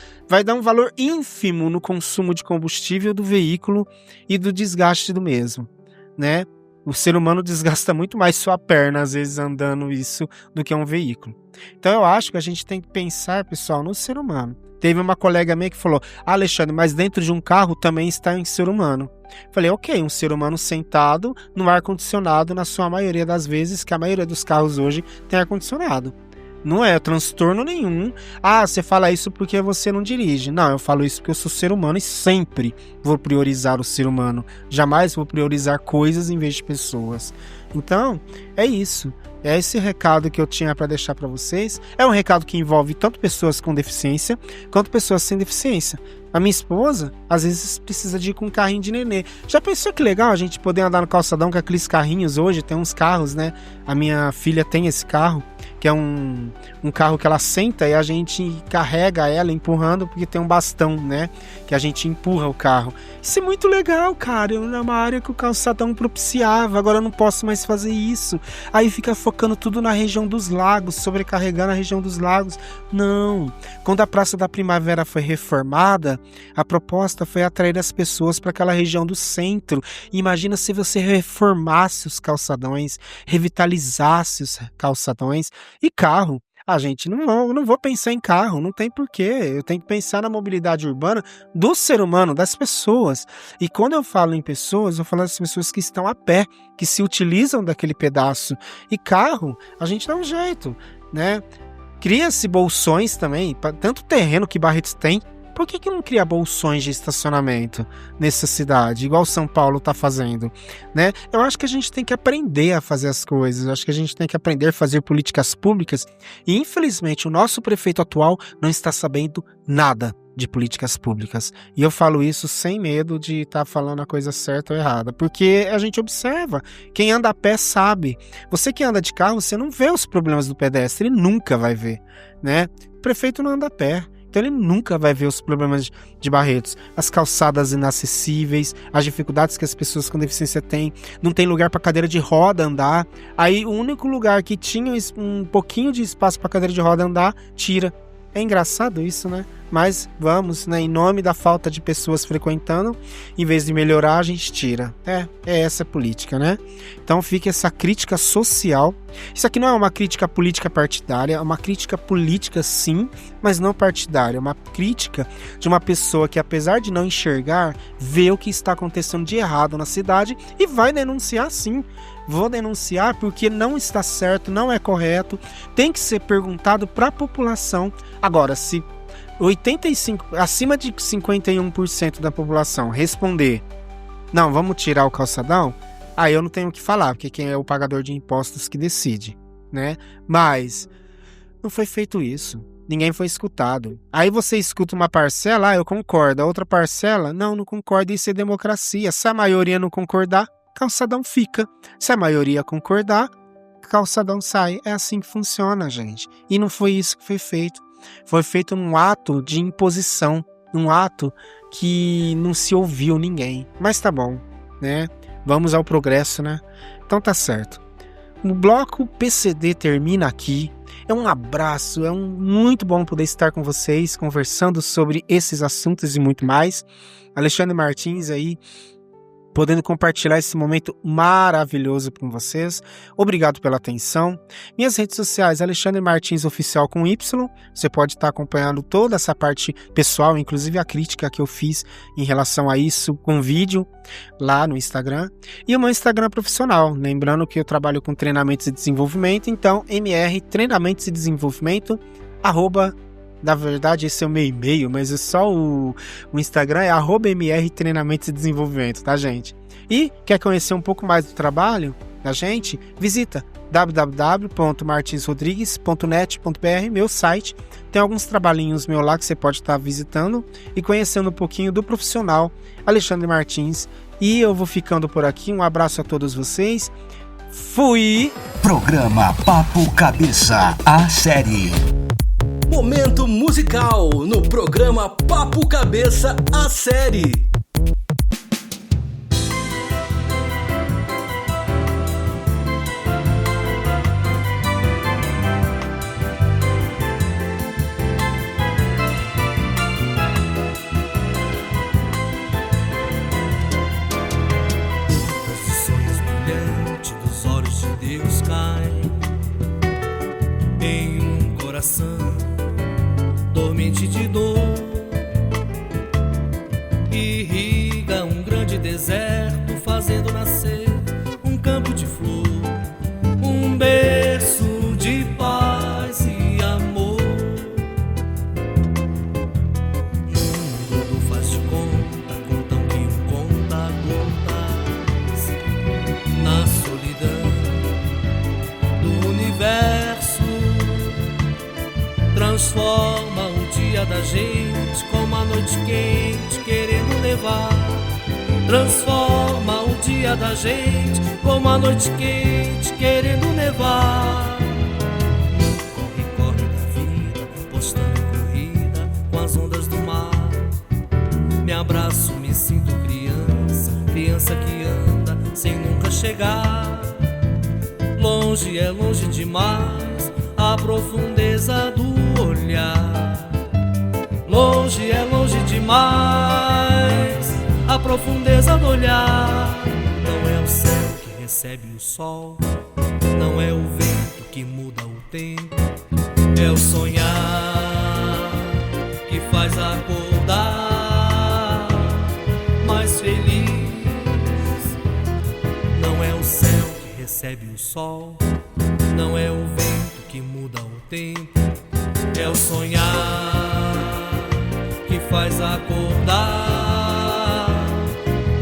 um valor ínfimo no consumo de combustível do veículo e do desgaste do mesmo, né? O ser humano desgasta muito mais sua perna, às vezes, andando isso, do que um veículo. Então eu acho que a gente tem que pensar, pessoal, no ser humano. Teve uma colega minha que falou: Alexandre, mas dentro de um carro também está um ser humano. Falei, ok, um ser humano sentado no ar-condicionado, na sua maioria das vezes, que a maioria dos carros hoje tem ar-condicionado. Não é transtorno nenhum. Você fala isso porque você não dirige. Não, eu falo isso porque eu sou ser humano e sempre vou priorizar o ser humano. Jamais vou priorizar coisas em vez de pessoas. Então, é isso. É esse recado que eu tinha para deixar para vocês. É um recado que envolve tanto pessoas com deficiência quanto pessoas sem deficiência. A minha esposa, às vezes, precisa de ir com um carrinho de nenê. Já pensou que legal a gente poder andar no calçadão com aqueles carrinhos hoje? Tem uns carros, né? A minha filha tem esse carro, que é um carro que ela senta e a gente carrega ela empurrando, porque tem um bastão, né? Que a gente empurra o carro. Isso é muito legal, cara. É uma área que o calçadão propiciava. Agora eu não posso mais fazer isso. Aí fica focando tudo na região dos lagos, sobrecarregando a região dos lagos. Não. Quando a Praça da Primavera foi reformada, a proposta foi atrair as pessoas para aquela região do centro. Imagina se você reformasse os calçadões, revitalizasse os calçadões. E carro, gente, não vou pensar em carro, não tem porquê. Eu tenho que pensar na mobilidade urbana do ser humano, das pessoas. E quando eu falo em pessoas, eu falo das pessoas que estão a pé, que se utilizam daquele pedaço. E carro, a gente dá um jeito, né? Cria-se bolsões também, tanto terreno que Barretos tem. Por que não cria bolsões de estacionamento nessa cidade, igual São Paulo está fazendo, né? Eu acho que a gente tem que aprender a fazer as coisas, eu acho que a gente tem que aprender a fazer políticas públicas e, infelizmente, o nosso prefeito atual não está sabendo nada de políticas públicas. E eu falo isso sem medo de estar falando a coisa certa ou errada, porque a gente observa, quem anda a pé sabe. Você que anda de carro, você não vê os problemas do pedestre, ele nunca vai ver, né? O prefeito não anda a pé. Então ele nunca vai ver os problemas de Barretos, as calçadas inacessíveis, as dificuldades que as pessoas com deficiência têm, não tem lugar para cadeira de roda andar. Aí o único lugar que tinha um pouquinho de espaço para cadeira de roda andar, tira. É engraçado isso, né? mas vamos, né, em nome da falta de pessoas frequentando, em vez de melhorar, a gente tira. É essa a política, né? Então fica essa crítica social. Isso aqui não é uma crítica política partidária, é uma crítica política sim, mas não partidária. É uma crítica de uma pessoa que, apesar de não enxergar, vê o que está acontecendo de errado na cidade e vai denunciar sim. Vou denunciar porque não está certo, não é correto, tem que ser perguntado para a população. Agora, se acima de 51% da população responder, não, vamos tirar o calçadão, aí eu não tenho o que falar, porque quem é o pagador de impostos que decide, né? Mas não foi feito isso. Ninguém foi escutado. Aí você escuta uma parcela, eu concordo. A outra parcela, não concordo, isso é democracia. Se a maioria não concordar, calçadão fica. Se a maioria concordar, calçadão sai. É assim que funciona, gente. E não foi isso que foi feito. Foi feito um ato de imposição, um ato que não se ouviu ninguém. Mas tá bom, né? Vamos ao progresso, né? Então tá certo. O bloco PCD termina aqui. É um abraço, muito bom poder estar com vocês, conversando sobre esses assuntos e muito mais. Alexandre Martins aí, podendo compartilhar esse momento maravilhoso com vocês. Obrigado pela atenção. Minhas redes sociais, Alexandre Martins Oficial com Y. Você pode estar acompanhando toda essa parte pessoal, inclusive a crítica que eu fiz em relação a isso com vídeo lá no Instagram. E o meu Instagram profissional, lembrando que eu trabalho com treinamentos e desenvolvimento, então MR Treinamentos e Desenvolvimento, na verdade, esse é o meu e-mail, mas é só o Instagram é @MR Treinamentos e Desenvolvimento, tá, gente? E quer conhecer um pouco mais do trabalho da gente? Visita www.martinsrodrigues.net.br, meu site. Tem alguns trabalhinhos meus lá que você pode estar visitando e conhecendo um pouquinho do profissional Alexandre Martins. E eu vou ficando por aqui. Um abraço a todos vocês. Fui! Programa Papo Cabeça, a série. Momento musical no programa Papo Cabeça, a série. Os sonhos brilhantes dos olhos de Deus caem em um coração dormente de dor, irriga um grande deserto, fazendo nascer um campo de flor, um berço de paz e amor. No mundo do faz de conta, contam que conta gotas, na solidão do universo, transforma o dia da gente como a noite quente querendo levar. Transforma o dia da gente como a noite quente querendo levar. Corre da vida, postando corrida com as ondas do mar. Me abraço, me sinto criança, criança que anda sem nunca chegar. Longe é longe demais a profundeza do olhar. Longe é longe demais a profundeza do olhar. Não é o céu que recebe o sol, não é o vento que muda o tempo, é o sonhar que faz acordar mais feliz. Não é o céu que recebe o sol, não é o vento que muda o tempo, é o sonhar que faz acordar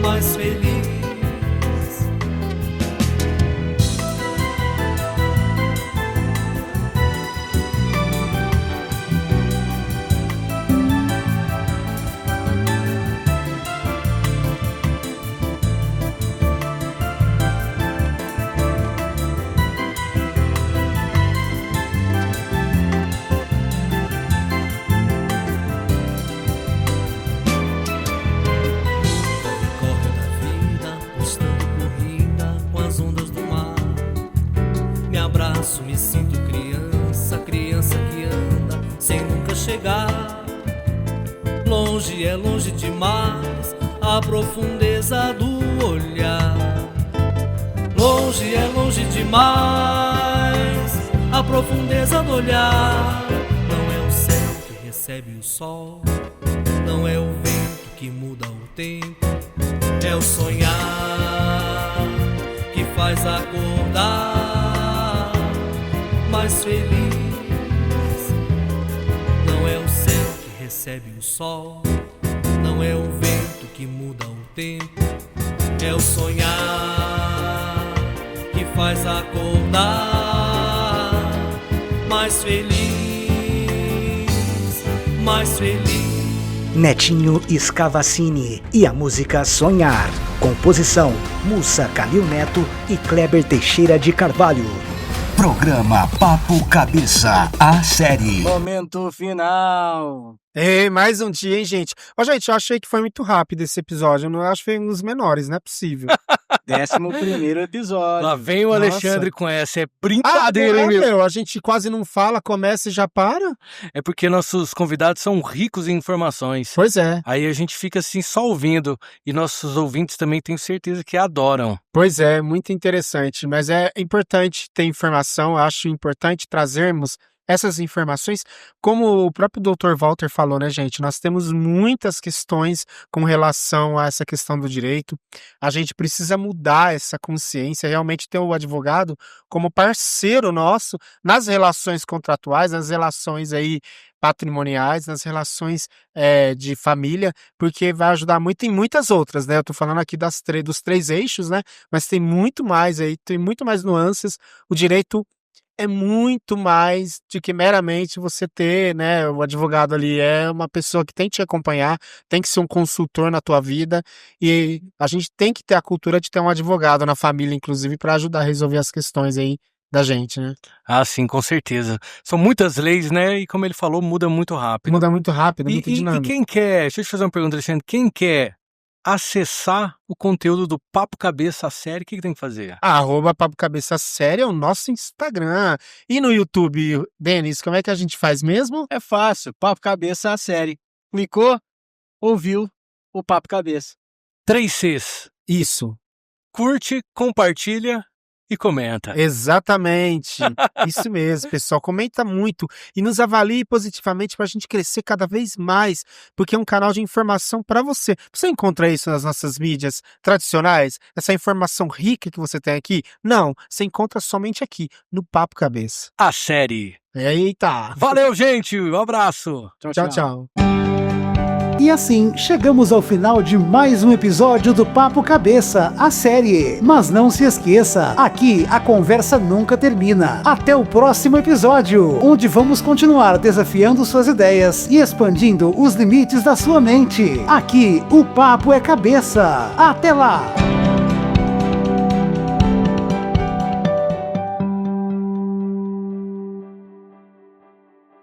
mais feliz. Longe é longe demais a profundeza do olhar. Longe é longe demais a profundeza do olhar. Não é o céu que recebe o sol, não é o vento que muda o tempo, é o sonhar que faz acordar mais feliz. Não é o céu que recebe o sol, não é o vento que muda o tempo, é o sonhar que faz acordar mais feliz, mais feliz. Netinho Scavacini e a música Sonhar. Composição Mussa Calil Neto e Kleber Teixeira de Carvalho. Programa Papo Cabeça, a série. Momento final. Ei, mais um dia, hein, gente? Ó, gente, eu achei que foi muito rápido esse episódio. Eu não acho que foi um dos menores, não é possível. 11º episódio. Lá vem o Alexandre com essa. É brincadeira, hein, meu? A gente quase não fala, começa e já para. É porque nossos convidados são ricos em informações. Pois é. Aí a gente fica assim só ouvindo. E nossos ouvintes também tenho certeza que adoram. Pois é, muito interessante. Mas é importante ter informação. Acho importante trazermos essas informações, como o próprio Dr. Walter falou, né, gente? Nós temos muitas questões com relação a essa questão do direito. A gente precisa mudar essa consciência, realmente ter o advogado como parceiro nosso nas relações contratuais, nas relações aí patrimoniais, nas relações de família, porque vai ajudar muito em muitas outras, né? Eu tô falando aqui dos 3 eixos, né? Mas tem muito mais aí, tem muito mais nuances. O direito é muito mais do que meramente você ter, né, o advogado ali é uma pessoa que tem que te acompanhar, tem que ser um consultor na tua vida, e a gente tem que ter a cultura de ter um advogado na família, inclusive, para ajudar a resolver as questões aí da gente, né? Ah, sim, com certeza. São muitas leis, né? E como ele falou, muda muito rápido. Muda muito rápido, muito dinâmico. E quem quer, deixa eu te fazer uma pergunta, Alexandre, quem quer acessar o conteúdo do Papo Cabeça Série, o que tem que fazer? @Papo Cabeça Série é o nosso Instagram. E no YouTube, Denis, como é que a gente faz mesmo? É fácil, Papo Cabeça Série. Clicou, ouviu o Papo Cabeça. 3 Cs. Isso. Curte, compartilha e comenta. Exatamente. Isso mesmo, pessoal. Comenta muito e nos avalie positivamente para a gente crescer cada vez mais, porque é um canal de informação para você. Você encontra isso nas nossas mídias tradicionais? Essa informação rica que você tem aqui? Não, você encontra somente aqui, no Papo Cabeça. A série. Eita! Valeu, gente! Um abraço! Tchau, tchau. E assim, chegamos ao final de mais um episódio do Papo Cabeça, a série. Mas não se esqueça, aqui a conversa nunca termina. Até o próximo episódio, onde vamos continuar desafiando suas ideias e expandindo os limites da sua mente. Aqui, o Papo é Cabeça. Até lá!